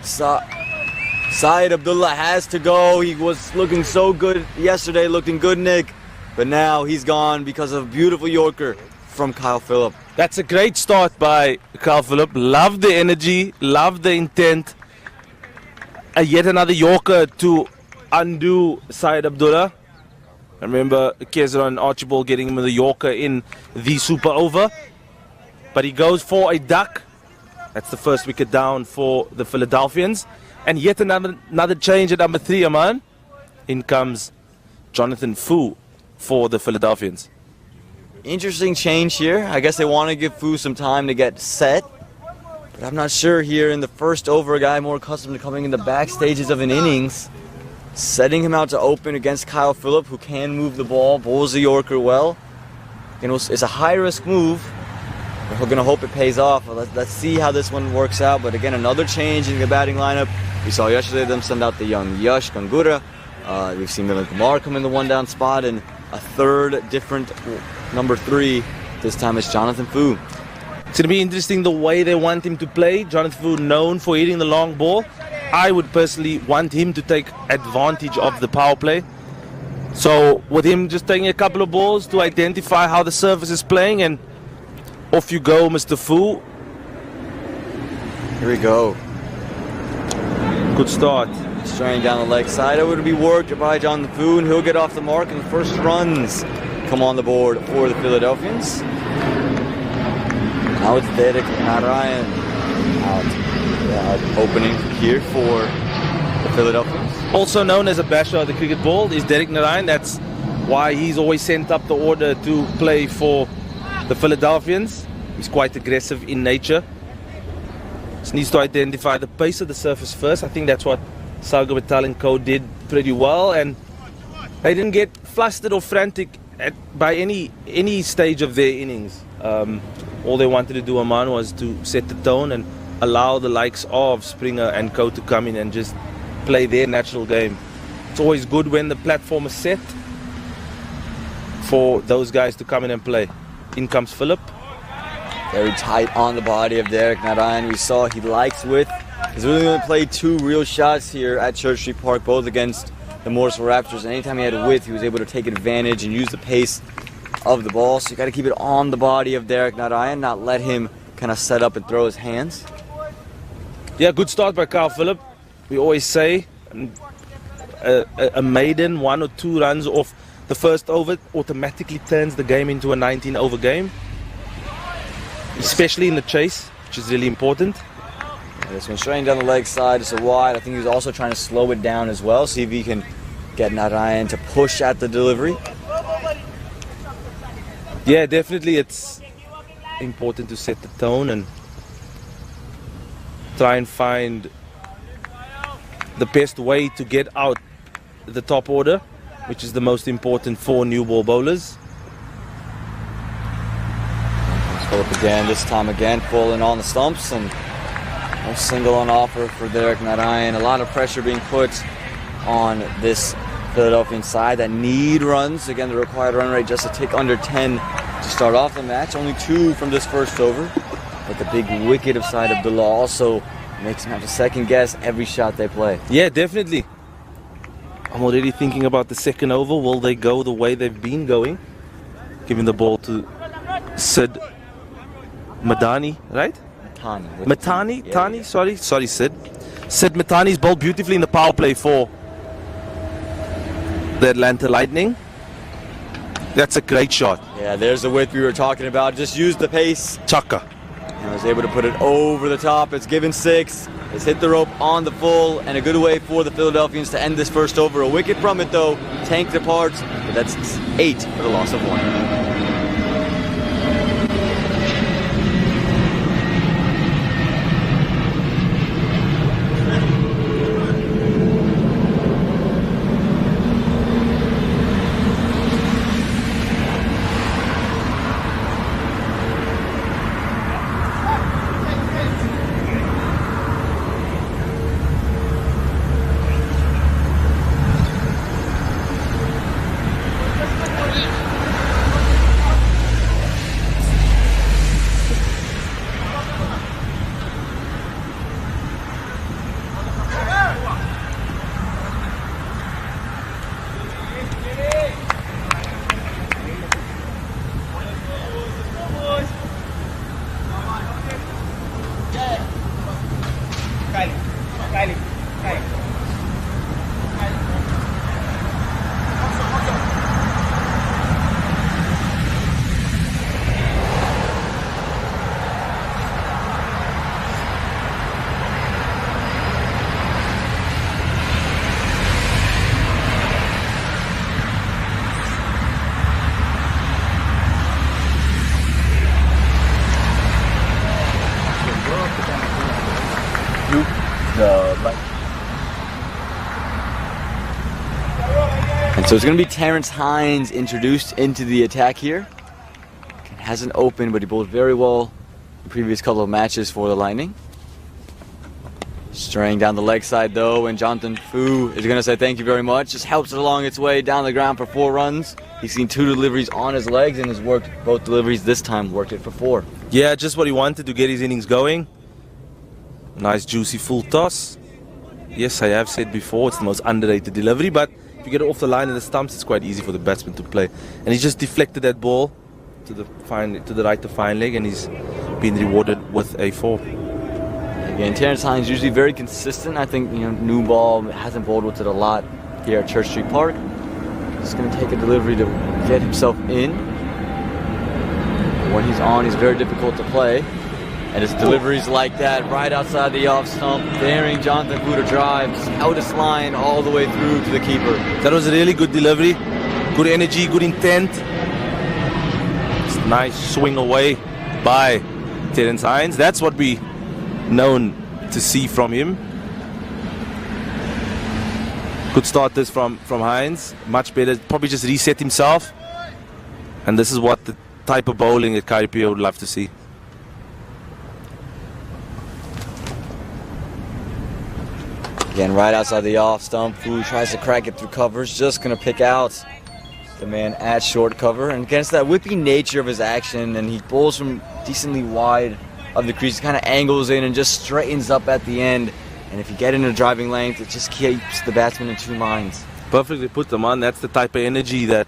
Syed Abdullah has to go. He was looking so good yesterday, looking good, Nick, but now he's gone because of a beautiful Yorker from Kyle Phillip. That's a great start by Kyle Phillip. Love the energy, love the intent. Yet another Yorker to undo Syed Abdullah. I remember Kezra and Archibald getting him with a Yorker in the super over. But he goes for a duck. That's the first wicket down for the Philadelphians. And yet another change at number 3, Aman. In comes Jonathan Fu for the Philadelphians. Interesting change here. I guess they want to give Fu some time to get set. But I'm not sure here in the first over, a guy more accustomed to coming in the back stages of an innings. Setting him out to open against Kyle Phillip, who can move the ball, bowls the Yorker well. It's a high-risk move. We're going to hope it pays off. Let's see how this one works out. But again, another change in the batting lineup. We saw yesterday them send out the young Yash Gangura. We've seen Milan Kumar come in the one-down spot, and a third different number 3. This time it's Jonathan Fu. It's going to be interesting the way they want him to play. Jonathan Fu, known for hitting the long ball. I would personally want him to take advantage of the power play. So with him just taking a couple of balls to identify how the surface is playing, and off you go, Mr. Fu. Here we go. Good start. Straying down the leg side. It would be worked by Jonathan Fu, and he'll get off the mark, and the first runs come on the board for the Philadelphians. Now it's Derek Narayan out. Opening here for the Philadelphians. Also known as a basher of the cricket ball is Derek Narayan. That's why he's always sent up the order to play for the Philadelphians. He's quite aggressive in nature. Just needs to identify the pace of the surface first. I think that's what Sagar Vittal and co did pretty well, and they didn't get flustered or frantic by any stage of their innings. All they wanted to do, Aman, was to set the tone and allow the likes of Springer and co to come in and just play their natural game. It's always good when the platform is set for those guys to come in and play. In comes Phillip. Very tight on the body of Derek Narayan. We saw he likes width. He's really only played 2 real shots here at Church Street Park, both against the Morrisville Raptors. And anytime he had width, he was able to take advantage and use the pace of the ball. So you got to keep it on the body of Derek Narayan, not let him kind of set up and throw his hands. Yeah, good start by Kyle Phillip. We always say a maiden 1 or 2 runs off the first over automatically turns the game into a 19-over game, especially in the chase, which is really important. This one straight down the leg side, it's a wide. I think he was also trying to slow it down as well, see if he can get Narayan to push at the delivery. Yeah, definitely it's important to set the tone and try and find the best way to get out the top order, which is the most important for new ball bowlers. Pull up again, this time again, pulling on the stumps, and no single on offer for Derek Narayan. A lot of pressure being put on this Philadelphian side that need runs. Again, the required run rate just a tick under 10 to start off the match. Only 2 from this first over. But the big wicket of side Abdullah also makes them have to second guess every shot they play. Yeah, definitely. I'm already thinking about the second over. Will they go the way they've been going? Giving the ball to Sid Madani, right? Matani, Yeah, Tani, yeah. sorry, Sid. Sid Matani's bowled beautifully in the power play for the Atlanta Lightning. That's a great shot. Yeah, there's the width we were talking about. Just use the pace. Chaka. And was able to put it over the top. It's given 6. It's hit the rope on the full, and a good way for the Philadelphians to end this first over. A wicket from it, though, tanked apart, but that's 8 for the loss of 1. And so it's going to be Terrence Hines introduced into the attack here. Hasn't opened, but he bowled very well in the previous couple of matches for the Lightning. Straying down the leg side though, and Jonathan Fu is going to say thank you very much. Just helps it along its way down the ground for 4 runs. He's seen 2 deliveries on his legs and has worked both deliveries this time, worked it for 4. Yeah, just what he wanted to get his innings going. Nice juicy full toss. Yes, I have said before, it's the most underrated delivery, but if you get it off the line and the stumps, it's quite easy for the batsman to play. And he just deflected that ball to the right to fine leg, and he's been rewarded with a 4. Again, Terrence Hines usually very consistent. I think, new ball hasn't bowled with it a lot here at Church Street Park. He's going to take a delivery to get himself in. When he's on, he's very difficult to play. And his deliveries like that, right outside the off stump, daring Jonathan Fu to drive, just out his line all the way through to the keeper. That was a really good delivery. Good energy, good intent. Nice swing away by Terrence Hines. That's what we known to see from him. Good start this from Hines. Much better. Probably just reset himself. And this is what the type of bowling that Kairipia would love to see. Again, right outside the off stump. Fu tries to crack it through covers. Just going to pick out the man at short cover. And against that whippy nature of his action, and he bowls from decently wide of the crease, kind of angles in and just straightens up at the end. And if you get in a driving length, it just keeps the batsman in 2 minds. Perfectly put them on. That's the type of energy that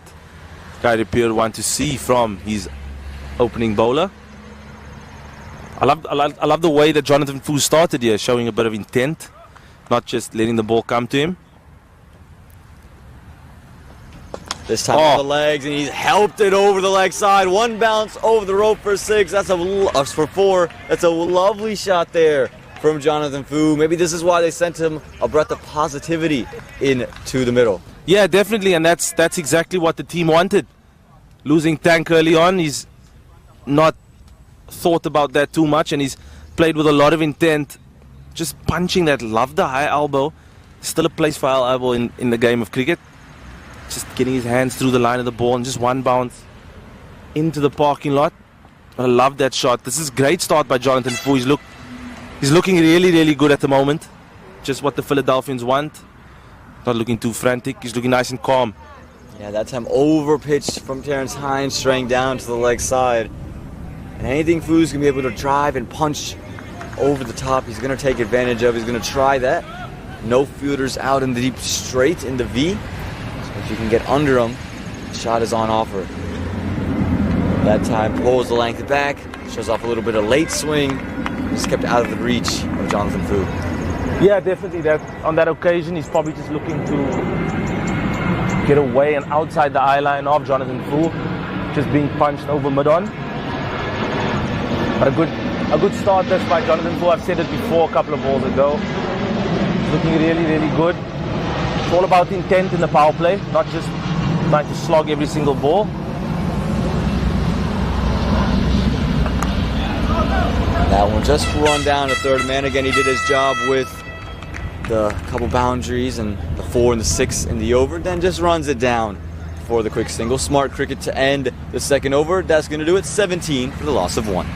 Kairipia want to see from his opening bowler. I love the way that Jonathan Fu started here, showing a bit of intent, not just letting the ball come to him. This time on the legs, and he's helped it over the leg side. 1 bounce over the rope for 6. That's for 4. That's a lovely shot there from Jonathan Fu. Maybe this is why they sent him a breath of positivity into the middle. Yeah, definitely, and that's exactly what the team wanted. Losing Tank early on, he's not thought about that too much, and he's played with a lot of intent. Just punching that, love the high elbow. Still a place for high elbow in the game of cricket. Just getting his hands through the line of the ball and just 1 bounce into the parking lot. I love that shot. This is great start by Jonathan Fu. He's looking really, really good at the moment. Just what the Philadelphians want. Not looking too frantic. He's looking nice and calm. Yeah, that time over pitched from Terrence Hines, straying down to the leg side. And anything Fu's gonna be able to drive and punch over the top, he's gonna take advantage of. He's gonna try that. No fielders out in the deep straight in the V. So if you can get under him, the shot is on offer. That time pulls the length back, shows off a little bit of late swing, just kept out of the reach of Jonathan Fu. Yeah, definitely. That on that occasion, he's probably just looking to get away and outside the eye line of Jonathan Fu, just being punched over mid-on. But a good start this by Jonathan Fu. I've said it before a couple of balls ago. He's looking really, really good. It's all about intent in the power play, not just trying to slog every single ball. That one just run down to third man. Again, he did his job with the couple boundaries and the 4 and the 6 in the over, then just runs it down for the quick single. Smart cricket to end the second over. That's going to do it. 17 for the loss of 1.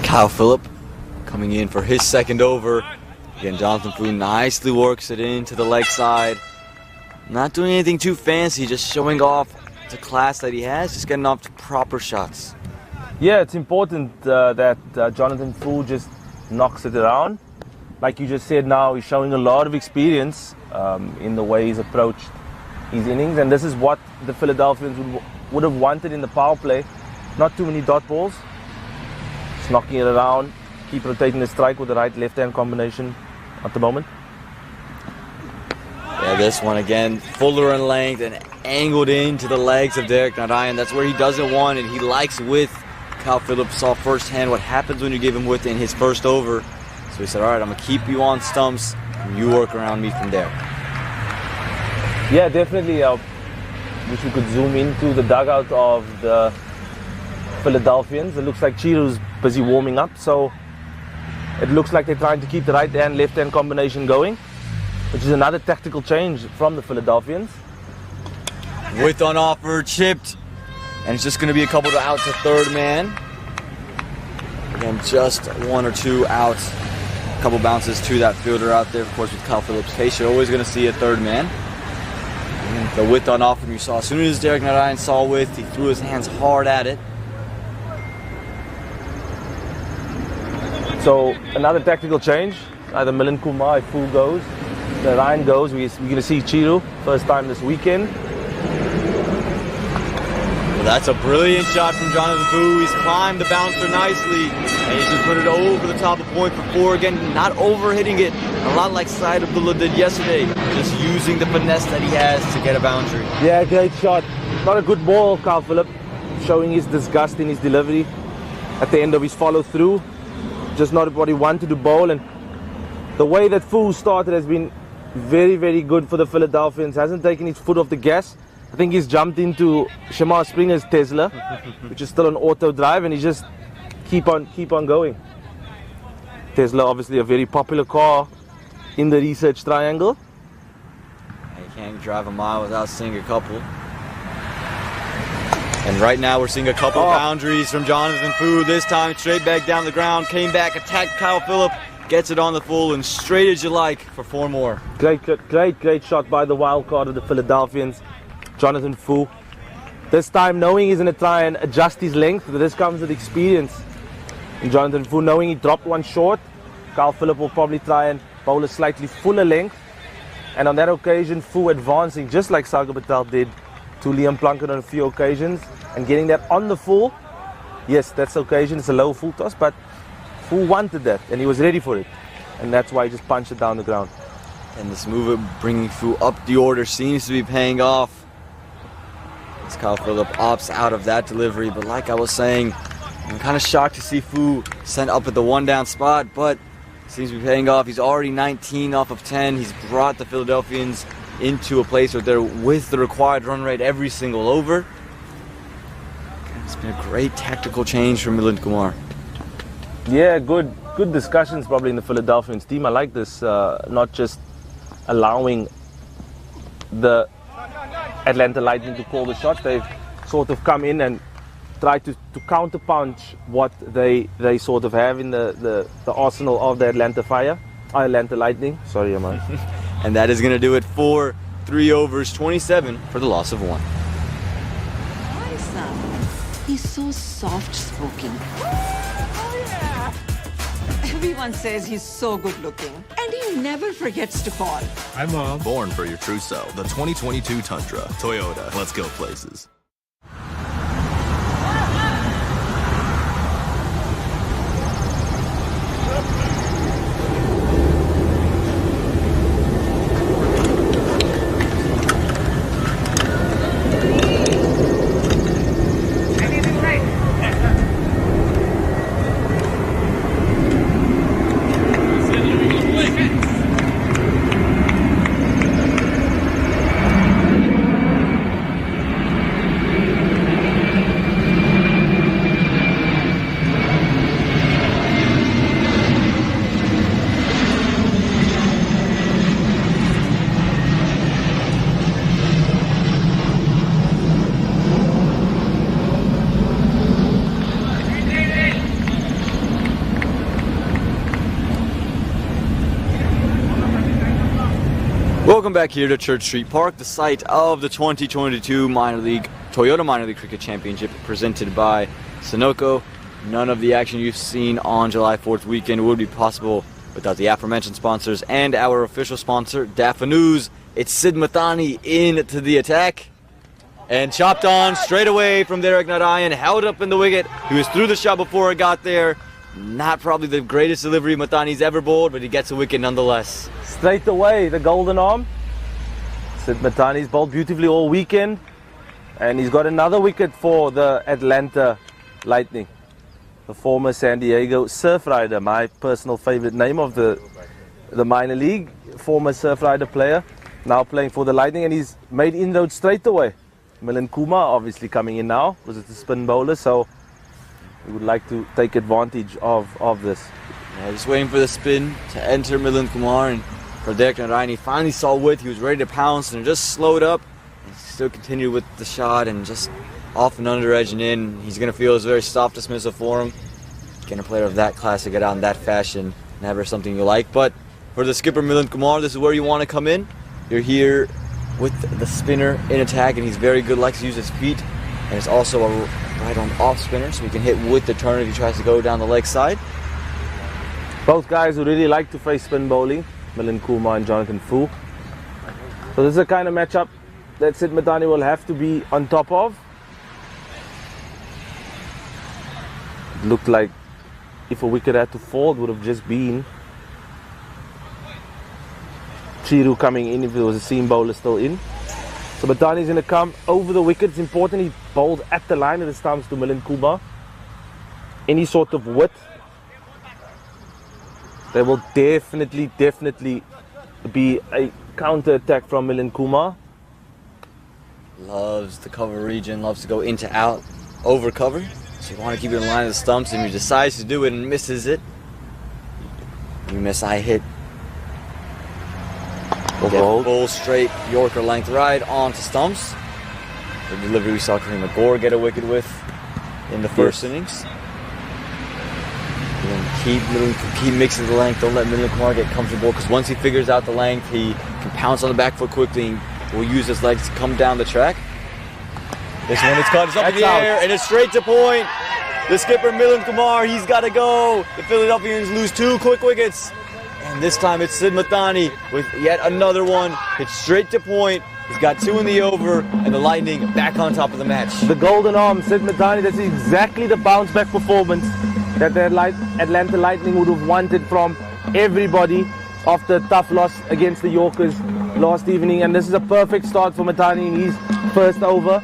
Kyle Phillip coming in for his second over. Again, Jonathan Fu nicely works it into the leg side. Not doing anything too fancy, just showing off the class that he has, just getting off to proper shots. Yeah, it's important that Jonathan Fu just knocks it around. Like you just said now, he's showing a lot of experience in the way he's approached his innings, and this is what the Philadelphians would have wanted in the power play. Not too many dot balls. Just knocking it around, keep rotating the strike with the right-left-hand combination at the moment. Yeah, this one again, fuller in length and angled into the legs of Derek Narayan. That's where he doesn't want it. He likes width. Kyle Phillips saw firsthand what happens when you give him width in his first over. So he said, all right, I'm going to keep you on stumps, and you work around me from there. Yeah, definitely. Wish we could zoom into the dugout of the Philadelphians. It looks like Chiru's busy warming up, so it looks like they're trying to keep the right hand left hand combination going, which is another tactical change from the Philadelphians. Width on offer, chipped, and it's just going to be a couple to out to third man. Again, just 1 or 2 out, a couple bounces to that fielder out there. Of course, with Kyle Phillips' face, you're always going to see a third man. And the width on offer you saw. As soon as Derek Narayan saw width, he threw his hands hard at it. So another tactical change. Either Milind Kumar, if Fu goes, Narayan goes. We're going to see Chiru first time this weekend. Well, that's a brilliant shot from Jonathan Fu. He's climbed the bouncer nicely, and he's just put it over the top of the point for 4. Again, not over-hitting it, a lot like Syed Abdullah did yesterday, just using the finesse that he has to get a boundary. Yeah, great shot. Not a good ball, Kyle Phillip, showing his disgust in his delivery at the end of his follow-through. Just not what he wanted to bowl, and the way that Fu started has been very, very good for the Philadelphians. Hasn't taken his foot off the gas. I think he's jumped into Shamar Springer's Tesla, which is still on auto drive, and he just keep on going. Tesla, obviously a very popular car in the research triangle. You can't drive a mile without seeing a couple. And right now we're seeing a couple boundaries from Jonathan Fu. This time straight back down the ground, came back, attacked Kyle Phillip, gets it on the full, and straight as you like for 4 more. Great shot by the wild card of the Philadelphians, Jonathan Fu. This time knowing he's going to try and adjust his length, but this comes with experience. And Jonathan Fu, knowing he dropped one short, Kyle Phillip will probably try and bowl a slightly fuller length. And on that occasion, Fu advancing just like Sagar Patel did to Liam Plunkett on a few occasions, and getting that on the full. Yes, that's the occasion, it's a low full toss, but Fu wanted that and he was ready for it, and that's why he just punched it down the ground. And this move of bringing Fu up the order seems to be paying off. As Kyle Phillip opts out of that delivery, but like I was saying, I'm kind of shocked to see Fu sent up at the 1-down spot, but seems to be paying off. He's already 19 off of 10. He's brought the Philadelphians into a place where they're with the required run rate every single over. It's been a great tactical change from Milind Kumar. Yeah, good discussions probably in the Philadelphians team. I like this, not just allowing the Atlanta Lightning to call the shots. They've sort of come in and try to counterpunch what they sort of have in the arsenal of the Atlanta Lightning. Sorry, Amar. And that is going to do it for 3 overs, 27 for the loss of 1. My son, he's so soft-spoken. Everyone says he's so good-looking, and he never forgets to call. Hi, Mom. Born for your true self. The 2022 Tundra. Toyota. Let's go places. Welcome back here to Church Street Park, the site of the 2022 Toyota Minor League Cricket Championship presented by Sunoco. None of the action you've seen on July 4th weekend would be possible without the aforementioned sponsors and our official sponsor, Dafa News. It's Sid Mathani into the attack and chopped on straight away from Derek Narayan, held up in the wicket. He was through the shot before it got there. Not probably the greatest delivery Mathani's ever bowled, but he gets a wicket nonetheless. Straight away, the golden arm. Sid Mathani's bowled beautifully all weekend, and he's got another wicket for the Atlanta Lightning. The former San Diego Surf Rider, my personal favorite name of the minor league. Former Surf Rider player, now playing for the Lightning, and he's made inroads straight away. Milind Kumar obviously coming in now, was it the spin bowler, so we would like to take advantage of this. Yeah, just waiting for the spin to enter Milind Kumar, and for Derek Narayan, he finally saw width, he was ready to pounce, and just slowed up, and still continued with the shot, and just off and under edge and in. He's going to feel it's a very soft dismissal for him. Getting a player of that class to get out in that fashion, never something you like. But for the skipper Milind Kumar, this is where you want to come in. You're here with the spinner in attack, and he's very good, likes to use his feet, and it's also a right on off spinner, so he can hit with the turn if he tries to go down the leg side. Both guys who really like to face spin bowling, Milind Kumar and Jonathan Fu. So this is the kind of matchup that Sid Mathani will have to be on top of. It looked like if a wicket had to fall, it would have just been Chiru coming in if there was a seam bowler still in. So Mathani's going to come over the wicket. It's important he bowled at the line at this time to Milind Kumar. Any sort of width, there will definitely be a counter attack from Milind Kumar. Loves the cover region, loves to go into out, over cover. So you want to keep it in line of the stumps, and he decides to do it and misses it. You miss, I hit. Full straight Yorker length right onto stumps. The delivery we saw Kareem McGore get a wicket with in the first innings. And keep mixing the length. Don't let Milind Kumar get comfortable, because once he figures out the length, he can pounce on the back foot quickly and will use his legs to come down the track. This one is caught, it's up in the air, and it's straight to point. The skipper Milind Kumar, he's got to go. The Philadelphians lose 2 quick wickets. And this time it's Sid Mathani with yet another one. It's straight to point. He's got 2 in the over, and the Lightning back on top of the match. The golden arm, Sid Mathani, that's exactly the bounce back performance that the Atlanta Lightning would have wanted from everybody. after a tough loss against the Yorkers last evening, and this is a perfect start for Matani in his first over.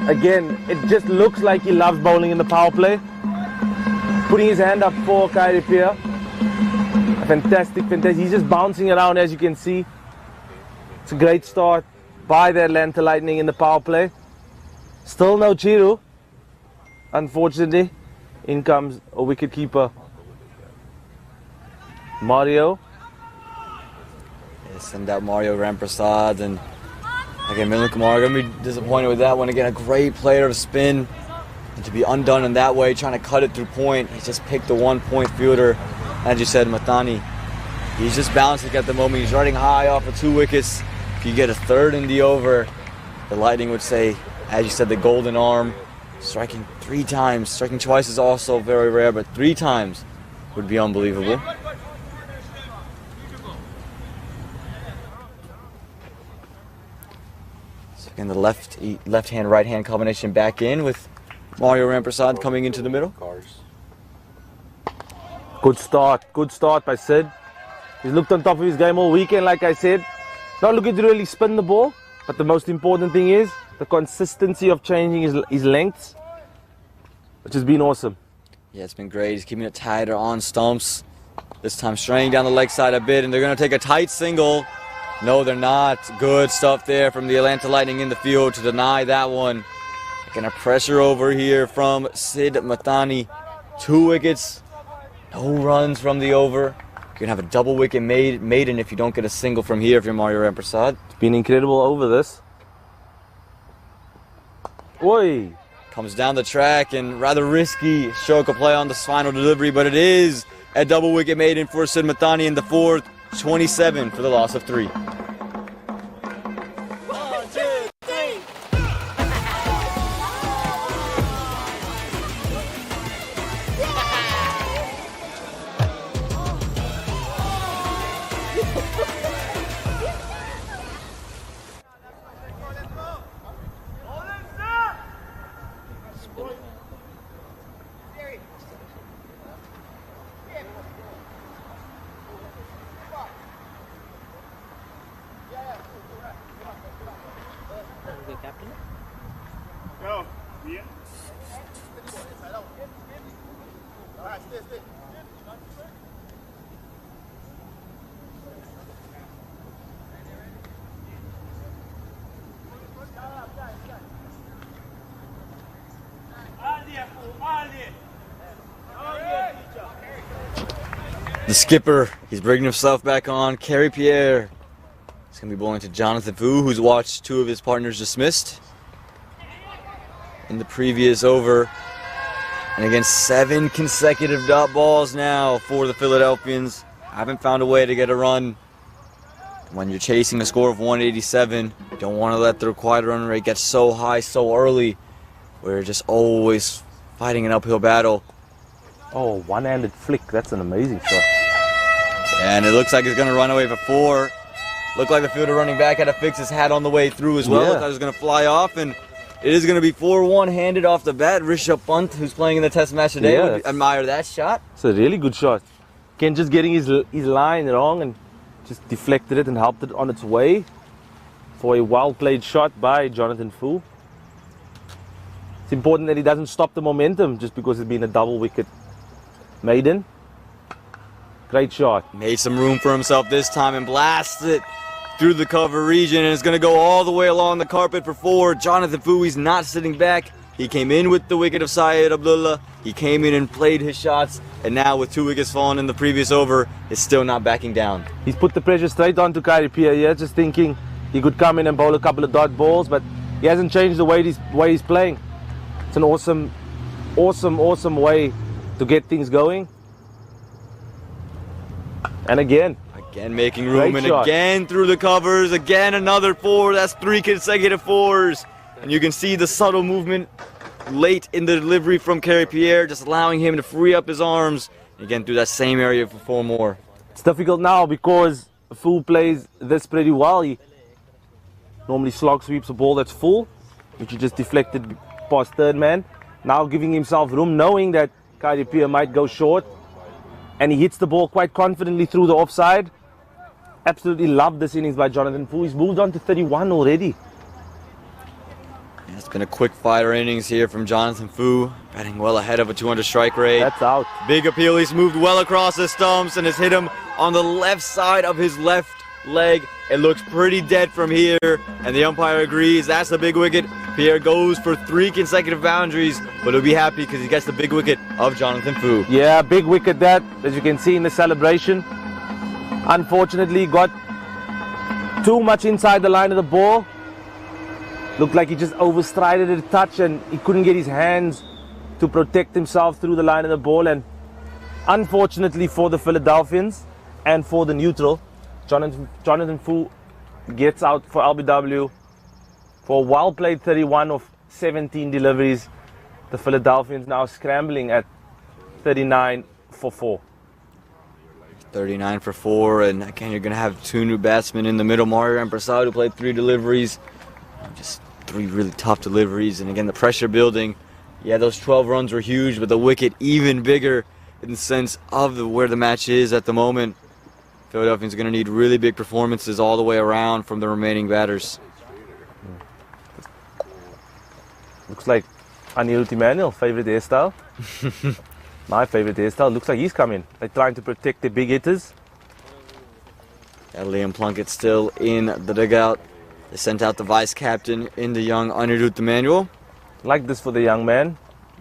Again, it just looks like he loves bowling in the power play. Putting his hand up for Kyrie Pierre. Fantastic. He's just bouncing around, as you can see. It's a great start by the Atlanta Lightning in the power play. Still no Chiru. Unfortunately, in comes a wicket keeper, Mario. Send out Mario Ramprasad, and again, Milind Kumar gonna be disappointed with that one. Again, a great player of spin, and to be undone in that way, trying to cut it through point. He just picked the 1-point fielder. As you said, Mathani, he's just bouncing at the moment. He's riding high off of 2 wickets. If you get a third in the over, the Lightning would say, as you said, the golden arm. Striking 3 times, striking twice is also very rare, but 3 times would be unbelievable. So again, the left-hand, right-hand combination back in with Mario Ramprasad coming into the middle. Good start by Sid. He's looked on top of his game all weekend, like I said. Not looking to really spin the ball, but the most important thing is the consistency of changing his lengths, which has been awesome. Yeah, it's been great. He's keeping it tighter on stumps. This time straying down the leg side a bit, and they're going to take a tight single. No, they're not. Good stuff there from the Atlanta Lightning in the field to deny that one. Again, a pressure over here from Sid Mathani. 2 wickets, no runs from the over. You're going to have a double wicket maiden if you don't get a single from here if you're Mario Ramprasad. It's been incredible over this. Oi! Comes down the track and rather risky stroke of play on the final delivery, but it is a double wicket maiden for Sid Mathani in the 4th. 27 for the loss of 3. The skipper, he's bringing himself back on. Kerry Pierre. He's going to be bowling to Jonathan Fu, who's watched 2 of his partners dismissed in the previous over. And again, 7 consecutive dot balls now for the Philadelphians. Haven't found a way to get a run. When you're chasing a score of 187, you don't want to let the required run rate get so high so early. We're just always fighting an uphill battle. Oh, one-handed flick. That's an amazing shot. And it looks like it's going to run away for 4. Looked like the fielder running back had to fix his hat on the way through as well. Yeah. Looked like it was going to fly off, and it is going to be 4 one-handed off the bat. Rishabh Pant, who's playing in the test match today, would admire that shot. It's a really good shot. Ken just getting his line wrong and just deflected it and helped it on its way for a well-played shot by Jonathan Fu. It's important that he doesn't stop the momentum just because it's been a double wicket maiden. Great shot. Made some room for himself this time and blasted it through the cover region, and it's going to go all the way along the carpet for 4. Jonathan Fu, he's not sitting back. He came in with the wicket of Syed Abdullah. He came in and played his shots, and now with 2 wickets fallen in the previous over, is still not backing down. He's put the pressure straight onto Kyrie Pierre here, just thinking he could come in and bowl a couple of dot balls, but he hasn't changed the way he's playing. It's an awesome way to get things going. And again making room, and shot. again through the covers, again another 4. That's 3 consecutive 4s. And you can see the subtle movement late in the delivery from Kerry Pierre, just allowing him to free up his arms. Again, through that same area for 4 more. It's difficult now because Fu plays this pretty well. He normally slog sweeps a ball that's full, which he just deflected past third man. Now giving himself room, knowing that Kyrie Pierre might go short. And he hits the ball quite confidently through the offside. absolutely love this innings by Jonathan Fu. He's moved on to 31 already. It's been a quick fire innings here from Jonathan Fu, batting well ahead of a 200 strike rate. That's out. Big appeal. He's moved well across the stumps and has hit him on the left side of his left leg. It looks pretty dead from here, and the umpire agrees. That's the big wicket. Pierre goes for 3 consecutive boundaries, but he'll be happy because he gets the big wicket of Jonathan Fu. Yeah, big wicket that, as you can see in the celebration. Unfortunately, got too much inside the line of the ball. Looked like he just overstrided it a touch and he couldn't get his hands to protect himself through the line of the ball. And unfortunately for the Philadelphians and for the neutral, Jonathan Fu gets out for LBW for a well-played 31 of 17 deliveries. The Philadelphians now scrambling at 39 for 4. 39 for 4, and again, you're going to have 2 new batsmen in the middle. Mario and Prasad, who played 3 deliveries. Just 3 really tough deliveries, and again, the pressure building. Yeah, those 12 runs were huge, but the wicket even bigger in the sense of where the match is at the moment. Philadelphians are going to need really big performances all the way around from the remaining batters. Looks like Anirudh Emmanuel, favorite hairstyle. My favorite hairstyle. Looks like he's coming. They're trying to protect the big hitters. Got Liam Plunkett still in the dugout. They sent out the vice captain in the young Anirudh Emmanuel. Like this for the young man.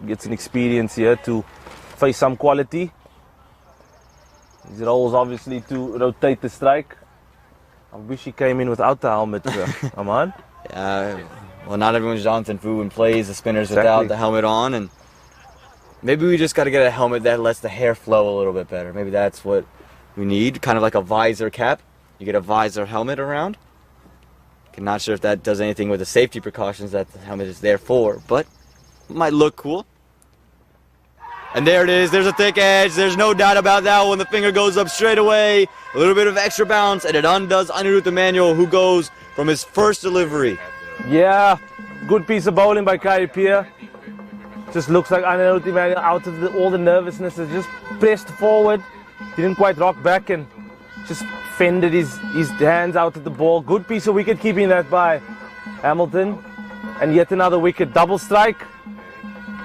Gets an experience here to face some quality. His role is obviously to rotate the strike. I wish he came in without the helmet, Aman. Well, not everyone's Jonathan Fu and plays the spinners without the helmet on, and maybe we just got to get a helmet that lets the hair flow a little bit better. Maybe that's what we need, kind of like a visor cap. You get a visor helmet around. I'm not sure if that does anything with the safety precautions that the helmet is there for, but it might look cool. And there it is. There's a thick edge. There's no doubt about that when the finger goes up straight away. A little bit of extra bounce, and it undoes Anirudh Emmanuel, who goes from his first delivery. Yeah, good piece of bowling by Kyrie Pierre. Just looks like Anirudh Emmanuel, out of all the nervousness, has just pressed forward. He didn't quite rock back and just fended his hands out of the ball. Good piece of wicket keeping that by Hamilton. And yet another wicket, double strike.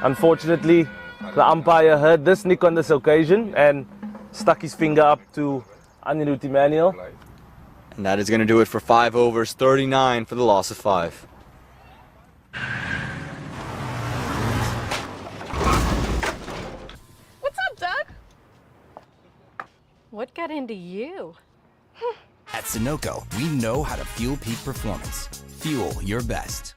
Unfortunately, the umpire heard this nick on this occasion and stuck his finger up to Anirudh Emmanuel. And that is going to do it for 5 overs, 39 for the loss of 5. What's up, Doug? What got into you? At Sunoco, we know how to fuel peak performance. Fuel your best.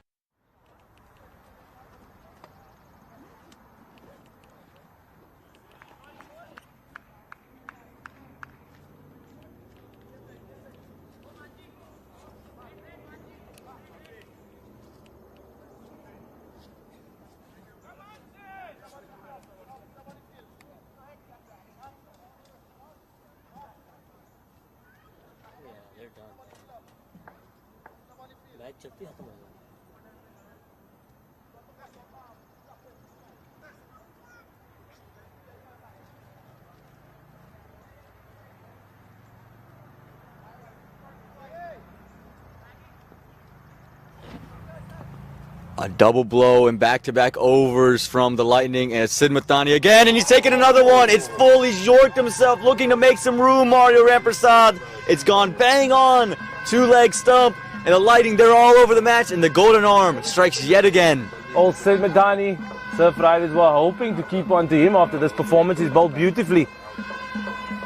A double blow and back-to-back overs from the Lightning, and it's Sid Mathani again, and he's taking another one. It's full. He's yorked himself, looking to make some room. Mario Ramprasad. It's gone bang on, 2-leg stump, and the Lightning, they're all over the match, and the golden arm strikes yet again. Old Sid Mathani, surf riders were hoping to keep on to him after this performance. He's bowled beautifully.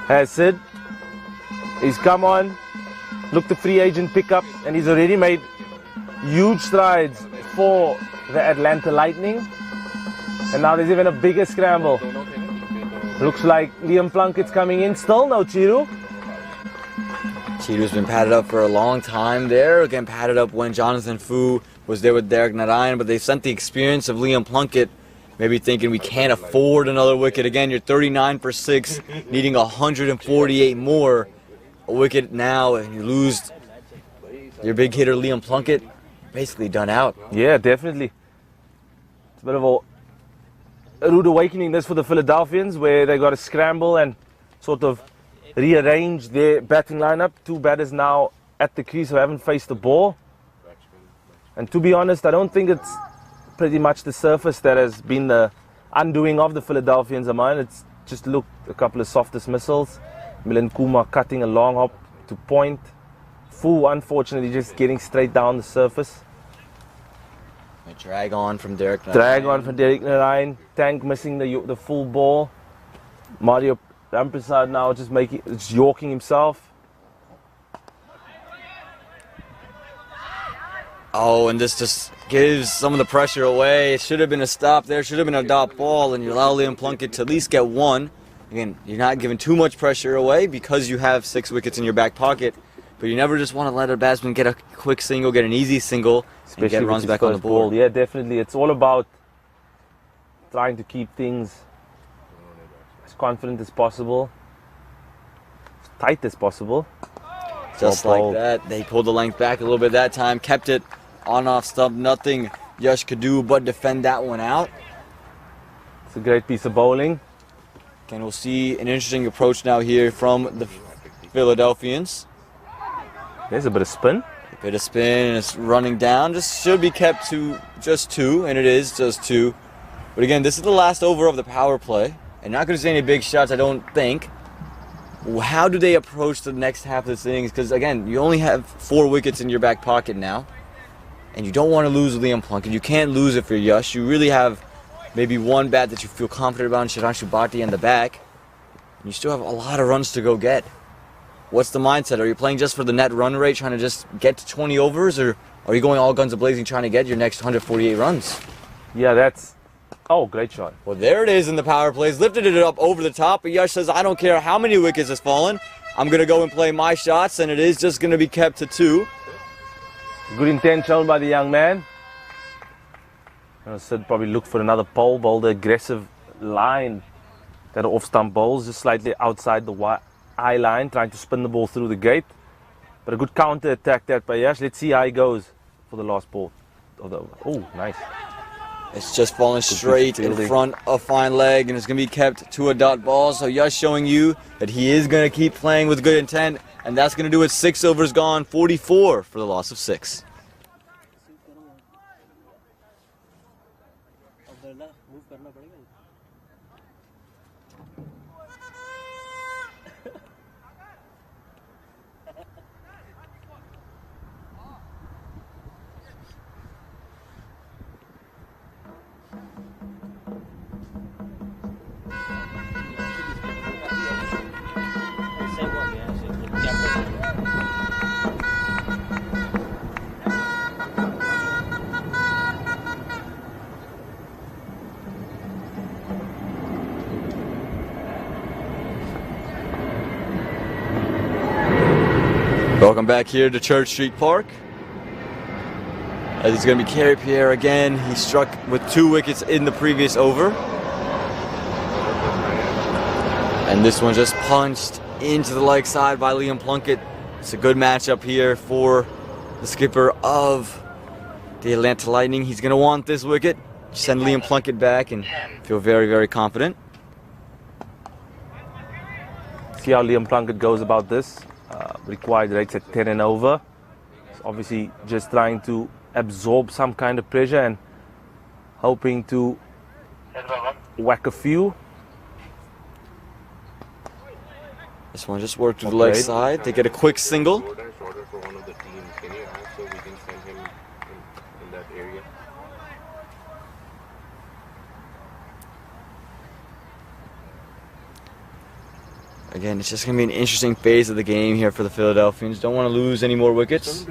Has Sid. He's come on, looked the free agent pickup, and he's already made huge strides for the Atlanta Lightning. And now there's even a bigger scramble. Looks like Liam Plunkett's coming in. Still no Chiru. Chiru's been padded up for a long time there. Again, padded up when Jonathan Fu was there with Derek Narayan, but they sent the experience of Liam Plunkett, maybe thinking we can't afford another wicket. Again, you're 39 for 6, needing 148 more. A wicket now, and you lose your big hitter Liam Plunkett. Basically done out. Yeah, definitely. It's a bit of a rude awakening this for the Philadelphians, where they got to scramble and sort of rearrange their batting lineup. Two batters now at the crease who haven't faced the ball. And to be honest, I don't think it's pretty much the surface that has been the undoing of the Philadelphians of mine. It's just looked a couple of soft dismissals. Milan Kumar cutting a long hop to point. Fu, unfortunately, just getting straight down the surface. A drag on from Derek Narayan. Drag on from Derek Narayan. Tank missing the full ball. Mario Ramprasad now just yorking himself. Oh, and this just gives some of the pressure away. It should have been a stop there. Should have been a dot ball, and you allow Liam Plunkett to at least get one. Again, you're not giving too much pressure away because you have 6 wickets in your back pocket. But you never just want to let a batsman get a quick single, get an easy single, and get runs back on the board. Yeah, definitely. It's all about trying to keep things as confident as possible, as tight as possible. Just like that, they pulled the length back a little bit that time, kept it on off stump. Nothing Yash could do but defend that one out. It's a great piece of bowling. And we'll see an interesting approach now here from the Philadelphians. There's a bit of spin. A bit of spin, and it's running down. Just should be kept to just 2, and it is just 2. But again, this is the last over of the power play. And not going to see any big shots, I don't think. How do they approach the next half of this innings? Because again, you only have 4 wickets in your back pocket now. And you don't want to lose Liam Plunkett. You can't lose if you're Yash. You really have maybe one bat that you feel confident about, Shiranshu Bhatti in the back. And you still have a lot of runs to go get. What's the mindset? Are you playing just for the net run rate, trying to just get to 20 overs? Or are you going all guns a-blazing, trying to get your next 148 runs? Yeah, that's... Oh, great shot. Well, there it is in the power plays. Lifted it up over the top. But Yash says, I don't care how many wickets has fallen. I'm going to go and play my shots. And it is just going to be kept to 2. Good intent shown by the young man. I said probably look for another pole, bowl the aggressive line that off-stump bowls, just slightly outside the eye line, trying to spin the ball through the gate. But a good counter attack that by Yash. Let's see how he goes for the last ball. Oh, nice. It's just falling straight in front of fine leg, and it's going to be kept to a dot ball. So Yash showing you that he is going to keep playing with good intent, and that's going to do it. 6 overs gone, 44 for the loss of 6. Welcome back here to Church Street Park. As it's going to be Kerry Pierre again. He struck with 2 wickets in the previous over. And this one just punched into the leg side by Liam Plunkett. It's a good matchup here for the skipper of the Atlanta Lightning. He's going to want this wicket. Send Liam Plunkett back and feel very, very confident. See how Liam Plunkett goes about this. Required rates at 10 and over. He's obviously just trying to absorb some kind of pressure and hoping to whack a few. This one just worked to the leg side. They get a quick single. Again, it's just going to be an interesting phase of the game here for the Philadelphians. Don't want to lose any more wickets.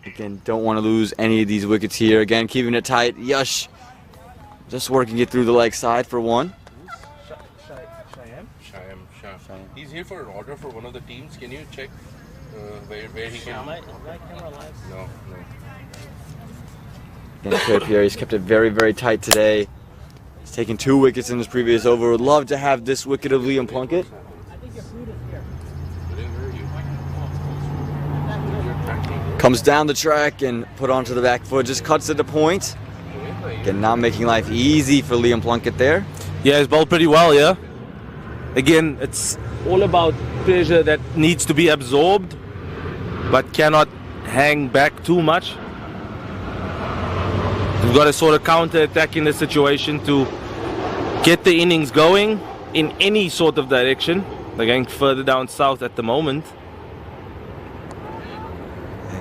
Again, don't want to lose any of these wickets here. Again, keeping it tight. Yash just working it through the leg side for 1. Shyam. He's here for an order for one of the teams. Can you check where he can? No. Again, Kerry Pierre, he's kept it very, very tight today. He's taken 2 wickets in his previous over. Would love to have this wicket of Liam Plunkett. Comes down the track and put onto the back foot. Just cuts it to point. Again, not making life easy for Liam Plunkett there. Yeah, he's bowled pretty well, yeah. Again, it's all about pressure that needs to be absorbed, but cannot hang back too much. We've got to sort of counter-attack in the situation to get the innings going in any sort of direction. They're going further down south at the moment.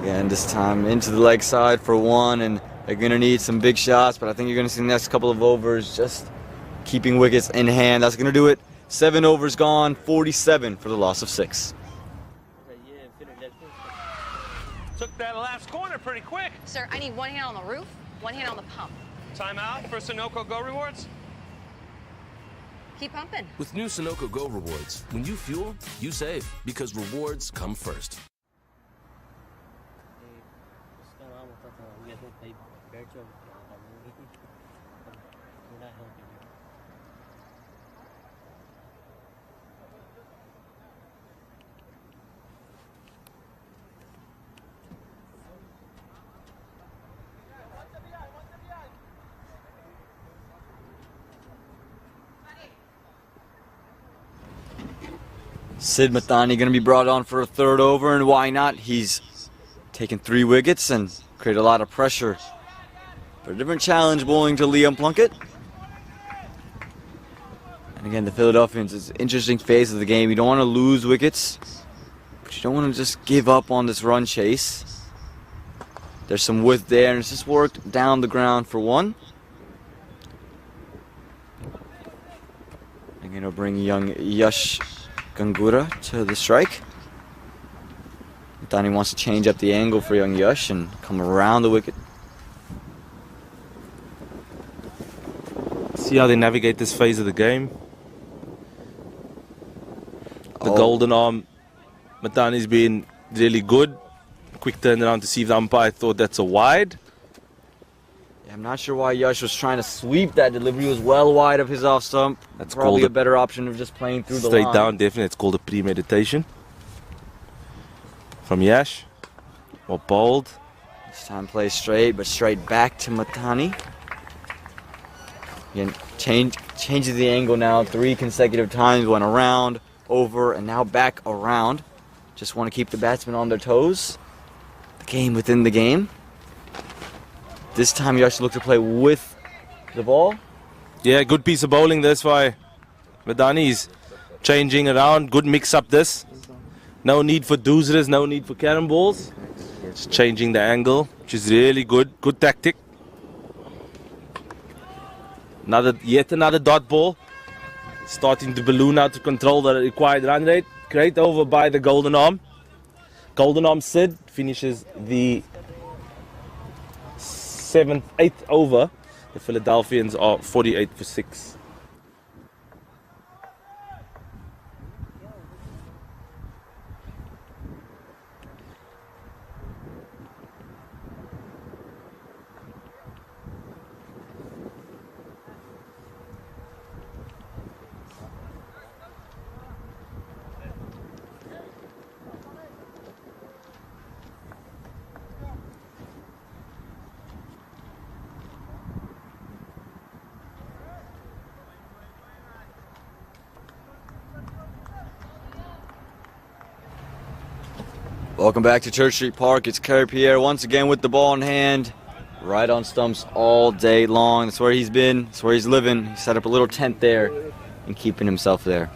Again, this time into the leg side for one, and they're going to need some big shots, but I think you're going to see the next couple of overs just keeping wickets in hand. That's going to do it. 7 overs gone, 47 for the loss of 6. Took that last corner pretty quick. Sir, I need one hand on the roof, one hand on the pump. Timeout for Sunoco Go Rewards. Keep pumping. With new Sunoco Go Rewards, when you fuel, you save, because rewards come first. Sid Mathani going to be brought on for a third over, and why not? He's taken 3 wickets and created a lot of pressure. But a different challenge bowling to Liam Plunkett. And again, the Philadelphians, it's an interesting phase of the game. You don't want to lose wickets, but you don't want to just give up on this run chase. There's some width there, and it's just worked down the ground for 1. I'm going to bring young Yash Gangura to the strike. Mathani wants to change up the angle for young Yash and come around the wicket. See how they navigate this phase of the game. The golden arm, Mathani's been really good. Quick turnaround to see if the umpire thought that's a wide. Yeah, I'm not sure why Yash was trying to sweep that delivery. It was well wide of his off stump. That's probably a better option of just playing through the line. Straight down, definitely. It's called a premeditation. From Yash. Well bowled. This time plays straight, but straight back to Mathani. Again, changes the angle now 3 consecutive times. Went around, over, and now back around. Just want to keep the batsmen on their toes. The game within the game. This time Yash looked to play with the ball. Yeah, good piece of bowling this by Mathani's changing around. Good mix up this. No need for doozers, no need for carom balls. Just changing the angle, which is really good. Good tactic. Yet another dot ball. Starting to balloon out to control the required run rate. Great over by the golden arm. Golden arm Sid finishes the 8th over. The Philadelphians are 48 for 6. Welcome back to Church Street Park. It's Kerry Pierre once again with the ball in hand. Right on stumps all day long. That's where he's been. That's where he's living. He set up a little tent there and keeping himself there.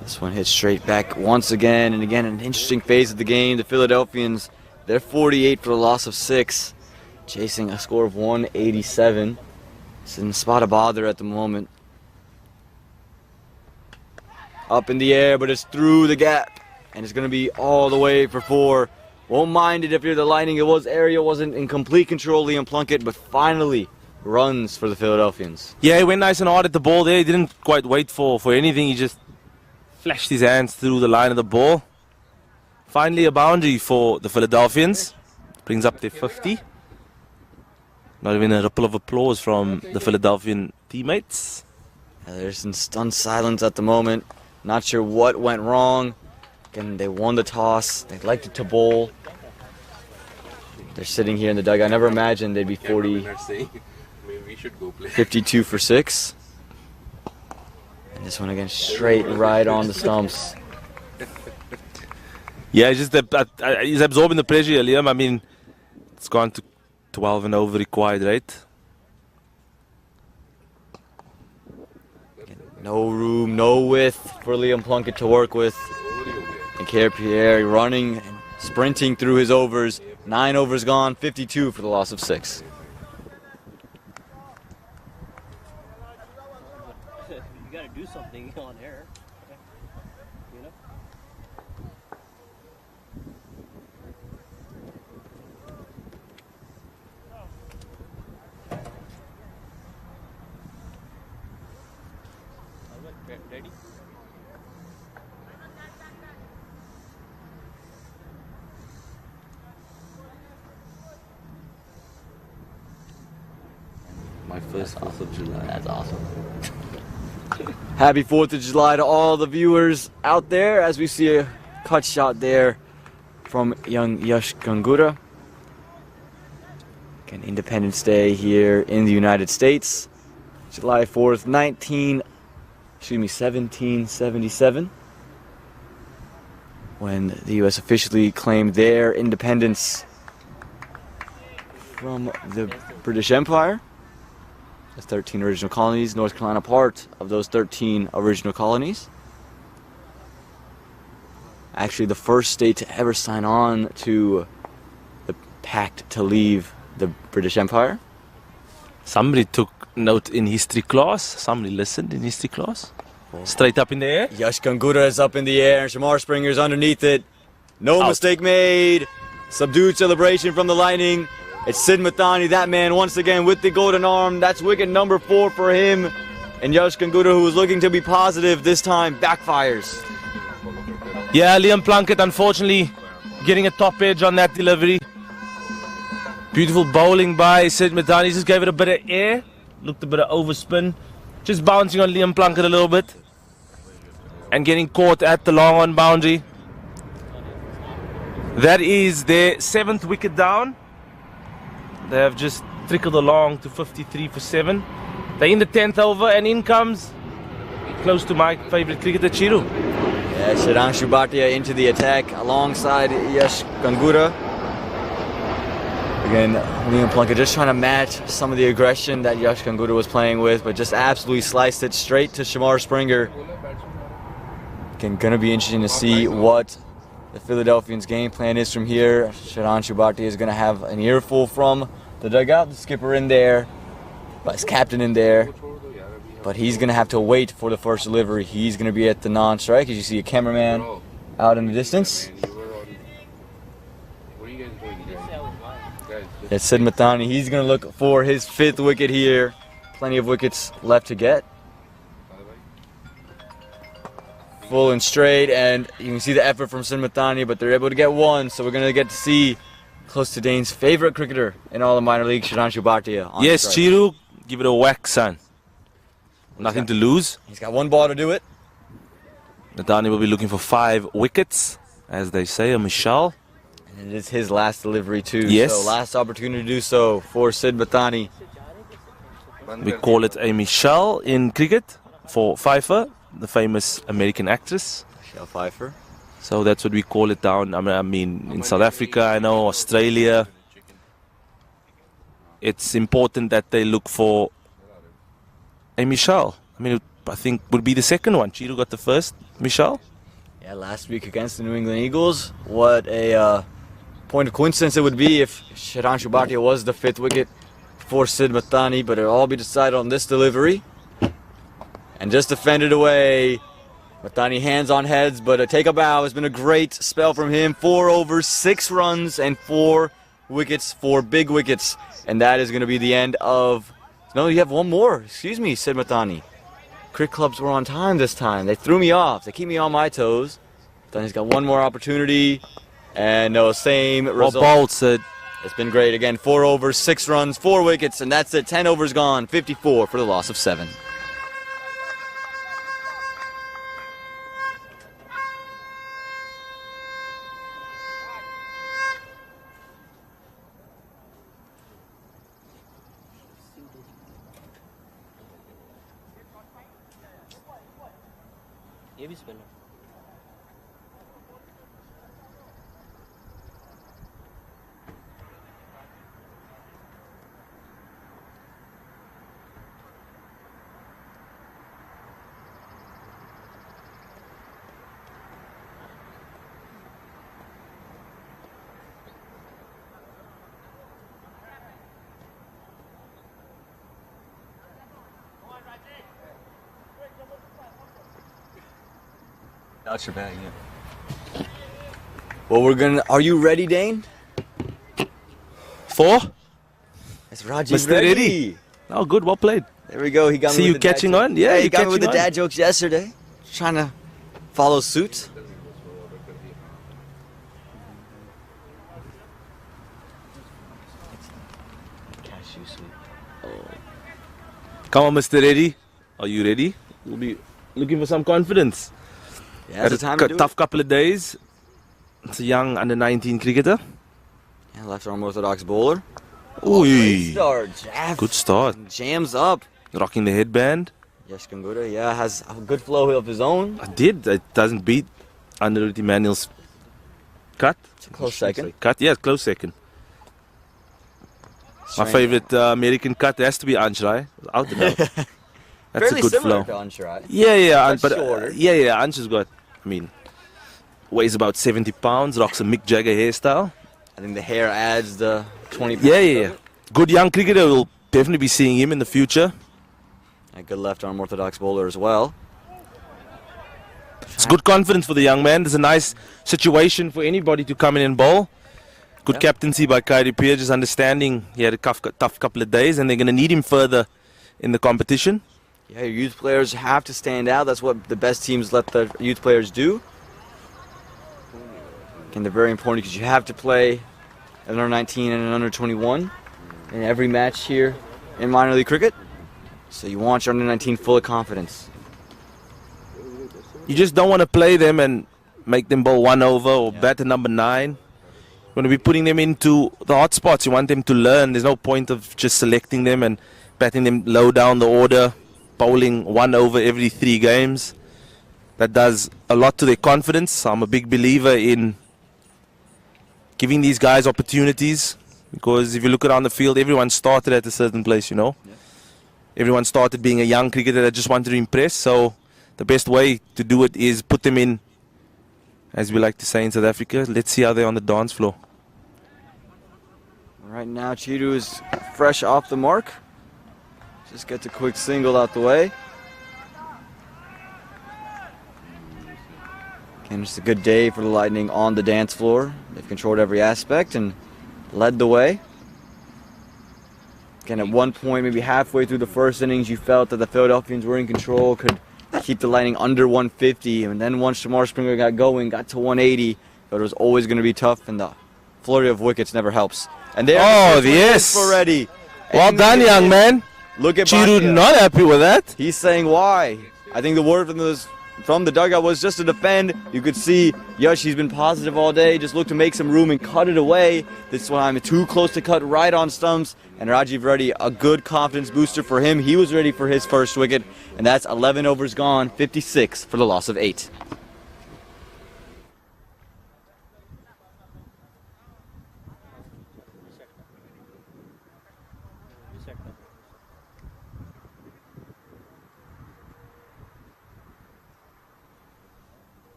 This one hits straight back once again. And again, an interesting phase of the game. The Philadelphians, they're 48 for the loss of 6. Chasing a score of 187. It's in the spot of bother at the moment. Up in the air, but it's through the gap. And it's going to be all the way for 4. Won't mind it if you're the Lightning. Area wasn't in complete control, Liam Plunkett, but finally runs for the Philadelphians. Yeah, he went nice and hard at the ball there. He didn't quite wait for anything. He just flashed his hands through the line of the ball. Finally a boundary for the Philadelphians. Brings up their 50. Not even a ripple of applause from the Philadelphian teammates. There's some stunned silence at the moment. Not sure what went wrong. Again, they won the toss. They'd like to bowl. They're sitting here in the dugout. I never imagined they'd be 52 for 6. And this one again, straight right on the stumps. Yeah, he's absorbing the pressure, Liam. I mean, it's gone to 12 and over required rate. No room, no width for Liam Plunkett to work with. And Pierre running and sprinting through his overs. 9 overs gone, 52 for the loss of 6. You gotta do something on air. You know? Ready? My first 4th of July. That's awesome. Happy 4th of July to all the viewers out there as we see a cut shot there from young Yash Gangura. Again, Independence Day here in the United States. July 4th, 1777. When the U.S. officially claimed their independence from the British Empire. The 13 original colonies, North Carolina part of those 13 original colonies. Actually the first state to ever sign on to the pact to leave the British Empire. Somebody took note in history class. Somebody listened in history class. Straight up in the air. Yash Gangura is up in the air and Shamar Springer's underneath it. No mistake made. Subdued celebration from the Lightning. It's Sid Mathani, that man, once again with the golden arm. That's wicket number 4 for him. And Yash Gangura, who was looking to be positive this time, backfires. Yeah, Liam Plunkett, unfortunately, getting a top edge on that delivery. Beautiful bowling by Sid Mathani. Just gave it a bit of air. Looked a bit of overspin. Just bouncing on Liam Plunkett a little bit. And getting caught at the long on boundary. That is their 7th wicket down. They have just trickled along to 53 for 7. They're in the 10th over and in comes close to my favorite cricketer, Chiru. Yeah, Shiranshu Bhatia into the attack alongside Yash Gangura. Again, Liam Plunkett just trying to match some of the aggression that Yash Gangura was playing with, but just absolutely sliced it straight to Shamar Springer. Again, gonna be interesting to see what the Philadelphians' game plan is from here. Shiranshu Bhatia is going to have an earful from the dugout. The skipper in there, vice captain in there. But he's going to have to wait for the first delivery. He's going to be at the non-strike. As you see a cameraman out in the distance. That's Sid Mathani. He's going to look for his 5th wicket here. Plenty of wickets left to get. Full and straight, and you can see the effort from Sid Mathani, but they're able to get 1, so we're going to get to see close to Dane's favorite cricketer in all the minor leagues, Shiranshu Bhatia. Yes, Chiru, give it a whack, son. Nothing to lose. He's got 1 ball to do it. Mathani will be looking for 5 wickets, as they say, a Michelle. And it is his last delivery too, yes. So last opportunity to do so for Sid Mathani. We call it a Michelle in cricket for Pfeiffer, the famous American actress. Michelle Pfeiffer. So that's what we call it down. I mean, in South Africa, I know, Australia. It's important that they look for a Michelle. I mean, I think would be the second one. Chiru got the first Michelle. Yeah, last week against the New England Eagles. What a point of coincidence it would be if Shiranshu Bhatia was the 5th wicket for Sid Mathani, but it'll all be decided on this delivery. And just defended away. Mathani hands on heads, but a take a bow. Has been a great spell from him. 4 overs, 6 runs, and 4 wickets, 4 big wickets. And that is going to be the end of... No, you have 1 more. Excuse me, Sid Mathani. Cricket clubs were on time this time. They threw me off. They keep me on my toes. Mathani's got 1 more opportunity. And no, same result. Ball, Sid. It's been great. Again, 4 overs, 6 runs, 4 wickets, and that's it. 10 overs gone, 54 for the loss of 7. ये भी spinner. Not your bag, yeah. Well, are you ready, Dane? For? That's Rajiv Mr. Reddy. Oh, good. Well played. There we go. He got me. See with you the dad catching joke. on? Yeah, he you got me with the catching on. dad jokes yesterday. Trying to follow suit. Cashew sweet. Come on, Mr. Reddy. Are you ready? We'll be looking for some confidence. Yeah, Had it's a time to do tough it. couple of days. It's a young under-19 cricketer. Yeah, left arm orthodox bowler. Ooh, Great start. Jeff. good start. Jams up. Rocking the headband. Yash Gangura, yeah, has a good flow of his own. I did. It doesn't beat Anirudh Emmanuel's cut. Close second. Cut, yeah, close second. My Strange. favorite American cut has to be Anshrai. Without a doubt. That's Fairly a good similar flow. to Anshrai. Yeah, Much but shorter. yeah, Ansh has got, I mean, weighs about 70 pounds, rocks a Mick Jagger hairstyle. I think the hair adds the 20 pounds. Yeah. Good young cricketer. We'll definitely be seeing him in the future. A good left arm orthodox bowler as well. It's good confidence for the young man. There's a nice situation for anybody to come in and bowl. Good captaincy by Kyrie Pierre, just understanding he had a tough couple of days and they're going to need him further in the competition. Yeah, your youth players have to stand out. That's what the best teams let the youth players do. And they're very important because you have to play an under 19 and an under 21 in every match here in minor league cricket. So you want your under 19 full of confidence. You just don't want to play them and make them bowl 1 over or bat to number 9. You want to be putting them into the hot spots. You want them to learn. There's no point of just selecting them and batting them low down the order, bowling 1 over every 3 games. That does a lot to their confidence. I'm a big believer in giving these guys opportunities because if you look around the field, everyone started at a certain place, you know. Everyone started being a young cricketer that just wanted to impress. So the best way to do it is put them in, as we like to say in South Africa, let's see how they're on the dance floor. Right now, Chidu is fresh off the mark. Just gets a quick single out the way. Again, just a good day for the Lightning on the dance floor. They've controlled every aspect and led the way. Again, at one point, maybe halfway through the first innings, you felt that the Philadelphians were in control, could keep the Lightning under 150. And then once Shamar Springer got going, got to 180, but it was always going to be tough, and the flurry of wickets never helps. And there, yes, already. Well done, young man. Look at Chiru Bhatia. not happy with that. He's saying why. I think the word from the dugout was just to defend. You could see Yash, he's been positive all day, just look to make some room and cut it away. This time too close to cut right on stumps. And Rajiv Reddy, a good confidence booster for him. He was ready for his first wicket. And that's 11 overs gone, 56 for the loss of 8.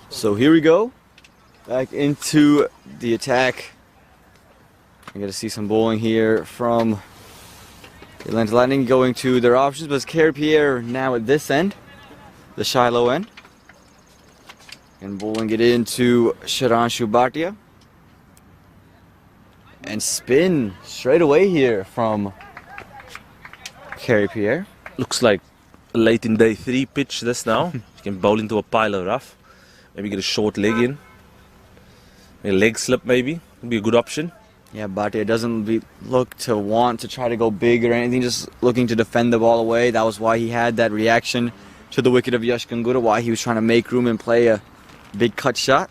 So here we go. Back into the attack. I got to see some bowling here from the Atlanta Lightning going to their options, but it's Kerry Pierre now at this end, the Shiloh end. And bowling it into Sharanshu Bhatia. And spin straight away here from Kerry Pierre. Looks like a late in day 3 pitch this now. You can bowl into a pile of rough. Maybe get a short leg in. A leg slip maybe. Would be a good option. Yeah, Bhatia doesn't look to want to try to go big or anything, just looking to defend the ball away. That was why he had that reaction to the wicket of Yash Gangura, why he was trying to make room and play a big cut shot.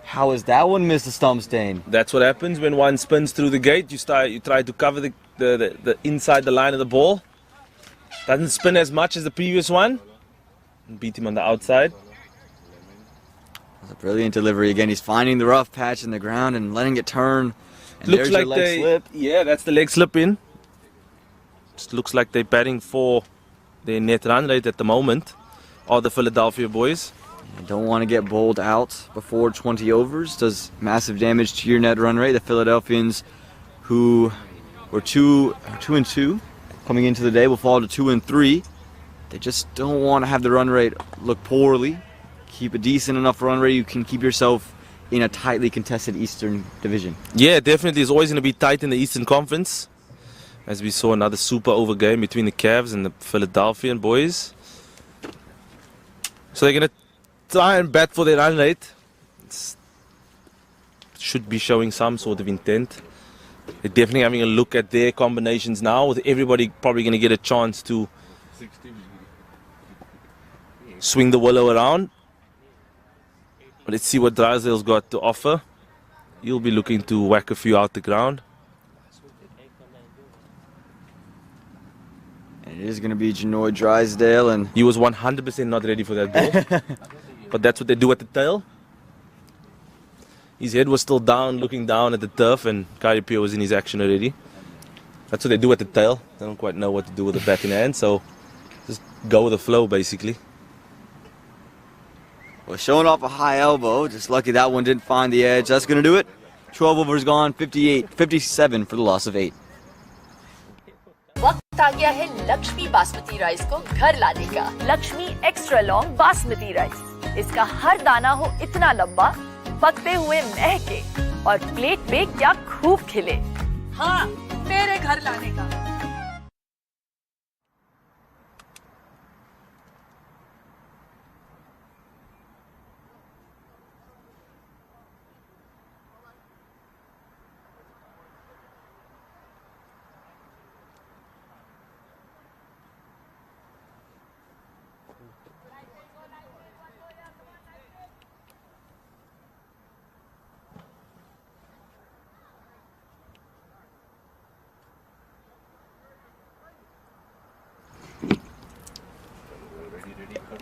How is that one missed a stump stain? That's what happens when one spins through the gate. You try to cover the inside the line of the ball. Doesn't spin as much as the previous one. And beat him on the outside. That's a brilliant delivery again. He's finding the rough patch in the ground and letting it turn. And Looks there's like your leg slip. Yeah, that's the leg slip in. Just looks like they're batting for their net run rate at the moment. Are the Philadelphia boys. You don't want to get bowled out before 20 overs. Does massive damage to your net run rate. The Philadelphians, who were 2-2 coming into the day, will fall to 2-3. They just don't want to have the run rate look poorly. Keep a decent enough run rate. You can keep yourself in a tightly contested Eastern Division. Yeah, definitely. It's always going to be tight in the Eastern Conference. As we saw another super over game between the Cavs and the Philadelphian boys. So they're going to try and bat for their run rate. Should be showing some sort of intent. They're definitely having a look at their combinations now, with everybody probably going to get a chance to swing the Willow around. Let's see what Drysdale's got to offer. He'll be looking to whack a few out the ground. And it is going to be Janoy Drysdale, and he was 100% not ready for that ball. But that's what they do at the tail. His head was still down, looking down at the turf, and Kerry Pierre was in his action already. That's what they do at the tail. They don't quite know what to do with the bat in hand, so just go with the flow, basically. Well, showing off a high elbow. Just lucky that one didn't find the edge. That's going to do it. 12 overs gone, 57 for the loss of 8. वक्त आ गया है Lakshmi basmati rice को घर लाने का। Lakshmi extra long basmati rice. इसका हर दाना हो इतना लंबा, पकते हुए महके और प्लेट पे क्या खूब खिले। हाँ, मेरे घर लाने का।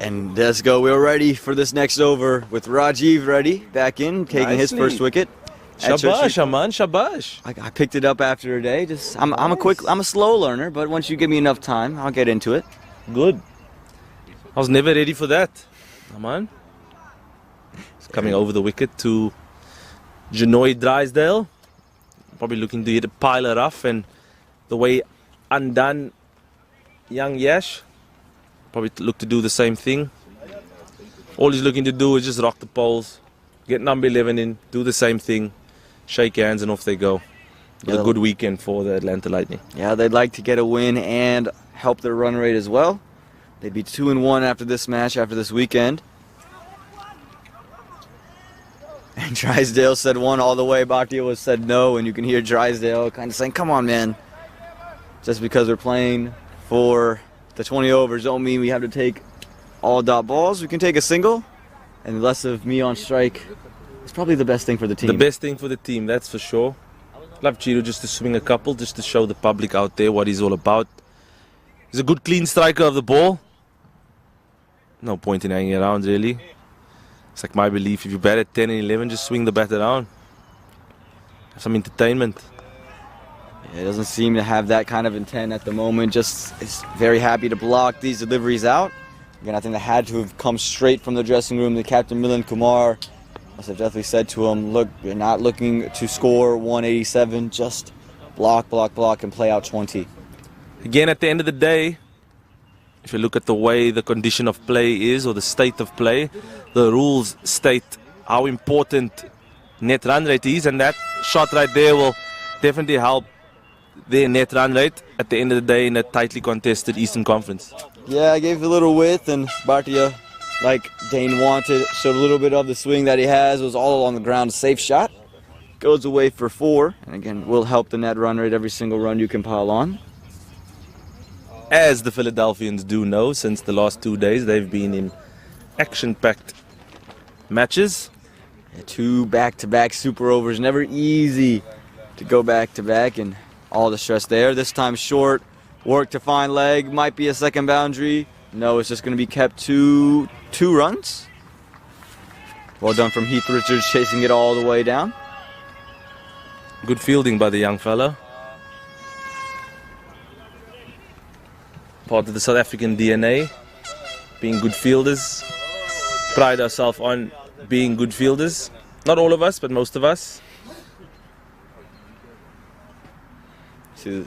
And let's go. We're ready for this next over with Rajiv ready, back in, taking his first wicket. Shabash, Aman, shabash. I picked it up after a day. I'm a slow learner, but once you give me enough time, I'll get into it. Good. I was never ready for that, Aman. It's coming over the wicket to Janoy Drysdale. Probably looking to hit a pile of rough, and the way undone young Yash. Probably look to do the same thing. All he's looking to do is just rock the poles, get number 11 in, do the same thing, shake hands, and off they go. With a good weekend for the Atlanta Lightning. Yeah, they'd like to get a win and help their run rate as well. They'd be 2-1 after this match, after this weekend. And Drysdale said one all the way. Bhatia said no, and you can hear Drysdale kind of saying, come on, man. Just because we're playing for the 20 overs don't mean we have to take all dot balls. We can take a single, and less of me on strike is probably the best thing for the team. The best thing for the team, that's for sure. Love Chiro just to swing a couple, just to show the public out there what he's all about. He's a good clean striker of the ball. No point in hanging around, really. It's like my belief, if you bat at 10 and 11, just swing the bat around. Have some entertainment. It doesn't seem to have that kind of intent at the moment. Just is very happy to block these deliveries out. Again, I think that had to have come straight from the dressing room. The captain, Milind Kumar, must have definitely said to him, look, you're not looking to score 187, just block, block, block, and play out 20. Again, at the end of the day, if you look at the way the condition of play is, or the state of play, the rules state how important net run rate is, and that shot right there will definitely help their net run rate at the end of the day in a tightly contested Eastern Conference. Yeah, I gave a little width, and Bhatia, like Dane wanted, showed a little bit of the swing that he has. It was all along the ground, a safe shot. Goes away for 4, and again, will help the net run rate every single run you can pile on. As the Philadelphians do know, since the last 2 days, they've been in action-packed matches. Yeah, 2 back-to-back super overs, never easy to go back-to-back, and all the stress there. This time short, work to find leg, might be a second boundary. No, it's just going to be kept to 2 runs. Well done from Heath Richards, chasing it all the way down. Good fielding by the young fella. Part of the South African DNA, being good fielders. Pride ourselves on being good fielders. Not all of us, but most of us. See,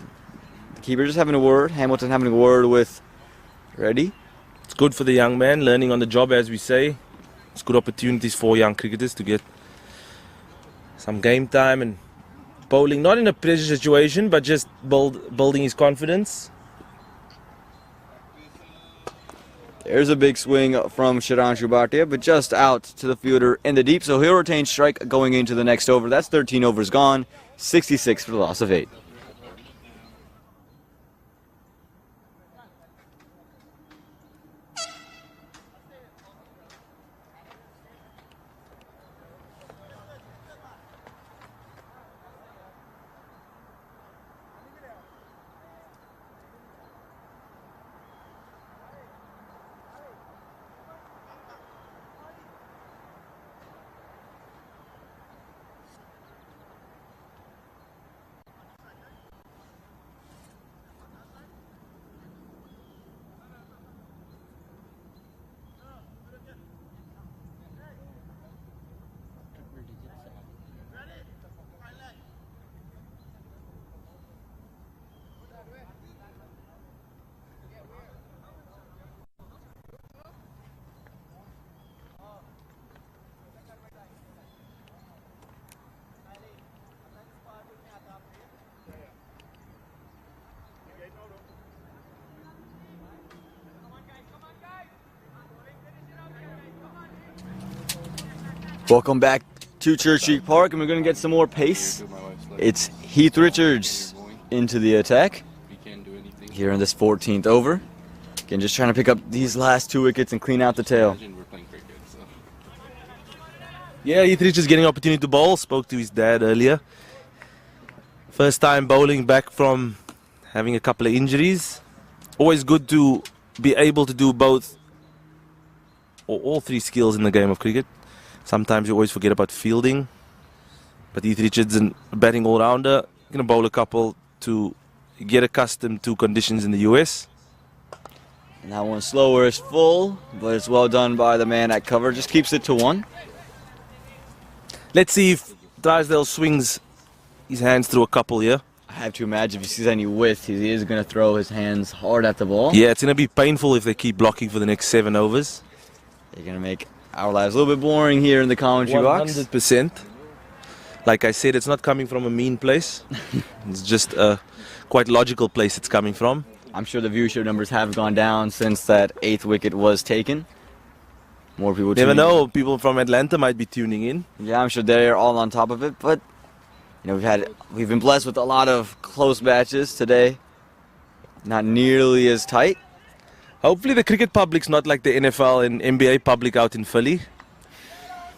the keeper just having a word. Hamilton having a word with Reddy. It's good for the young man, learning on the job, as we say. It's good opportunities for young cricketers to get some game time and bowling, not in a pressure situation, but just building his confidence. There's a big swing from Shiranshu Bhatia, but just out to the fielder in the deep, so he'll retain strike going into the next over. That's 13 overs gone, 66 for the loss of 8. Welcome back to Church Street Park, and we're going to get some more pace. It's Heath Richards into the attack here in this 14th over. Again, just trying to pick up these last 2 wickets and clean out the tail. Yeah, Heath Richards getting opportunity to bowl. Spoke to his dad earlier. First time bowling back from having a couple of injuries. Always good to be able to do both or all 3 skills in the game of cricket. Sometimes you always forget about fielding. But Heath Richards, a batting all-rounder, going to bowl a couple to get accustomed to conditions in the US. And that one slower is full, but it's well done by the man at cover. Just keeps it to 1. Let's see if Drysdale swings his hands through a couple here. I have to imagine if he sees any width, he is going to throw his hands hard at the ball. Yeah, it's going to be painful if they keep blocking for the next 7 overs. They're going to make our lives a little bit boring here in the commentary box. 100%. Like I said, it's not coming from a mean place. It's just a quite logical place it's coming from. I'm sure the viewership numbers have gone down since that 8th wicket was taken. More people never know. People from Atlanta might be tuning in. Yeah, I'm sure they're all on top of it. But you know, we've been blessed with a lot of close matches today. Not nearly as tight. Hopefully the cricket public's not like the NFL and NBA public out in Philly.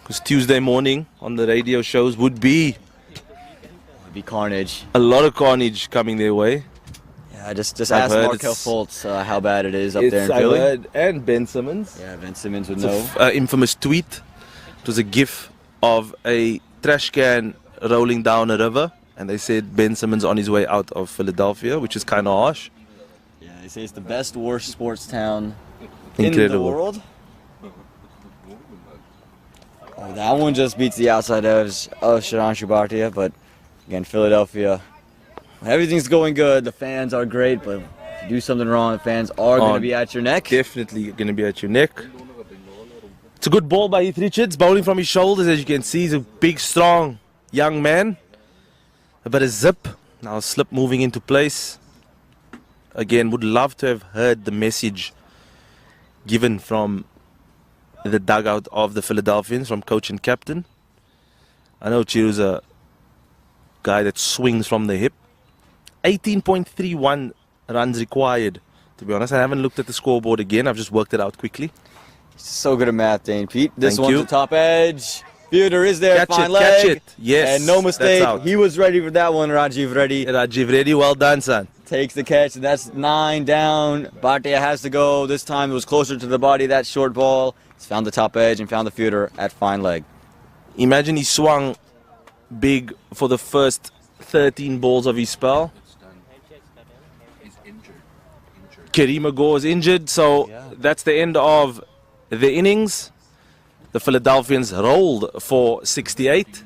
Because Tuesday morning on the radio shows would be carnage. A lot of carnage coming their way. Yeah, just ask Markel Fultz how bad it is up there in Philly. I've heard, and Ben Simmons. Yeah, Ben Simmons would know. Infamous tweet. It was a gif of a trash can rolling down a river, and they said Ben Simmons on his way out of Philadelphia, which is kind of harsh. Yeah, they say it's the best, worst sports town in the Incredible. world. Oh, that one just beats the outside edge of Shiranshu Bhatia, but again, Philadelphia, when everything's going good, the fans are great, but if you do something wrong, the fans are going to be at your neck. Definitely going to be at your neck. It's a good ball by Heath Richards, bowling from his shoulders, as you can see. He's a big, strong young man. A bit of zip. Now slip moving into place. Again, would love to have heard the message given from the dugout of the Philadelphians, from coach and captain. I know Chiru's a guy that swings from the hip. 18.31 runs required, to be honest. I haven't looked at the scoreboard again. I've just worked it out quickly. So good at math, Dane Pete. This Thank one's you. the top edge. Fielder is there, Catch fine it, leg. catch it. Yes, and no mistake, that's out. he was ready for that one, Rajiv Reddy. Rajiv Reddy, well done, son. Takes the catch, and that's 9 down. Bhatia has to go. This time it was closer to the body, that short ball. He's found the top edge and found the fielder at fine leg. Imagine he swung big for the first 13 balls of his spell. Kareem Agor is injured, so that's the end of the innings. The Philadelphians rolled for 68.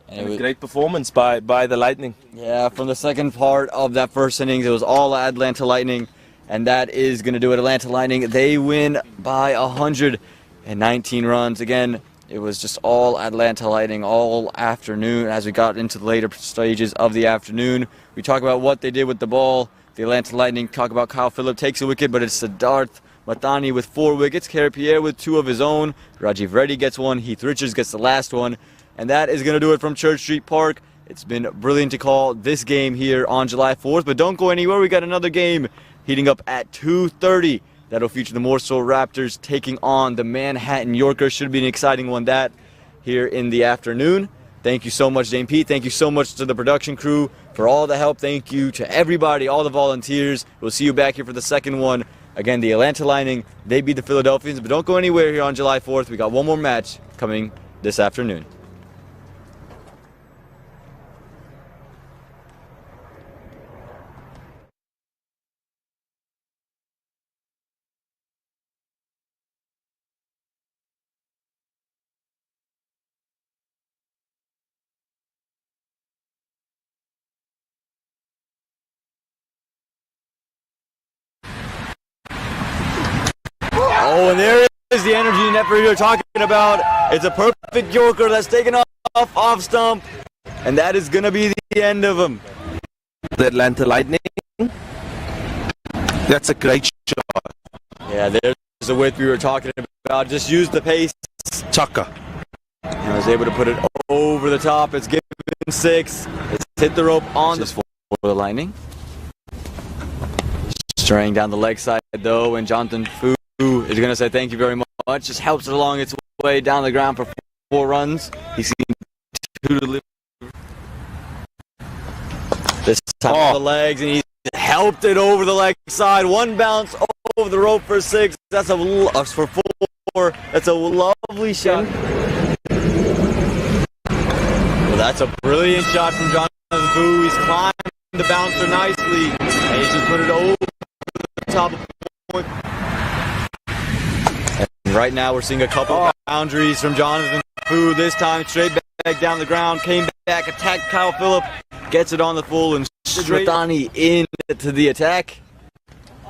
And a great performance by the Lightning. Yeah, from the second part of that first innings, it was all Atlanta Lightning, and that is going to do it. Atlanta Lightning, they win by 119 runs. Again, it was just all Atlanta Lightning all afternoon. As we got into the later stages of the afternoon, we talk about what they did with the ball. The Atlanta Lightning talk about Kyle Phillip takes a wicket, but it's Siddharth Mathani with 4 wickets, Kerry Pierre with 2 of his own, Rajiv Reddy gets 1, Heath Richards gets the last one, and that is going to do it from Church Street Park. It's been brilliant to call this game here on July 4th, but don't go anywhere. We got another game heating up at 2:30. That'll feature the Morsel Raptors taking on the Manhattan Yorkers. Should be an exciting one, that here in the afternoon. Thank you so much, Dane Pete. Thank you so much to the production crew for all the help. Thank you to everybody, all the volunteers. We'll see you back here for the second one. Again, the Atlanta Lightning, they beat the Philadelphians, but don't go anywhere here on July 4th. We got one more match coming this afternoon. Oh, and there is the energy net for you're talking about. It's a perfect Yorker that's taken off stump, and that is going to be the end of him. The Atlanta Lightning. That's a great shot. Yeah, there's the width we were talking about. Just use the pace. Chaka. I was able to put it over the top. It's given 6. It's hit the rope on the for the Lightning. Straying down the leg side, though, and Jonathan Fu is going to say thank you very much. Just helps it along its way down the ground for 4 runs. He's seen 2 deliveries. This time on the legs, and he's helped it over the leg side. 1 bounce over the rope for 6. That's for 4. That's a lovely shot. Well, that's a brilliant shot from Jonathan Fu. He's climbed the bouncer nicely, and he's just put it over the top of the point. And right now we're seeing a couple of boundaries from Jonathan Fu. This time straight back down the ground, came back, attacked Kyle Phillip, gets it on the full, and straight Mathani into the attack.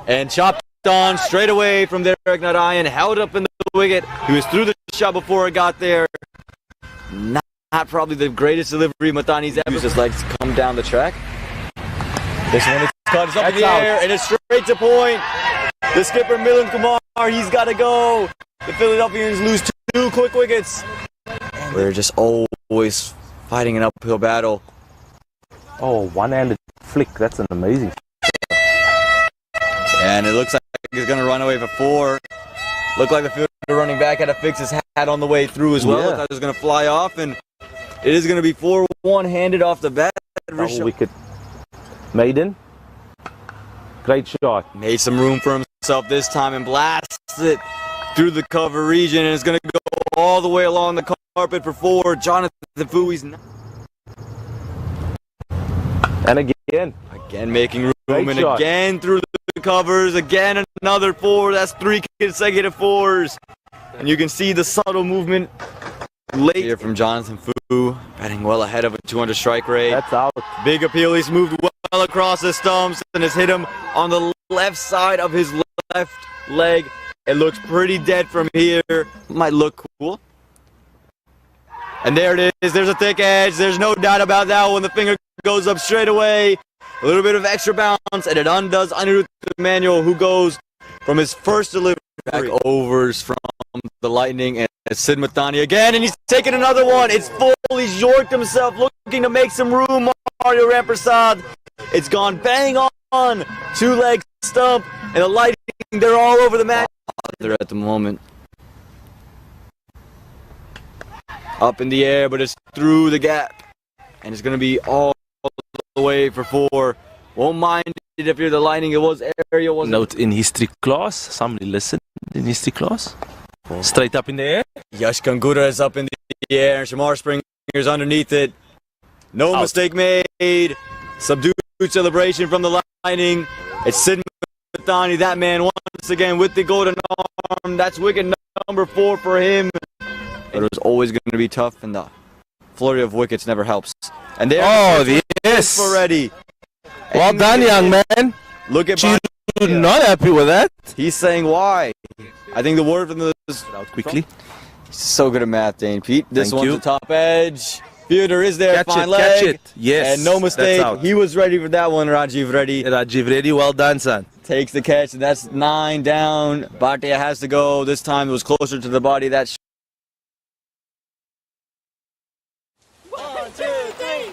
And chopped on straight away from Derek Narayan, held up in the wicket. He was through the shot before it got there. Not probably the greatest delivery Mathani's ever. Just likes to come down the track. This one is cut. It's up in the air, and it's straight to point. The skipper, Milan Kumar, he's got to go. The Philadelphians lose 2 quick wickets. We're just always fighting an uphill battle. Oh, one-handed flick. That's an amazing. And it looks like he's going to run away for 4. Looked like the fielder running back had to fix his hat on the way through as well. Looked like it was going to fly off, and it is going to be 4 one-handed off the bat. Wicket. Maiden. Great shot. Made some room for himself this time and blasts it through the cover region, and it's going to go all the way along the carpet for 4. Jonathan Fu, he's not. And again making room, great and shot. again through the covers. Again, another 4. That's 3 consecutive 4s. And you can see the subtle movement late here from Jonathan Fu, batting well ahead of a 200 strike rate. That's out. Big appeal. He's moved well across the stumps and has hit him on the left side of his left leg. It looks pretty dead from here. Might look cool. And there it is. There's a thick edge. There's no doubt about that one. The finger goes up straight away. A little bit of extra bounce, and it undoes Anirudh Manuel, who goes from his first delivery back overs from the Lightning. And Sid Mathani again, and he's taking another one. It's full. He's yorked himself, looking to make some room. Mario Ramprasad. It's gone bang on. 2-leg stump, and the Lightning, they're all over the mat. They're at the moment. Up in the air, but it's through the gap. And it's going to be all the way for 4. Won't mind it if you're the Lightning. It was area. Note in history class. Somebody listen in history class. Straight up in the air. Yash Kangura is up in the air. Shamar Springer's underneath it. No mistake made. Subdued celebration from the Lightning. It's Sid Mathani, that man, once again with the golden arm. That's wicket number 4 for him. But it was always going to be tough, and the flurry of wickets never helps. And there, yes, already. Well done, young man. Look at you. Not happy with that. He's saying why. I think the word from the out quickly. He's so good at math, Dane Pete. This Thank one's you. the top edge. Fielder is there, Catch leg. it. Yes. And no mistake. He was ready for that one, Rajiv Reddy. Rajiv Reddy, well done, son. Takes the catch, and that's 9 down. Bhatia has to go. This time it was closer to the body. That's 1, 2, 3.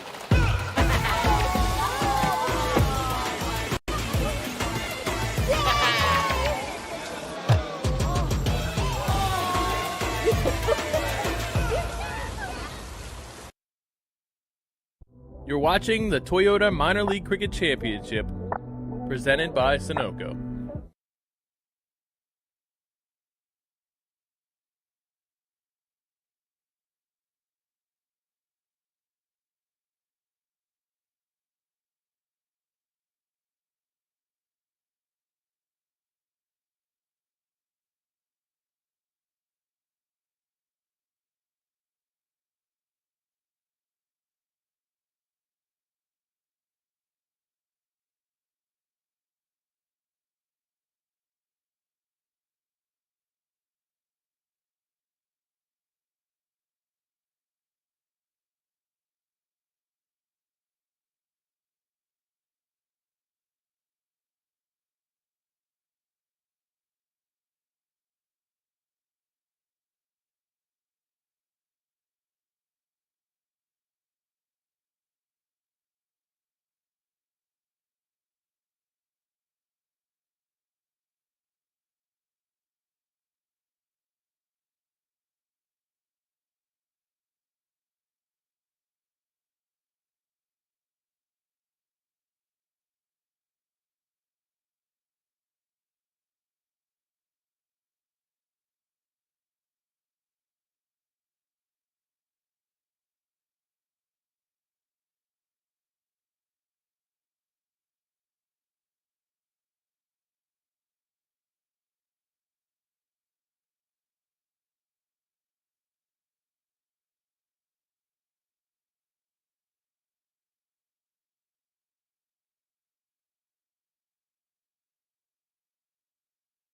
You're watching the Toyota Minor League Cricket Championship, presented by Sunoco.